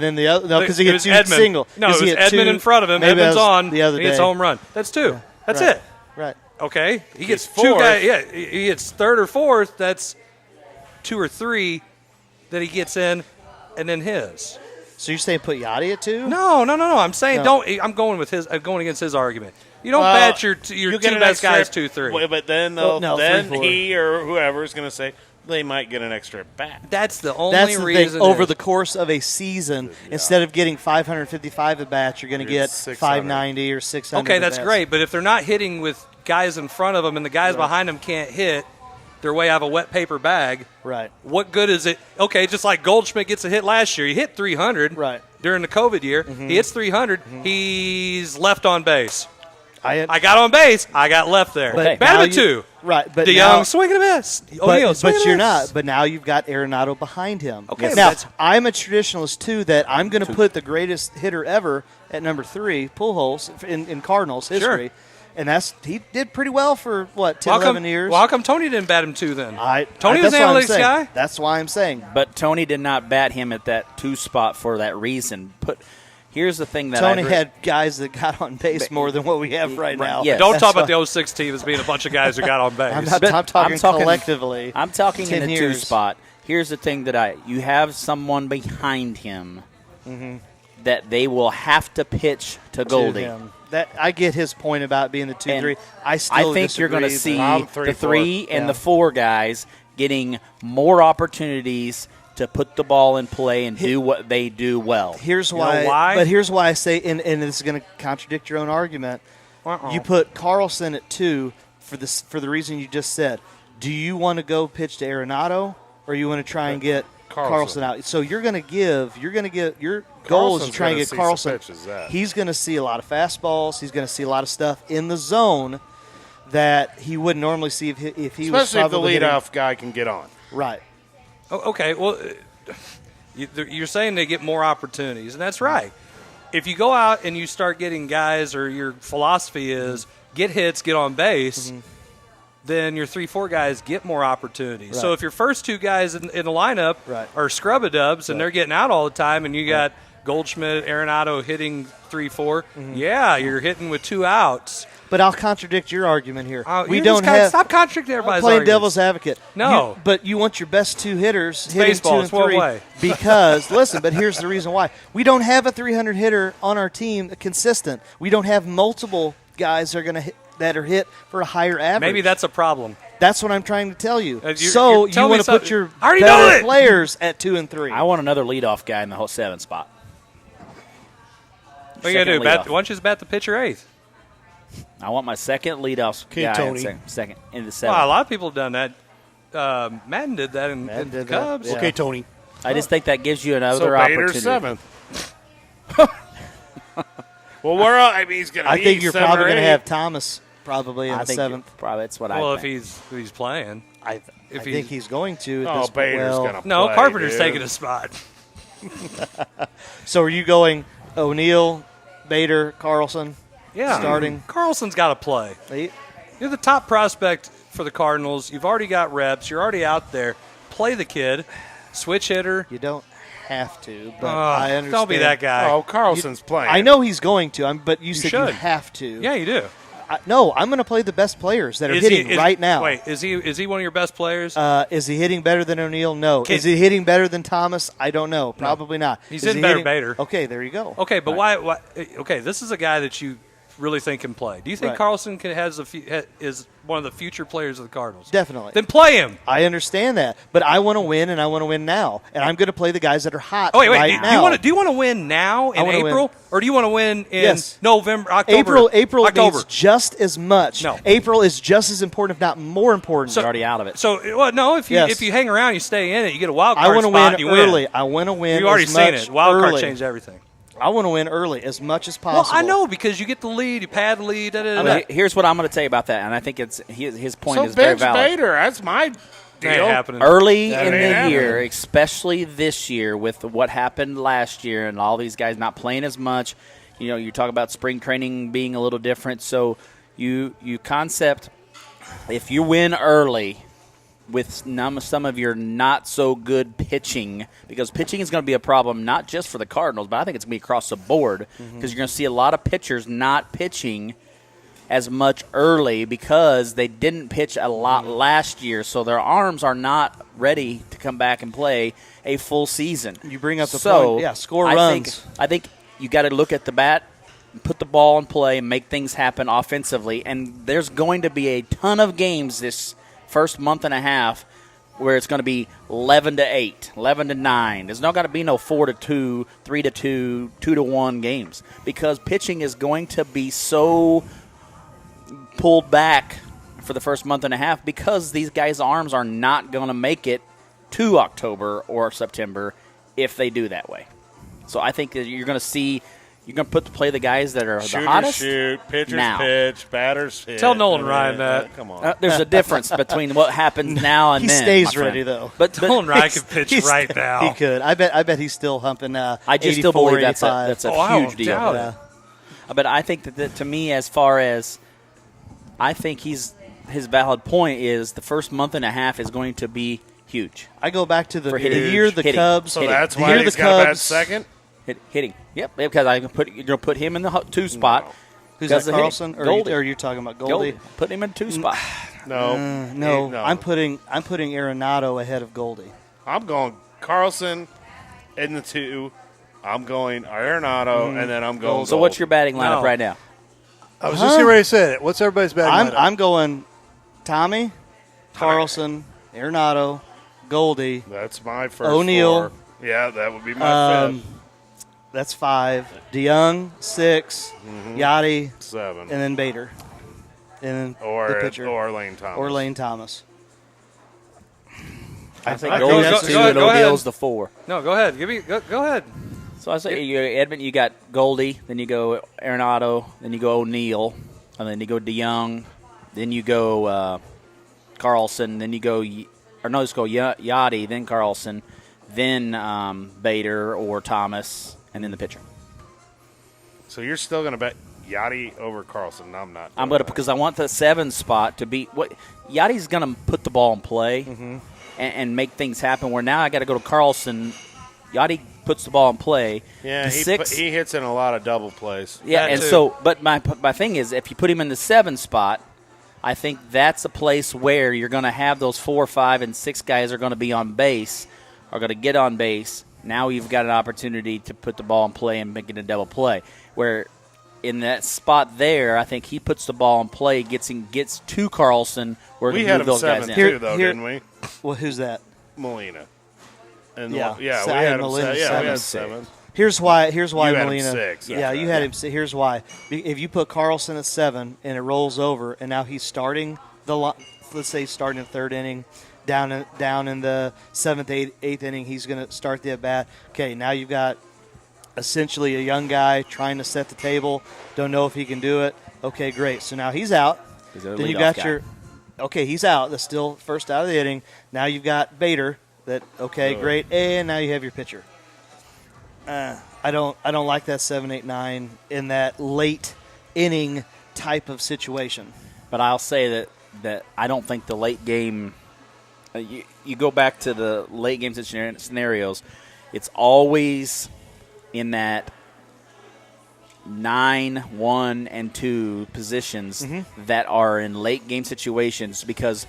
then the other, no, because he hit 2 Edmund. single. No, it was Edmund in front of him. Edmund's on. The other he hits a home run. That's 2. Yeah. That's right. it. Right. Okay. He gets 2 fourth. guys. Yeah, he hits 3rd or 4th. That's 2 or 3 that he gets in, and then his. So you're saying put Yachty at 2? No. I'm saying don't. I'm going with his. I'm going against his argument. You don't bat your 2 best guys 2-3. But then he or whoever is going to say they might get an extra at bat. That's the only reason. Thing. Over the course of a season, instead of getting 555 at bats, you're going to get 590 or 600. Okay, that's great. But if they're not hitting with guys in front of them and the guys behind them can't hit, they're way out of a wet paper bag. Right. What good is it? Okay, just like Goldschmidt gets a hit last year. He hit 300 during the COVID year. He hits 300. He's left on base. I got on base. I got left there. But bat him at 2. Right, but DeYoung swing and a miss. O'Neill swing and a miss. You're not. But now you've got Arenado behind him. Okay, now I'm a traditionalist too. That I'm going to put the greatest hitter ever at number 3, Pujols, in Cardinals history. Sure. And he did pretty well for 11 years. Well, how come Tony didn't bat him 2 then? Tony was an analytics guy. That's why I'm saying. But Tony did not bat him at that 2 spot for that reason. Here's the thing that Tony had guys that got on base more than what we have right now. Yes. Don't talk about the 06 team as being a bunch of guys who got on base. I'm talking collectively. I'm talking in the 2 years. spot. Here's the thing you have someone behind him that they will have to pitch to Goldie. That I get his point about being the 2-3. I think you're going to see the 3 and the 4 guys getting more opportunities to put the ball in play and do what they do well. Here's why. But here's why I say, and this is going to contradict your own argument. You put Carlson at 2 for the reason you just said. Do you want to go pitch to Arenado, or you want to try and get Carlson out? So your goal is to try and get Carlson. He's going to see a lot of fastballs. He's going to see a lot of stuff in the zone that he wouldn't normally see if he was especially if the leadoff guy can get on. Right. Okay, well, you're saying they get more opportunities, and that's right. If you go out and you start getting guys, or your philosophy is get hits, get on base, then your 3-4 guys get more opportunities. Right. So if your first 2 guys in the lineup are scrub-a-dubs and they're getting out all the time, and you got Goldschmidt, Arenado hitting 3-4, you're hitting with 2 outs. But I'll contradict your argument here. Stop contradicting everybody's playing arguments. devil's advocate. No. But you want your best 2 hitters it's hitting baseball. 2 and It's one 3 way. because listen. But here's the reason why we don't have a 300 hitter on our team consistent. We don't have multiple guys that are hit for a higher average. Maybe that's a problem. That's what I'm trying to tell you. You want to put your better players at 2 and 3. I want another leadoff guy in the whole 7 spot. What are you going to do? Why don't you just bat the pitcher 8th? I want my second leadoff guy second in the 7th. Well, a lot of people have done that. Madden did that in the Cubs. Yeah. Okay, Tony. I just think that gives you another opportunity. 8 or 7th. Well, I mean, he's going to. I think you're probably going to have Thomas probably in I the think seventh. Probably that's what Well, I if think. he's playing. I think he's going to. At Oh, this Bader's point. going to play. No, Carpenter's dude. taking a spot. So are you going O'Neal, Bader, Carlson? Yeah. Starting. Carlson's got to play. You're the top prospect for the Cardinals. You've already got reps. You're already out there. Play the kid. Switch hitter. You don't have to, but I understand. Don't be that guy. Oh, Carlson's playing. I know he's going to, but you said you should. have to. Yeah, you do. No, I'm going to play the best players that are hitting right now. Wait, is he one of your best players? Is he hitting better than O'Neal? No. Is he hitting better than Thomas? I don't know. Probably not. He's Is hitting he better Bader. Okay, there you go. Okay, but why? Okay, this is a guy that you really think can play. Do you think Right. Carlson is one of the future players of the Cardinals? Definitely. Then play him. I understand that, but I want to win, and I want to win now, and I'm going to play the guys that are hot Wait. right now. Do you want to win now in wanna April, win. or do you want to win in Yes. November, October? April October. means just as much. No. April is just as important, if not more important. You're already out of it. So, well, no, if you hang around, you stay in it, you get a wild card I want to spot, win and you early. win. I want to win. You've already as seen much it. Wild card early. changed everything. I want to win early as much as Well, possible. I know because you get the lead, you pad the lead. Here's what I'm going to tell you about that, and I think his point So is very bench valid. Bader. That's my deal. Ain't happening. Early That in ain't the happening. year, especially this year with what happened last year and all these guys not playing as much, you talk about spring training being a little different. So you concept, if you win early with some of your not so good pitching, because pitching is going to be a problem not just for the Cardinals, but I think it's going to be across the board because you're going to see a lot of pitchers not pitching as much early because they didn't pitch a lot last year, so their arms are not ready to come back and play a full season. You bring up the point. Yeah, score runs. I think you got to look at the bat, put the ball in play, make things happen offensively, and there's going to be a ton of games this first month and a half where it's going to be 11-8, 11-9. There's not going to be no 4-2, 3-2, 2-1 games because pitching is going to be so pulled back for the first month and a half because these guys' arms are not going to make it to October or September if they do that way. So I think that you're going to see you're going to play the guys that are Shooters the hottest. shoot, pitchers now. pitch, batters hit. Tell Nolan Ryan that. Come on. There's a difference between what happens now and he then. stays my friend. ready though. But Nolan Ryan can pitch right now. He could. I bet he's still humping. I just 84, still believe that's 85. a huge deal. doubt Yeah. But I think that to me, as far as I think his valid point is the first month and a half is going to be huge. I go back to the For hitting. year the Hitting. Cubs. So Hitting. that's The why year he's the got a bad Cubs- second? Hitting. Yep, because I'm going to put him in the 2 spot. Who's because that, of hitting. Carlson? Or Goldie. are you talking about Goldie? Put him in 2 spot. No. No, I'm putting Arenado ahead of Goldie. I'm going Carlson in the 2. I'm going Arenado, and then I'm going So what's your batting lineup No. right now? I was just getting ready to say it. What's everybody's batting lineup? I'm going Tommy, Carlson, Arenado, Goldie. That's my first O'Neal. 4. Yeah, that would be my fifth. That's 5. DeYoung, 6. Yachty, 7. and then Bader. And then the pitcher. Or Lane Thomas. Or Lane Thomas. I think Go- Goldie's go- 2 go- and go ahead. O'Neal's the 4. No, go ahead. Go ahead. So I say, Edmund, you got Goldie, then you go Arenado, then you go O'Neal, and then you go DeYoung, then you go Carlson, then you go just go Yachty, then Carlson, then Bader or Thomas, and then the pitcher. So you're still going to bet Yachty over Carlson? No, I'm not. I'm gonna because I want the 7 spot to be what Yachty's gonna put the ball in play and make things happen. Where now I got to go to Carlson. Yachty puts the ball in play. Yeah, The he 6 he hits in a lot of double plays. Yeah, That and too. so, but my thing is, if you put him in the 7 spot, I think that's a place where you're going to have those 4, 5, and 6 guys are going to be on base, are going to get on base. Now you've got an opportunity to put the ball in play and make it a double play. Where in that spot there, I think he puts the ball in play, gets to Carlson, where We he had move him those guys 7 in. too, though, didn't we? Well, who's that? Molina. And Yeah. yeah, So we I had had him. Molina We 7. had 7. Here's why You had him Molina. 6, Yeah, that's you right. had him. Here's why. If you put Carlson at 7 and it rolls over, and now he's starting let's say starting the 3rd inning, down in the 7th, 8th inning, he's going to start the at bat. Okay, now you've got essentially a young guy trying to set the table. Don't know if he can do it. Okay, great. So now he's out. Then you got he's out. That's still first out of the inning. Now you've got Bader. Great. And now you have your pitcher. I don't like that 7, 8, 9 in that late inning type of situation. But I'll say that I don't think the late game. You go back to the late game scenarios. It's always in that 9, 1, and 2 positions that are in late game situations because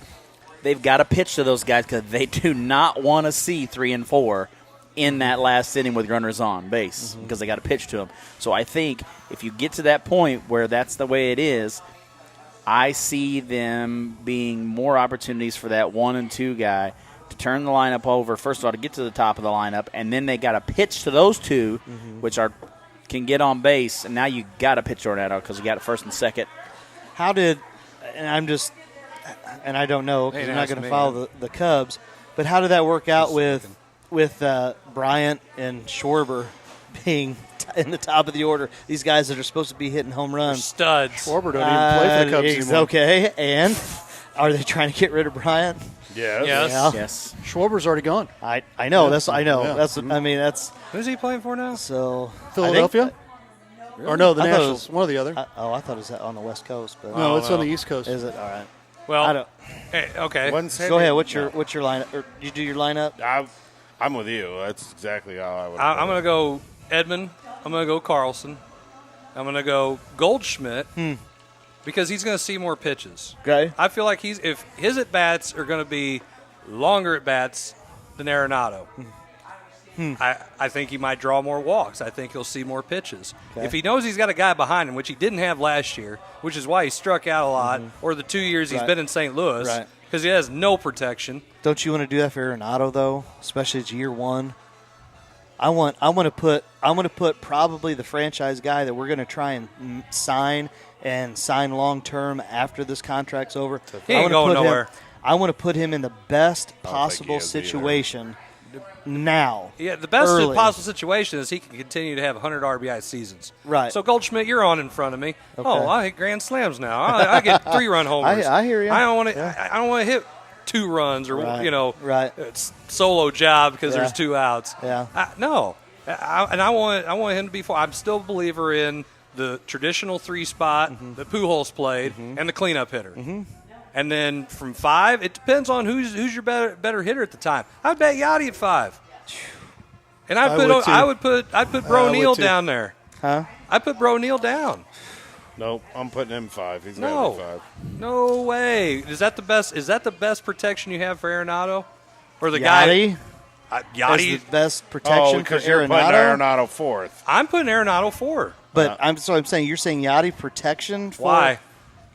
they've got to pitch to those guys because they do not want to see 3 and 4 in that last inning with runners on base because they got to pitch to them. So I think if you get to that point where that's the way it is, I see them being more opportunities for that 1 and 2 guy to turn the lineup over, first of all, to get to the top of the lineup, and then they got to pitch to those 2, which can get on base, and now you got to pitch Arenado because you got it first and second. I don't know because I'm not going to follow the Cubs, but how did that work out with Bryant and Schwarber being in the top of the order? These guys that are supposed to be hitting home runs. They're studs. Schwarber don't even play for the Cubs anymore. Okay, and are they trying to get rid of Bryant? Yes. Schwarber's already gone. I know. Yeah. I know. Yeah. That's. Who's he playing for now? So Philadelphia? Or no, the Nationals. One or the other. I thought it was on the West Coast. But no, it's on the East Coast. Is it? All right. Well, I don't. Okay. Go ahead. What's your lineup? Or you do your lineup? I'm with you. That's exactly how I would. I'm going to go Edman. I'm going to go Carlson. I'm going to go Goldschmidt because he's going to see more pitches. Okay. I feel like if his at-bats are going to be longer at-bats than Arenado. I think he might draw more walks. I think he'll see more pitches. Okay. If he knows he's got a guy behind him, which he didn't have last year, which is why he struck out a lot, or the 2 years he's been in St. Louis, because he has no protection. Don't you want to do that for Arenado though, especially as year 1? I want to put probably the franchise guy that we're going to try and sign long term after this contract's over. He ain't going nowhere. I want to put him in the best possible situation now. Yeah, the best early. possible situation is he can continue to have 100 RBI seasons. Right. So Goldschmidt, you're on in front of me. Okay. Oh, I hit grand slams now. I get 3-run homers. I hear you. I don't want to. I don't want to hit 2 runs or it's solo job because there's 2 outs. Yeah. No. I want him to be. I'm still a believer in the traditional 3 spot that Pujols played and the cleanup hitter. And then from 5, it depends on who's your better hitter at the time. I'd bet Yachty at 5. And I'd put Bro Neal down there. Huh? I'd put Bro Neal down. Nope, I'm putting him 5. He's got to be 5. No way. Is that the best protection you have for Arenado? Or the Yachty? guy Yachty is the best protection because for you're putting Arenado? Arenado 4th. I'm putting Arenado 4. But I'm saying you're saying Yachty protection for why?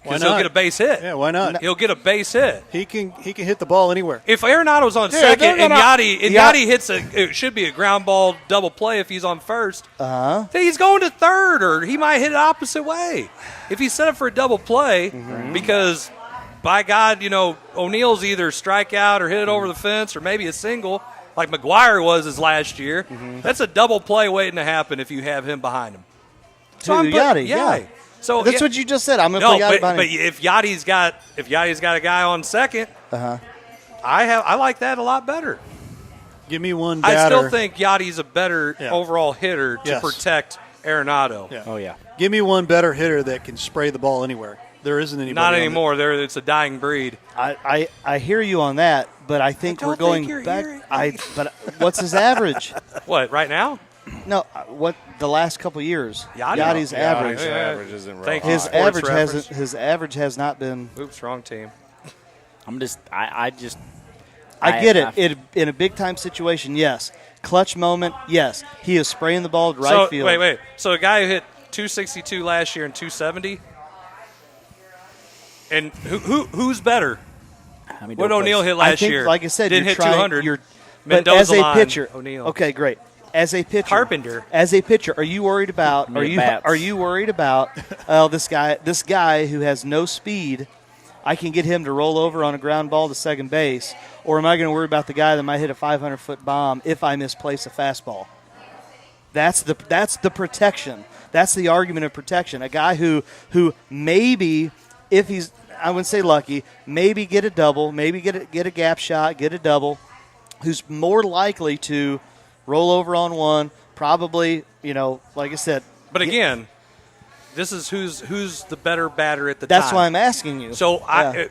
Because he'll get a base hit. Yeah, why not? He'll get a base hit. He can hit the ball anywhere. If Arenado's on second and Yachty hits it should be a ground ball double play if he's on first. Then he's going to third, or he might hit it opposite way. If he's set up for a double play, because by God, O'Neal's either strike out or hit it over the fence, or maybe a single, like McGuire was his last year. That's a double play waiting to happen if you have him behind him. So Yachty, yeah. So that's what you just said. I'm going to put Yachty behind him. But if Yachty's got a guy on second, I like that a lot better. Give me one batter. I still think Yachty's a better overall hitter to protect Arenado. Yeah. Oh yeah. Give me one better hitter that can spray the ball anywhere. There isn't anybody. Not anymore. It's a dying breed. I hear you on that, but I think we're going back. But what's his average? What, right now? No, what the last couple of years? Yachty's average. His average isn't right. His average has not been. Oops, wrong team. I get it. In a big time situation, yes. Clutch moment, yes. He is spraying the ball to right field. Wait. So a guy who hit 262 last year and 270, and who's better? What O'Neal hit last year? Like I said, didn't hit 200. But as a pitcher, O'Neal. Okay, great. As a pitcher, Carpenter. As a pitcher, are you worried about? Are you worried about? This guy who has no speed. I can get him to roll over on a ground ball to second base, or am I going to worry about the guy that might hit a 500-foot bomb if I misplace a fastball? That's the protection. That's the argument of protection. A guy who maybe, if he's, I wouldn't say lucky, maybe get a double, maybe get a gap shot, get a double, who's more likely to roll over on one, probably, like I said. But again, this is who's the better batter at the That's time. why I'm asking you. So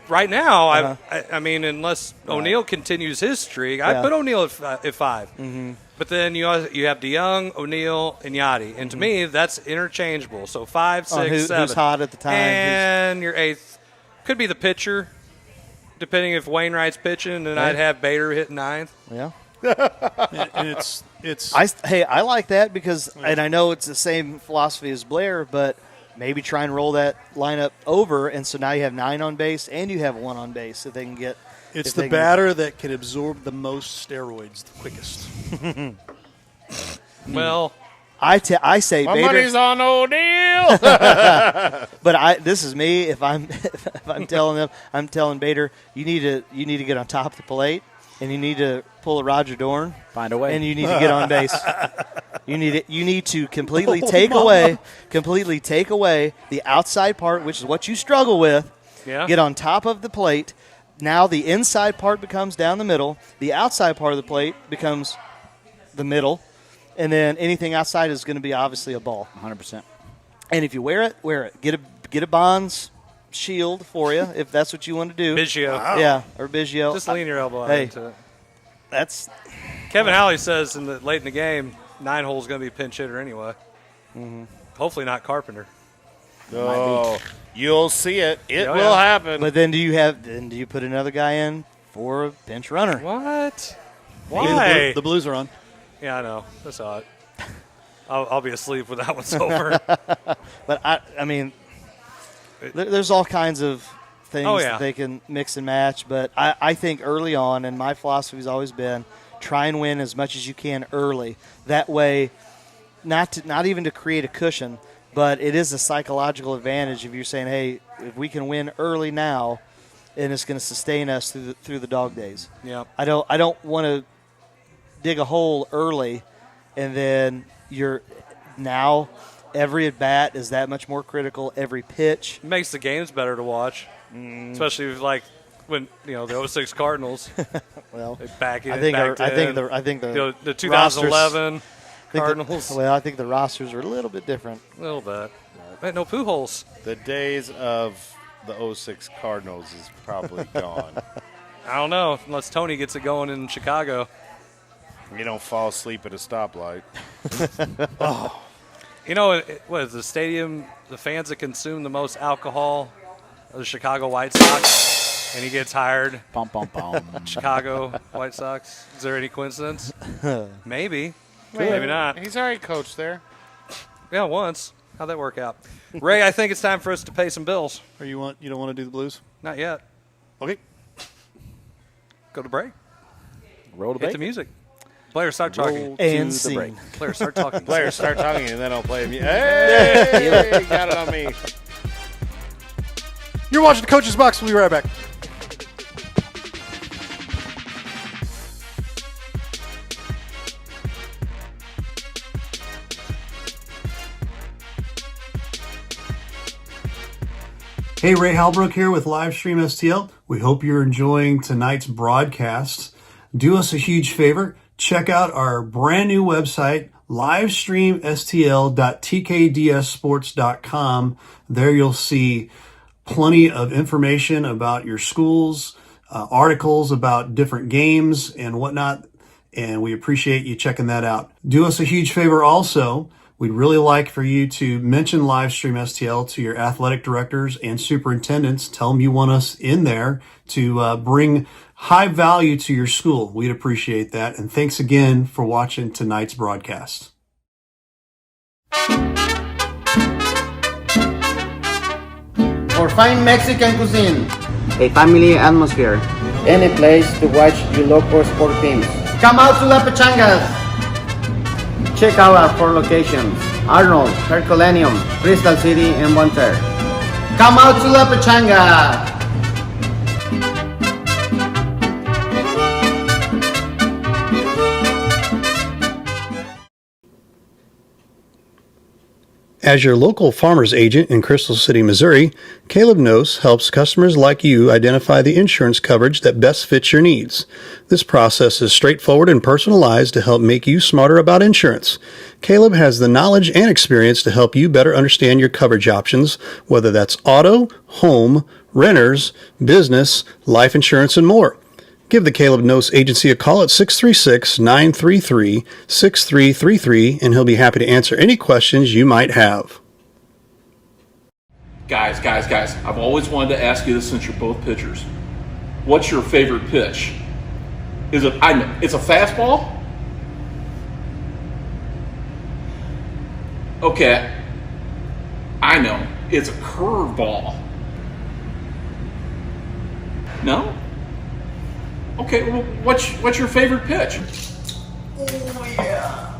right now, I mean, unless O'Neill continues his streak, I put O'Neill at 5. Mm-hmm. But then you have DeYoung, O'Neill, and Yachty, and to me that's interchangeable. So 5, 6, 7. Who's hot at the time? And your 8th could be the pitcher, depending if Wainwright's pitching. Then I'd have Bader hitting 9th. Yeah. And it's. I like that because, and I know it's the same philosophy as Blair, but maybe try and roll that lineup over, and so now you have 9 on base and you have 1 on base if they can get. It's the batter that can absorb the most steroids the quickest. Well, I say my Bader. money's on O'Neill. But this is me. If I'm telling them, I'm telling Bader, you need to get on top of the plate, and you need to pull a Roger Dorn, find a way, and you need to get on base. You need to completely take away the outside part, which is what you struggle with. Yeah. Get on top of the plate. Now the inside part becomes down the middle. The outside part of the plate becomes the middle. And then anything outside is going to be obviously a ball. 100%. And if you wear it. Get a Bonds shield for you if that's what you want to do. Biggio. Wow. Yeah, or Biggio. Just lean your elbow out hey, into it. That's Kevin Halley says late in the game, 9 hole's going to be a pinch hitter anyway. Mm-hmm. Hopefully not Carpenter. Oh, you'll see it. It will happen. But then do you put another guy in for a pinch runner? What? Why? The Blues are on. Yeah, I know. That's odd. I'll be asleep when that one's over. But I mean, there's all kinds of things that they can mix and match. But I think early on, and my philosophy has always been, try and win as much as you can early. That way, not even to create a cushion, but it is a psychological advantage if you're saying, hey, if we can win early now, and it's going to sustain us through the dog days. Yeah. I don't want to dig a hole early, and then now every at bat is that much more critical. Every pitch It makes the games better to watch, especially when the 06 Cardinals. Well, they back in. I think the 2011 Cardinals. I think the rosters are a little bit different. A little bit. But no Pujols. The days of the 06 Cardinals is probably gone. I don't know unless Tony gets it going in Chicago. You don't fall asleep at a stoplight. Oh. What is the stadium, the fans that consume the most alcohol are the Chicago White Sox, and he gets hired. Bum, bum, bum. Chicago White Sox. Is there any coincidence? Maybe. Maybe not. He's already coached there. Yeah, once. How'd that work out? Ray, I think it's time for us to pay some bills. Or you don't want to do the Blues? Not yet. Okay. Go to break. Roll the Hit break. the music. Blair, start talking. And to the break. Blair, start talking. Blair, start talking, and then I'll play music. Hey, got it on me. You're watching the Coach's Box. We'll be right back. Hey, Ray Halbrook here with Livestream STL. We hope you're enjoying tonight's broadcast. Do us a huge favor. Check out our brand new website, livestreamstl.tkdssports.com. There you'll see plenty of information about your schools, articles about different games and whatnot, and we appreciate you checking that out. Do us a huge favor also. We'd really like for you to mention Livestream STL to your athletic directors and superintendents. Tell them you want us in there to bring high value to your school. We'd appreciate that. And thanks again for watching tonight's broadcast. For fine Mexican cuisine, A family atmosphere. any place to watch your local sport teams. Come out to La Pechangas. Check out our 4 locations: Arnold, Herculaneum, Crystal City, and Monterey. Come out to La Pechanga. As your local farmer's agent in Crystal City, Missouri, Caleb Nose helps customers like you identify the insurance coverage that best fits your needs. This process is straightforward and personalized to help make you smarter about insurance. Caleb has the knowledge and experience to help you better understand your coverage options, whether that's auto, home, renters, business, life insurance, and more. Give the Caleb Nose Agency a call at 636-933-6333, and he'll be happy to answer any questions you might have. Guys, I've always wanted to ask you this since you're both pitchers. What's your favorite pitch? It's a fastball? Okay, I know. It's a curveball. No? Okay, well, what's your favorite pitch? Oh, yeah.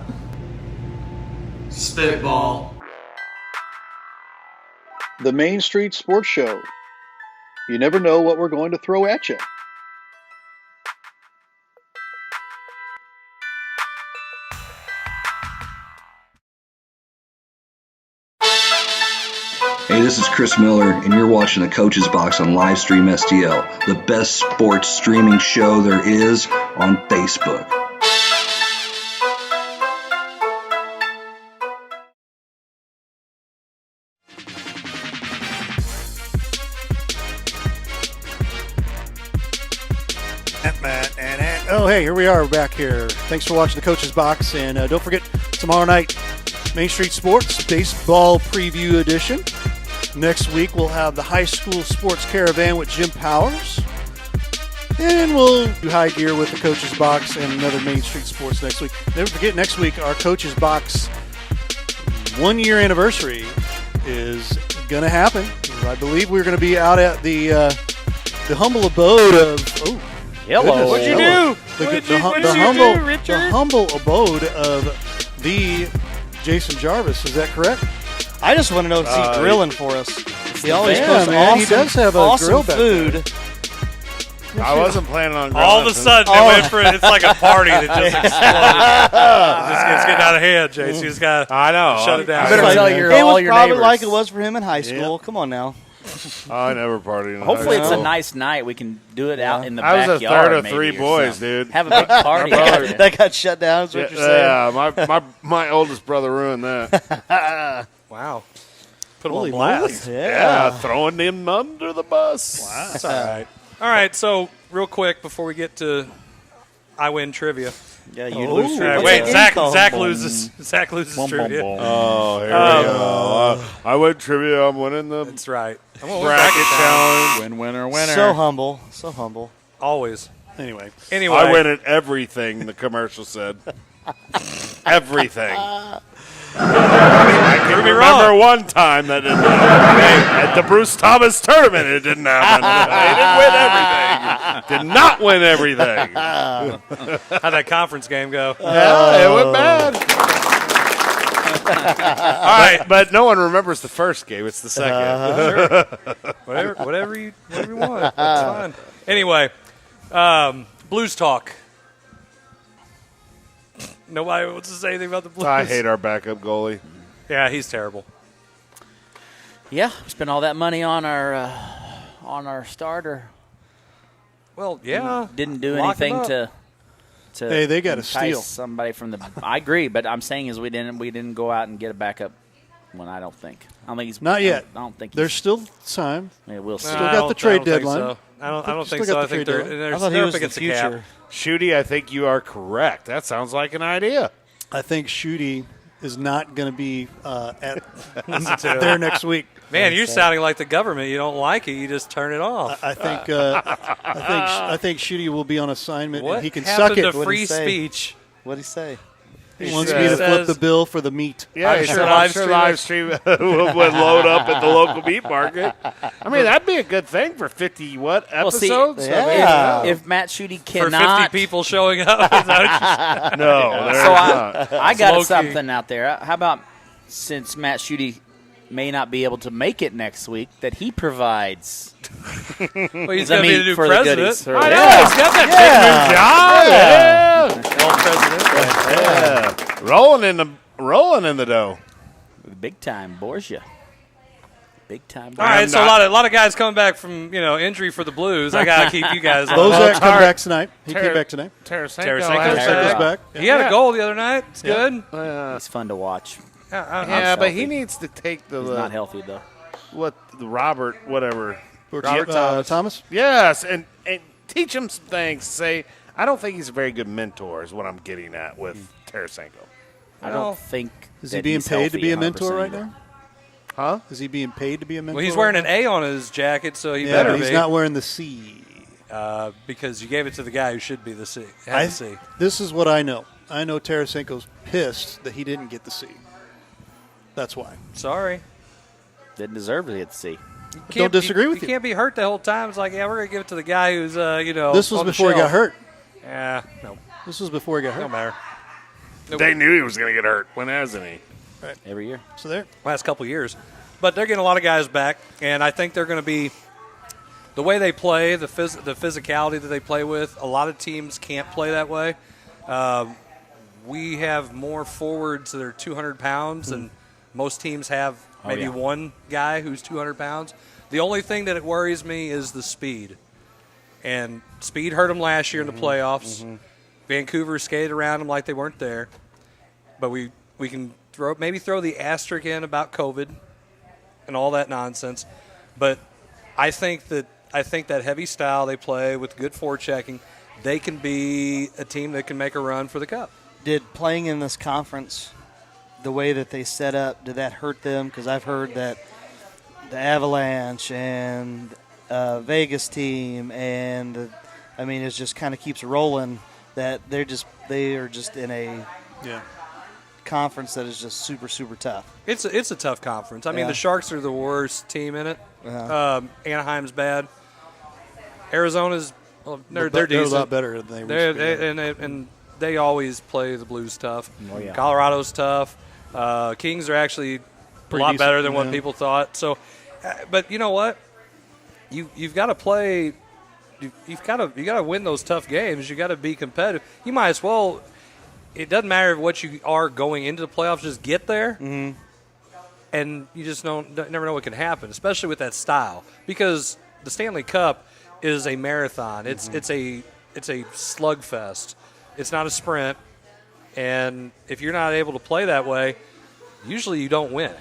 Spitball. The Main Street Sports Show. You never know what we're going to throw at you. Hey, this is Chris Miller, and you're watching the Coach's Box on Livestream STL, the best sports streaming show there is on Facebook. Oh, hey, here we are. We're back here. Thanks for watching the Coach's Box, and don't forget, tomorrow night, Main Street Sports Baseball Preview Edition. Next week, we'll have the High School Sports Caravan with Jim Powers. And we'll do High Gear with the Coach's Box and another Main Street Sports next week. Never forget, next week, our Coach's Box 1-year anniversary is going to happen. I believe we're going to be out at the humble abode of... Oh, hello. What'd you do? The humble abode of the Jason Jarvis. Is that correct? I just want to know if he's grilling for us. He always posts awesome, he does have a grill back food. I wasn't planning on grilling. All of a sudden, they went for it. It's like a party that just exploded. It's getting out of hand, Jason. You just got to shut it down. You better tell all your neighbors. Like it was for him in high school. Yep. Come on now. I never partied in Hopefully high it's school. a nice night. We can do it out in the I was backyard. a third of maybe, 3 boys, something. dude. Have a big party. that got shut down is what you're saying. Yeah, my oldest brother ruined that. Wow. Put him Holy on blast. moly. Yeah, throwing him under the bus. Wow. That's all right. All right, so real quick before we get to I win trivia. Yeah, you lose. All right, wait, Zach loses. Zach loses trivia. Oh, here we go. I win trivia. I'm winning the That's right. bracket challenge. Win, winner, winner. So humble. So humble. Always. Anyway. I win at everything, the commercial said. Everything. I can remember one time that at the Bruce Thomas tournament it didn't happen. They didn't win everything. Did not win everything. How'd that conference game go? Yeah, it went bad. All right, but no one remembers the first game. It's the second. Sure. Whatever you want. That's fine. Anyway, Blues talk. Nobody wants to say anything about the Blues. I hate our backup goalie. Yeah, he's terrible. Yeah, we spent all that money on our starter. Well, yeah. Didn't do Lock him anything up. to Hey, they got to entice steal somebody from the. I agree, but I'm saying is we didn't go out and get a backup one. I don't think he's not yet. I don't think there's still time. Yeah, we'll see. Still got the trade deadline. So. I don't think so. I think they're I thought he was up the against the cap. future. Shooty, I think you are correct. That sounds like an idea. I think Shooty is not going to be at there next week. Man, you're sounding like the government. You don't like it, you just turn it off. I think Shooty will be on assignment What and he can happened suck it. to free speech? What'd he say? He wants me to flip the bill for the meat. Yeah, I'm sure live stream would load up at the local meat market. I mean, that'd be a good thing for 50 episodes? If Matt Shooty cannot for 50 people showing up. No, so I got something out there. How about since Matt Shooty may not be able to make it next week, that he provides. Well, he's going to be the new president. I know, he's got that big new job. Rolling in the dough. Big time Borgia. Big time. All right, so a lot of guys coming back from injury for the Blues. I got to keep you guys on. Bozak come back tonight. He came back tonight. Tarasenko's back. He had a goal the other night. It's good. He's fun to watch. But he needs to take the. He's not healthy though. Robert Thomas? Yes, and teach him some things. Say, I don't think he's a very good mentor is what I'm getting at with Tarasenko. I don't think. Is he being paid to be a mentor right now? Huh? Is he being paid to be a mentor? Well, he's wearing an A on his jacket, so he yeah, better but he's be. not wearing the C. Because you gave it to the guy who should be the C. This is what I know. I know Tarasenko's pissed that he didn't get the C. That's why. Sorry. Didn't deserve to get the C. Don't disagree with you. You can't be hurt the whole time. It's like, yeah, we're going to give it to the guy who's, This was on the before he got shelf. hurt. Yeah, no. This was before he got hurt. Don't matter. They knew he was going to get hurt. When hasn't he? Right. Every year. So there. Last couple of years. But they're getting a lot of guys back, and I think they're going to be the way they play, the physicality that they play with. A lot of teams can't play that way. We have more forwards that are 200 pounds, and most teams have maybe one guy who's 200 pounds. The only thing that it worries me is the speed. And speed hurt them last year in the playoffs. Vancouver skated around them like they weren't there. But we can throw the asterisk in about COVID and all that nonsense. But I think that heavy style they play with good forechecking, they can be a team that can make a run for the Cup. Did playing in this conference, the way that they set up, did that hurt them? Because I've heard that the Avalanche and Vegas team and it just kind of keeps rolling. That they are just in a conference that is just super, super tough. It's a tough conference. I mean, the Sharks are the worst team in it. Anaheim's bad. Arizona's they're decent. They're a lot better than they used to be. They always play the Blues tough. Oh, yeah. Colorado's tough. Kings are actually a lot better than what people thought. So, but you know what? You've got to play. You've got to win those tough games. You got to be competitive. You might as well. It doesn't matter what you are going into the playoffs. Just get there, and you just never know what can happen, especially with that style. Because the Stanley Cup is a marathon. It's a slugfest. It's not a sprint, and if you're not able to play that way, usually you don't win.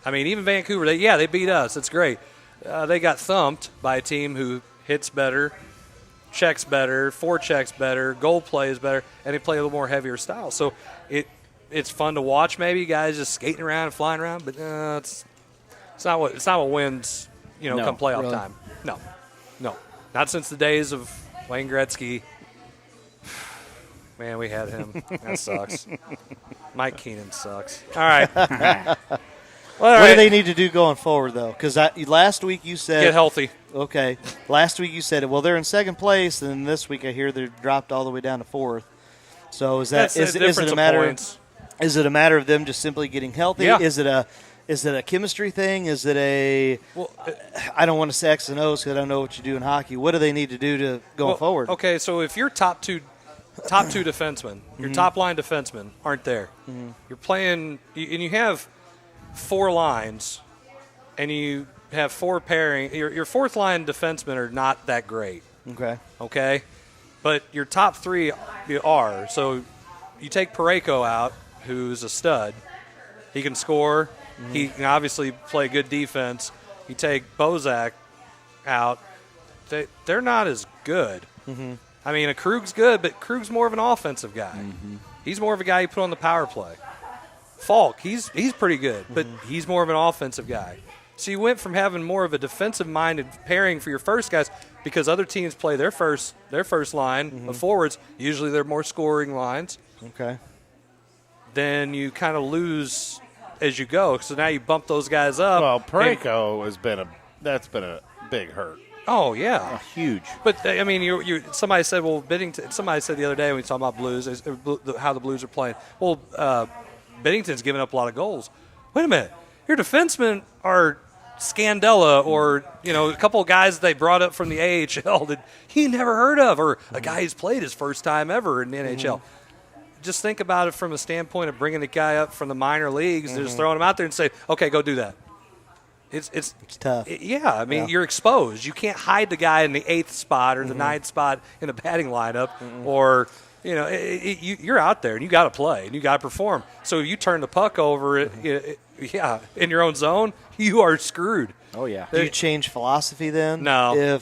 I mean, even Vancouver, they beat us. It's great. They got thumped by a team who hits better, checks better, forechecks better, goal plays better, and they play a little more heavier style. So it's fun to watch. Maybe guys just skating around and flying around, but it's not what wins. Come playoff time. No, not since the days of Wayne Gretzky. Man, we had him. That sucks. Mike Keenan sucks. All right. What do they need to do going forward, though? Because last week you said – get healthy. Okay. Last week you said, well, they're in second place, and then this week I hear they're dropped all the way down to fourth. So is it a matter points. Is it a matter of them just simply getting healthy? Yeah. Is it a chemistry thing? Is it a I don't want to say X and O's because I don't know what you do in hockey. What do they need to do to going forward? Okay, so if you're top two defensemen, your top line defensemen aren't there. You're playing, and you have four lines, and you have four pairing. Your fourth line defensemen are not that great. Okay, but your top three are. So you take Parayko out, who's a stud. He can score. He can obviously play good defense. You take Bozak out. They're not as good. I mean, a Krug's good, but Krug's more of an offensive guy. He's more of a guy you put on the power play. Falk, he's pretty good, but he's more of an offensive guy. So you went from having more of a defensive-minded pairing for your first guys because other teams play their first line of forwards. Usually they're more scoring lines. Okay. Then you kind of lose as you go. So now you bump those guys up. Well, Parayko has been a big hurt. Oh yeah, huge. But I mean, somebody said, well, Binnington. Somebody said the other day when we talked about Blues, how the Blues are playing. Well, Binnington's giving up a lot of goals. Wait a minute, your defensemen are Scandella or a couple of guys they brought up from the AHL that he never heard of, or a guy who's played his first time ever in the NHL. just think about it from a standpoint of bringing the guy up from the minor leagues, just throwing him out there and say, okay, go do that. It's tough. I mean, you're exposed. You can't hide the guy in the 8th spot or the 9th spot in the batting lineup, or you're out there and you got to play and you got to perform. So if you turn the puck over, in your own zone, you are screwed. Oh yeah. Do you change philosophy then? No.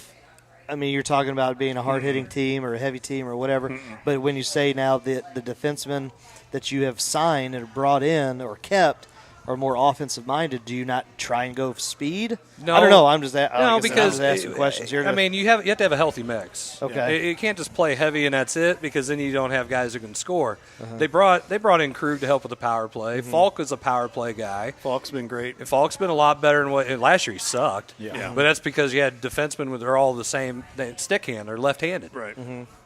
You're talking about being a hard-hitting team or a heavy team or whatever, but when you say now the defensemen that you have signed and brought in or kept are more offensive-minded, do you not try and go speed? No. I don't know. I'm just because asking questions here. You have to have a healthy mix. Okay. You can't just play heavy and that's it, because then you don't have guys who can score. They brought in Krug to help with the power play. Falk is a power play guy. Falk's been great. And Falk's been a lot better than last year he sucked. Yeah. But that's because you had defensemen they're all the same stick hand or left-handed. Right.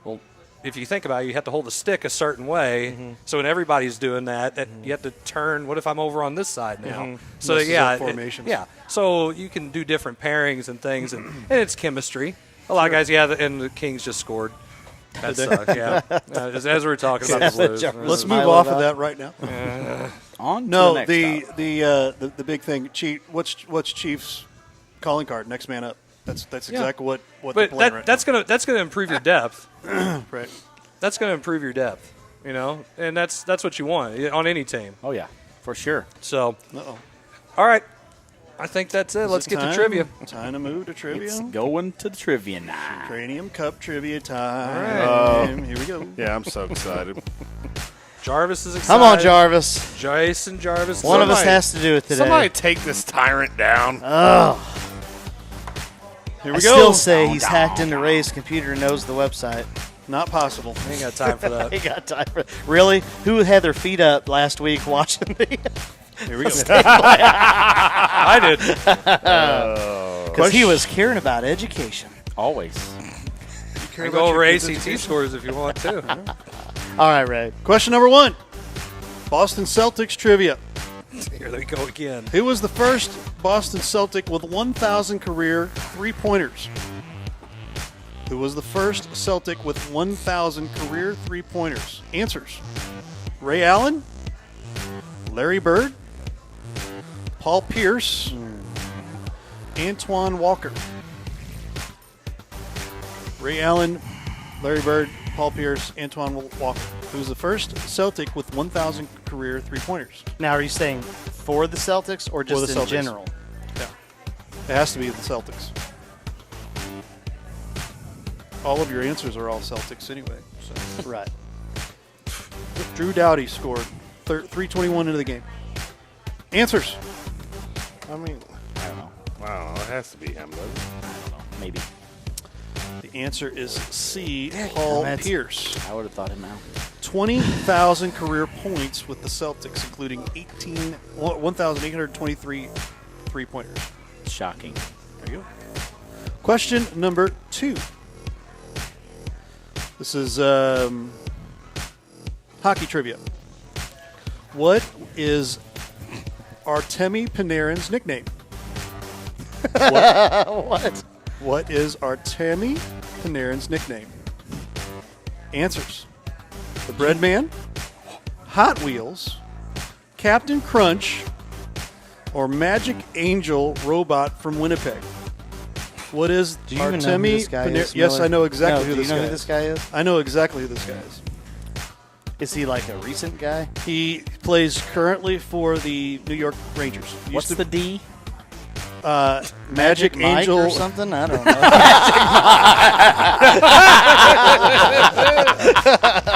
Well, if you think about it, you have to hold the stick a certain way. So when everybody's doing that, you have to turn. What if I'm over on this side now? So formations. So you can do different pairings and things, and it's chemistry. A lot of guys, and the Kings just scored. That sucked. As we were talking about the Blues. Let's move off of that right now. On. To the big thing. What's Chiefs' calling card? Next man up. That's exactly what But they're playing right that's gonna improve your depth. Right. That's gonna improve your depth. And that's what you want on any team. Oh yeah, for sure. So, Uh-oh. all right, I think that's it. Let's get to trivia. Time to move to trivia. It's going to the trivia now. Cranium Cup trivia time. All right. Here we go. Yeah, I'm so excited. Jarvis is excited. Come on, Jarvis. Jason Jarvis. One of us has to do it today. Somebody take this tyrant down. Oh. Here we I go. still say he's hacked into Ray's computer and knows the website. Not possible. I ain't got time for that. Ain't got time for Really? Who had their feet up last week watching the Here we go. I did. Because he was caring about education. Always. You can go over ACT scores if you want to. All right, Ray. Question number 1. Boston Celtics trivia. Here they go again. Who was the first Boston Celtic with 1,000 career three-pointers? Who was the first Celtic with 1,000 career three-pointers? Answers. Ray Allen, Larry Bird, Paul Pierce, Antoine Walker. Ray Allen, Larry Bird, Paul Pierce, Antoine Walker. Who was the first Celtic with 1,000 career three-pointers? Now, are you saying for the Celtics or just the in Celtics. general? Yeah. It has to be the Celtics. All of your answers are all Celtics anyway. So. Right. Drew Doughty scored 3:21 into the game. Answers. I mean, I don't know. I don't know. It has to be him, doesn't it? I don't know. Maybe. The answer is C, Paul Pierce. I would have thought him out. 20,000 career points with the Celtics, including 1,823 three-pointers. Shocking. There you go. Question number 2. This is hockey trivia. What is Artemi Panarin's nickname? What? What is Artemi Panarin's nickname? Answers. The Bread Man, Hot Wheels, Captain Crunch, or Magic Angel Robot from Winnipeg? What is Do you even know who Artemi this guy is, Yes, Miller? I know exactly No, who do this you know guy who is. this guy is? I know exactly who this guy is. Is he like a recent guy? He plays currently for the New York Rangers. What's the D? Magic Mike Angel or something? I don't know.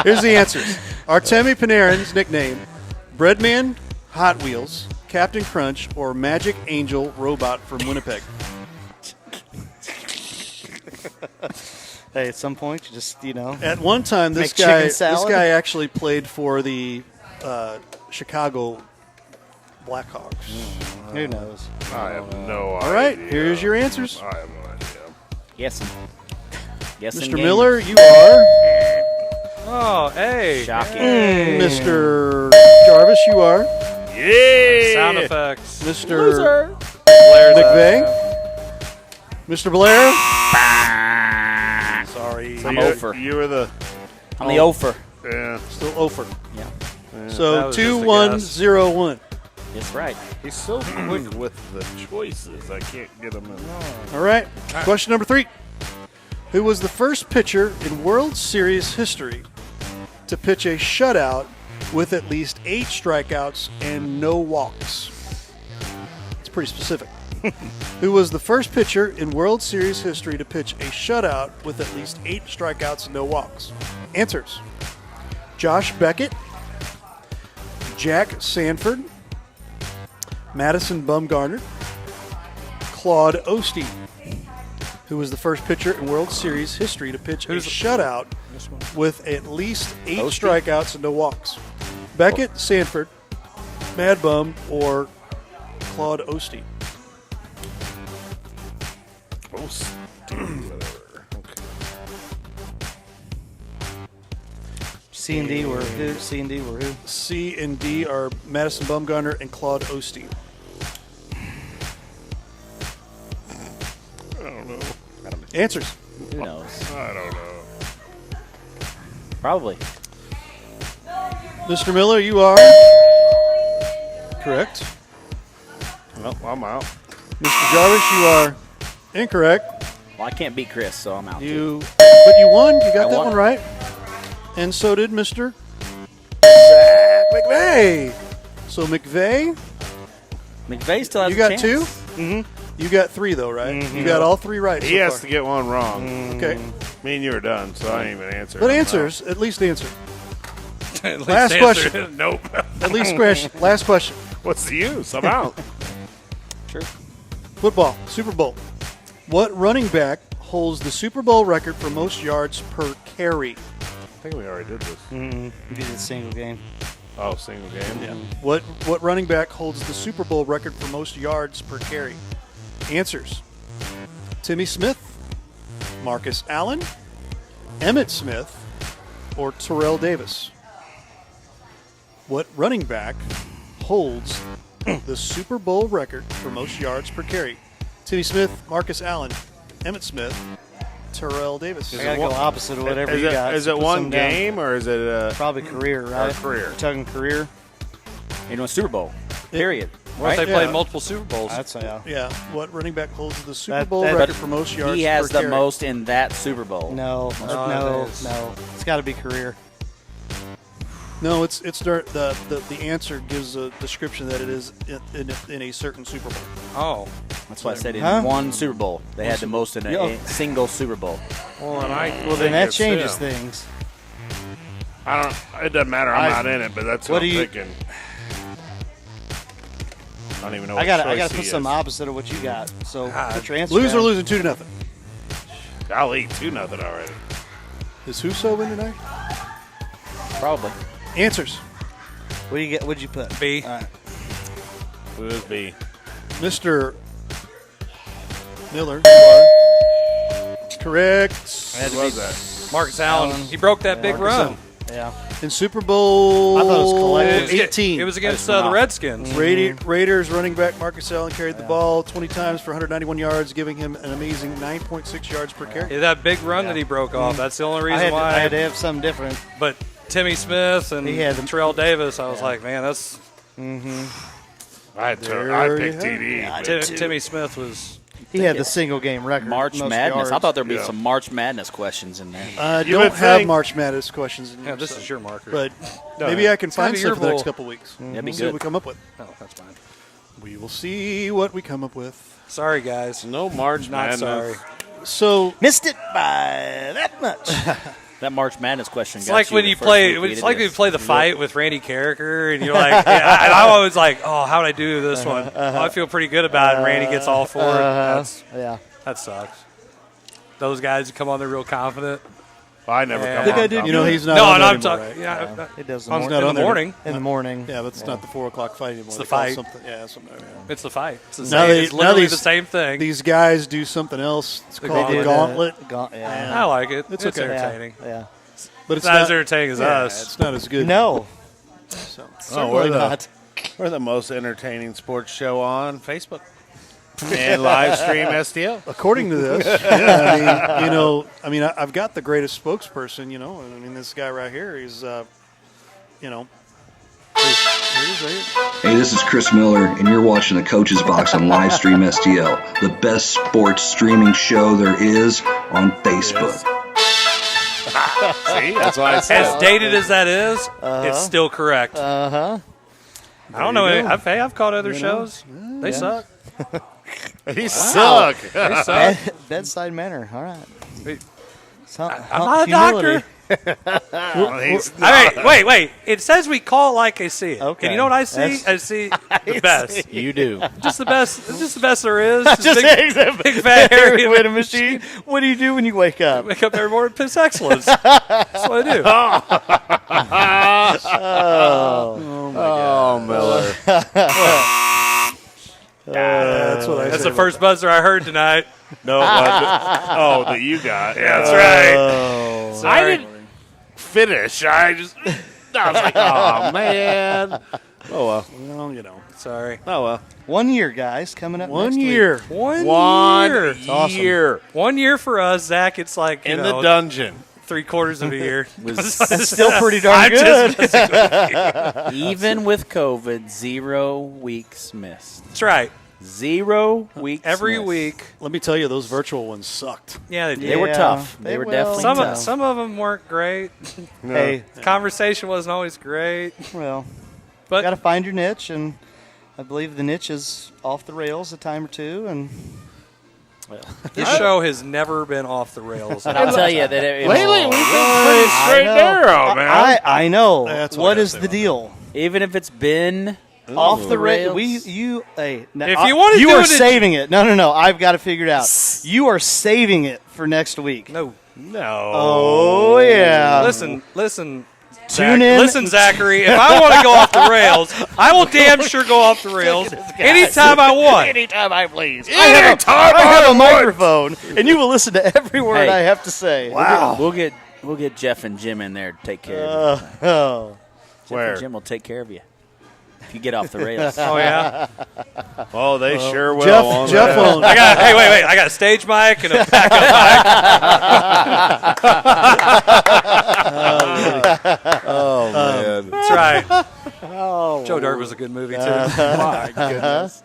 Here's the answers. Artemi Panarin's nickname: Breadman, Hot Wheels, Captain Crunch, or Magic Angel Robot from Winnipeg. Hey, at some point, you just, At one time, this Make guy chicken salad? actually played for the Chicago Blackhawks. Who knows? I have no idea. All right, here's your answers. I have no idea. Yes. Mr. Miller, you are. Oh, hey. Shocking. Mr. Jarvis, you are. Yeah. Sound effects. Mr. Blair McVeigh. Mr. Blair. Sorry. I'm over. You were the. I'm the Ofer. Yeah. Still over. Yeah. So 2-1-0-1. That's right. He's so quick with the choices. I can't get him in. All right. Question number 3. Who was the first pitcher in World Series history to pitch a shutout with at least 8 strikeouts and no walks? It's pretty specific. Who was the first pitcher in World Series history to pitch a shutout with at least 8 strikeouts and no walks? Answers. Josh Beckett, Jack Sanford, Madison Bumgarner, Claude Osteen. Who was the first pitcher in World Series history to pitch a shutout with at least 8 strikeouts and no walks? Beckett, Sanford, Mad Bum, or Claude Osteen? C and D were who? C and D were who? C and D are Madison Bumgarner and Claude Osteen. I don't know. Answers. Who knows? I don't know. Probably. Mr. Miller, you are correct. Well, I'm out. Mr. Jarvis, you are incorrect. Well, I can't beat Chris, so I'm out. But you won. You got that one right. And so did Mr. Zach McVeigh. So McVeigh still has you got a chance. 2? Mm-hmm. You got 3, though, right? Mm-hmm. You got all 3 right. He has to get one wrong. Okay. Me and you are done, so I ain't even answering. But answers, at least answer. At least Last answer. question. Nope. At least question. Last question. What's the use? I'm out. True. Football, Super Bowl. What running back holds the Super Bowl record for most yards per carry? I think we already did this. You did a single game. Oh, single game? Yeah. What running back holds the Super Bowl record for most yards per carry? Answers. Timmy Smith, Marcus Allen, Emmitt Smith, or Terrell Davis? What running back holds the Super Bowl record for most yards per carry? Timmy Smith, Marcus Allen, Emmitt Smith, Terrell Davis. I gotta go opposite of whatever you got. Is it one game or is it probably career, right? Career. You're talking career. You know, Super Bowl. Period. What if they played multiple Super Bowls? That's Yeah. What running back holds the Super Bowl record for most yards per carry? He has the most in that Super Bowl. No. It's got to be career. No, it's the answer gives a description that it is in a certain Super Bowl. Oh, that's why I said in one Super Bowl they had the most in a single Super Bowl. Well, then that changes things. It doesn't matter. I'm not in it, but that's what I'm thinking. I don't even know. I gotta put some opposite of what you got. So put your answer. Lose or losing 2-0. I'll eat 2-0 already. Is Huso win tonight? Probably. Answers. What do you get? What'd you put? B. All right. Who is B? Mr. Miller. You are correct. Who was that? Marcus Allen. He broke that big run. Yeah. In Super Bowl I thought it was collective. 18. It was against the Redskins. Raiders running back Marcus Allen carried the ball 20 times for 191 yards, giving him an amazing 9.6 yards per carry. Yeah, that big run that he broke off. That's the only reason why. I had to have something different. But Timmy Smith and Terrell Davis, I was like, man, that's. I picked TD. Timmy Smith was. He had the single game record. March Madness. I thought there'd be some March Madness questions in there. Don't have March Madness questions in here. Yeah, this is your marker. But maybe I can find some for the next couple weeks. That'd be See what good. we come up with. Oh, that's fine. We will see what we come up with. Sorry, guys. No March Not Madness. sorry. So missed it by that much. That March Madness question. It's like when you play. It's like when you play the fight with Randy Carricker, and you're like, and I'm always like, oh, how would I do this one? Oh, I feel pretty good about it. And Randy gets all for it. That sucks. Those guys who come on there real confident. I never come on. You know, he's not No, on and there I'm anymore, talking. right? Yeah, It does He's in not on the there. morning. In the morning. Yeah, but it's not the 4 o'clock fight anymore. It's They the call it fight. Something. Yeah, something. Yeah. It's the fight. It's the Now same. It's literally the same thing. These guys do something else. It's called Gauntlet. Gauntlet. I like it. It's okay. entertaining. Yeah. But It's not as entertaining as us. It's not as good. No. So, We're the most entertaining sports show on Facebook. And live stream STL. According to this, yeah, I've got the greatest spokesperson. This guy right here. He's, here he is right here. Hey, this is Chris Miller, and you're watching the Coach's Box on Livestream STL, the best sports streaming show there is on Facebook. See, that's why I said. As dated as that is, it's still correct. Uh-huh. I don't know. I've caught other shows. They suck. They suck. They suck. Bedside manner. All right. I'm not a doctor. Wait. It says we call it like I see it. Okay. And you know what I see? I see the best. You do. Just the best. Just the best there is. Just big fat hairy winning machine. What do you do when you wake up? Wake up every morning, piss excellence. That's what I do. Oh, Miller. That's what I That's said the first buzzer I heard tonight. No, that you got. Yeah, that's right. Sorry. I didn't finish. I was like, oh, man. Oh, well. Sorry. Oh, well. 1 year, guys, coming up. One next year. Week. One year. Awesome. 1 year for us, Zach. It's like in the dungeon. 3/4 of a year. That's still pretty darn good. Even with COVID, 0 weeks missed. That's right. 0 weeks Every missed. week. Let me tell you, those virtual ones sucked. Yeah, they did. They were tough. They were definitely tough. Some of them weren't great. Hey, Conversation wasn't always great. well, But got to find your niche, and I believe the niche is off the rails a time or two, and this show has never been off the rails. And I'll tell you that Lately, we've been pretty straight narrow, man. I know. That's what what I is say the about deal? even if it's been Off the rails. rails. If you want to you do are it, saving it. No. I've got to figure it out. You are saving it for next week. no. Oh yeah. Listen. Tune in. Listen, Zachary. If I want to go off the rails, I will damn sure go off the rails anytime I want. Anytime I please. I have a microphone, and you will listen to every word Hey. I have to say. Wow. We'll get Jeff and Jim in there to take care of you. Jeff Where? and Jim will take care of you if you get off the rails. Oh yeah. Oh, they sure will. Jeff won't. Wait. I got a stage mic and a backup Oh, man. mic. That's right. Joe Dirt was a good movie too. My goodness.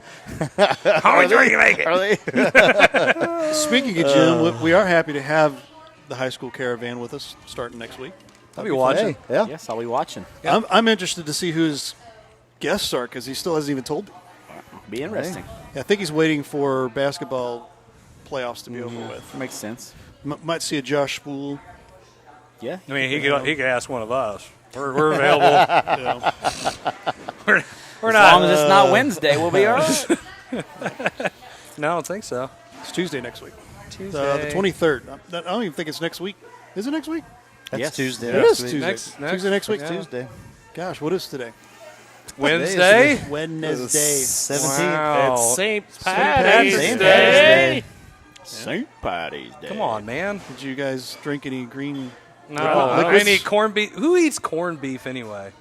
How much are you making? Are they? Speaking of Jim, we are happy to have the high school caravan with us starting next week. I'll be watching. Yeah. Yes, I'll be watching. I'm interested to see who his guests are because he still hasn't even told me. Be interesting. Yeah, I think he's waiting for basketball playoffs to be over with. Makes sense. Might see a Josh Spool. Yeah. I mean, he could ask one of us. We're available. We're As not. long as it's not Wednesday, we'll be all right. No, I don't think so. It's Tuesday next week. Tuesday. The 23rd. I don't even think it's next week. Is it next week? That's Yes. Tuesday. It is week. Tuesday. Next- Tuesday next week. yeah. Tuesday. Gosh, what is today? Wednesday. Wednesday. 17th. Wow. It's St. Patrick's Patty's Day. Day. St. Patty's Day. Come on, man. Did you guys drink any green? No, I don't Liquids? eat corned beef. Who eats corned beef anyway?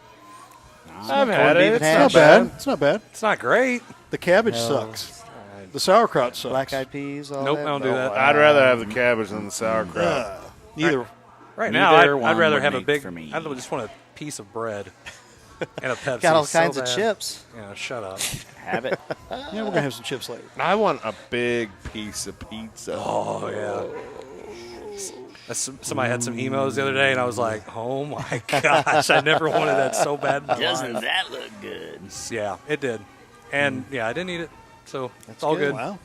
I've had it. beef It's and not It's not bad. It's not bad. It's not great. The cabbage sucks. The sauerkraut sucks. Black eyed peas. All Nope, that. I don't do that. I'd rather have the cabbage than the sauerkraut. Neither. Right now, Neither I'd one rather would have a make big. for me. I just want a piece of bread and a Pepsi. Got all so kinds of bad. chips. Yeah, shut up. Have it. Yeah, we're gonna have some chips later. I want a big piece of pizza. Oh yeah. Somebody had some emos the other day, and I was like, "Oh my gosh, I never wanted that so bad." In my Doesn't life. that look good? Yeah, it did, and yeah, I didn't eat it, so it's all good. Wow.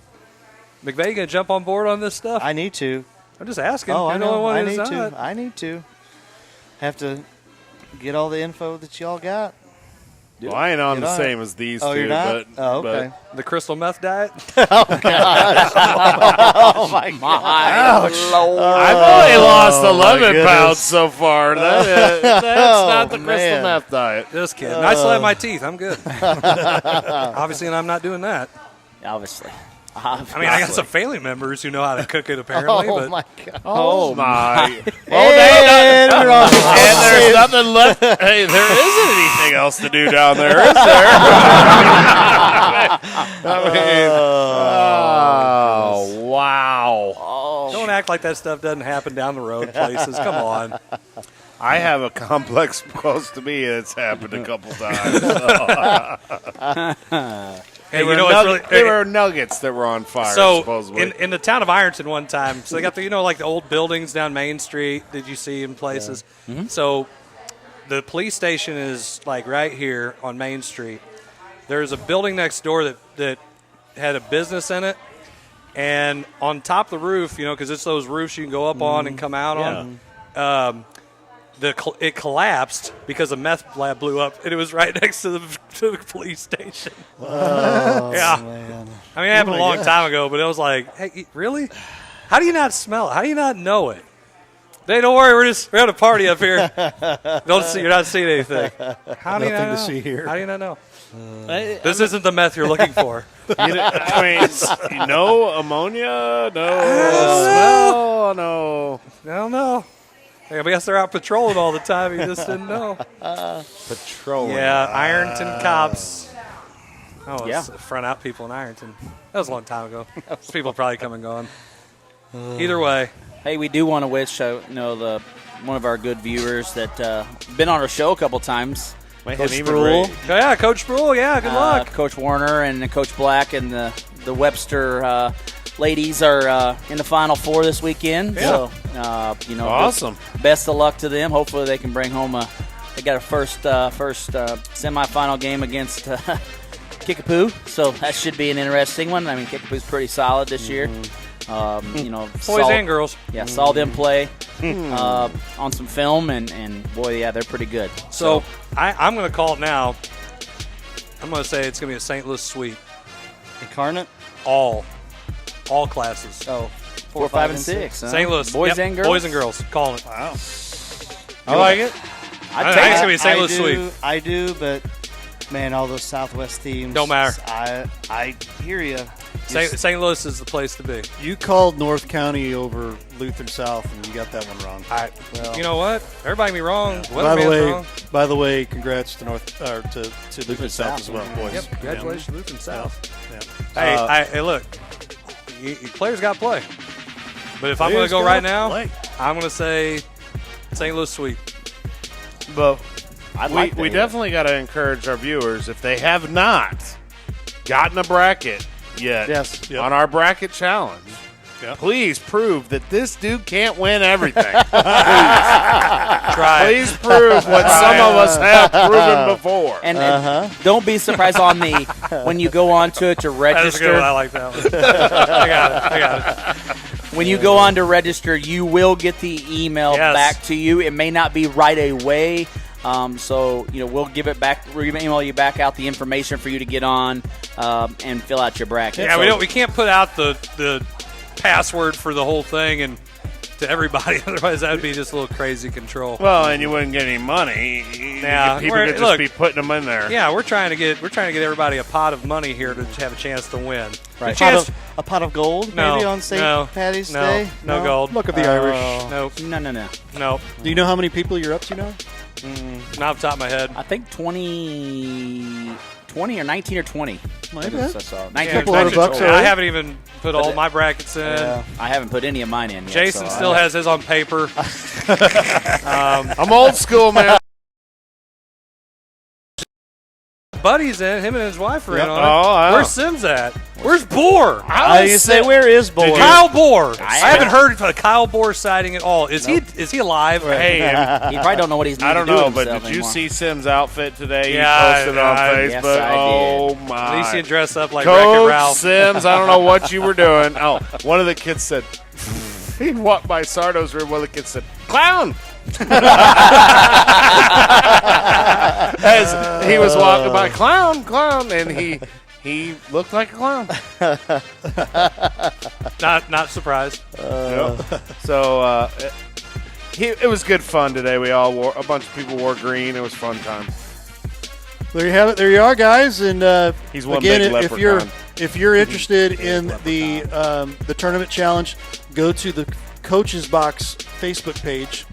McVay, you gonna jump on board on this stuff? I need to. I'm just asking. Oh, I You're the only know. one I who's need to. not. I need to. Have to get all the info that y'all got. Well, I ain't on Get the on same it. as these Oh, two, you're not? but Oh, okay. The crystal meth diet. Oh my God! I've only lost 11 goodness. pounds so far. That's not the crystal man. meth diet. Just kidding. I still have my teeth. I'm good. Obviously, and I'm not doing that. Obviously. I mean, I got some family members who know how to cook it, apparently. Oh but my God! Oh, my. And we're on the And there's nothing left. Hey, there isn't anything else to do down there, is there? Oh, wow. Don't act like that stuff doesn't happen down the road places. Come on. I have a complex close to me that's happened a couple times. Hey, They were nuggets that were on fire, so supposedly. in the town of Ironton one time, so they got the like the old buildings down Main Street that you see in places. Yeah. Mm-hmm. So the police station is like right here on Main Street. There's a building next door that had a business in it, and on top of the roof, because it's those roofs you can go up on and come out on. It collapsed because a meth lab blew up, and it was right next to the police station. Oh, yeah. man. I mean, it happened a long time ago, but it was like, hey, really? How do you not smell it? How do you not know it? Hey, don't worry, we're having a party up here. You're not seeing anything. How do you not know? Nothing to see here. How do you not know? This isn't the meth you're looking for. No ammonia, no smell, no. I don't know. I guess they're out patrolling all the time. You just didn't know. Patrolling. Yeah, Ironton cops. Oh, Yeah. it's front out people in Ironton. That was a long time ago. Those people probably come and gone. Either way. Hey, we do want to wish one of our good viewers that been on our show a couple times. Coach Sproul. Yeah, Coach Sproul. Yeah, good luck. Coach Warner and Coach Black and the Webster ladies are in the Final Four this weekend. Yeah. So, awesome. Best of luck to them. Hopefully they can bring home they got a first semifinal game against Kickapoo. So that should be an interesting one. I mean, Kickapoo's pretty solid this year. Boys and girls. Yeah, saw them play on some film, and boy, yeah, they're pretty good. So I'm going to call it now. I'm going to say it's going to be a St. Louis sweep. Incarnate? All classes. Oh, 4, 5, and 6. Huh? St. Louis. Boys and girls? Boys and girls. Calling it. Wow. I like it. I think it's going to be a St. Louis sweep. I do, but, man, all those Southwest teams. Don't matter. I hear you. St. Louis is the place to be. You called North County over Luther South, and you got that one wrong. You know what? Everybody can be wrong. Yeah. By the way, congrats to Luther South as well, boys. Yep, congratulations, Luther South. Yeah. Hey, look, you players got to play. But if I'm going to go right now, I'm going to say St. Louis sweep. But we definitely got to encourage our viewers, if they have not gotten a bracket yet on our bracket challenge, please prove that this dude can't win everything. Please prove what some of us have proven before. And don't be surprised when you go on to it to register. That's a good one. I like that one. I got it. When you go on to register, you will get the email back to you. It may not be right away. So we'll give it back. We're going to email you back out the information for you to get on and fill out your bracket. Yeah, we can't put out the password for the whole thing and to everybody. Otherwise, that would be just a little crazy control. Well, and you wouldn't get any money. People could just be putting them in there. Yeah, we're trying to get everybody a pot of money here to have a chance to win. Right. A pot of gold, maybe on St. Patty's Day. No gold. Look at the Irish. Nope. No. Do you know how many people you're up to now? Not off the top of my head. I think 20 or 19 or 20. Maybe. $19 $100 I haven't even put all my brackets in. I haven't put any of mine in yet. Jason still has his on paper. I'm old school, man. Buddy's in. Him and his wife are in on it. Oh, Where's Sims at? Where's Bohr? I was say, where is Bohr? Kyle Bohr. I haven't heard of a Kyle Bohr sighting at all. Is he alive? Hey, he probably don't know what he's. I don't know, but did you see Sims' outfit today? Yeah, he posted on Facebook. Yes, I oh did. my! At least he dressed up like Coach Wreck-It Ralph. Sims, I don't know what you were doing. Oh, one of the kids said he walked by Sardo's room. One of the kids said, "Clown." As he was walking by, clown, and he looked like a clown. Not surprised. So it was good fun today. A bunch of people wore green. It was a fun time. There you have it. There you are, guys. And He's one again, big leprechaun. if you're interested in the tournament challenge, go to the Coach's Box Facebook page.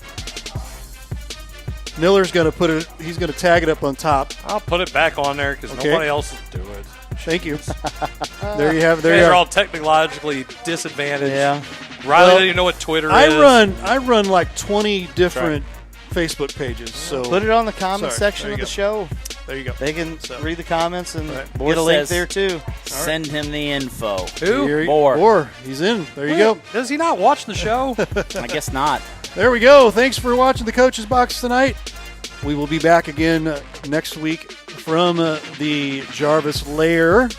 Miller's going to he's going to tag it up on top. I'll put it back on there because nobody else will do it. Thank you. There you have. There You you guys are are. all technologically disadvantaged. Yeah. Riley Well, doesn't even know what Twitter is. I run like 20 different Facebook pages. So Put it on the comment Sorry, section there of you the go. show. There you go. They can read the comments and Boar get a link says, there too. Send him the info. Who? Boar. He's in. There you go. Does he not watch the show? I guess not. There we go. Thanks for watching the Coach's Box tonight. We will be back again next week from the Jarvis Lair.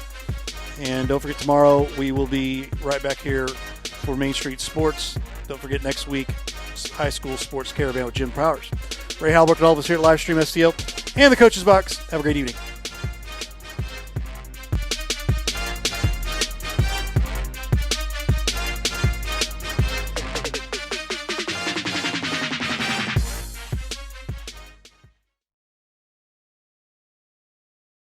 And don't forget, tomorrow we will be right back here for Main Street Sports. Don't forget, next week, High School Sports Caravan with Jim Powers. Ray Halbrook and all of us here at Livestream STL and the Coach's Box. Have a great evening.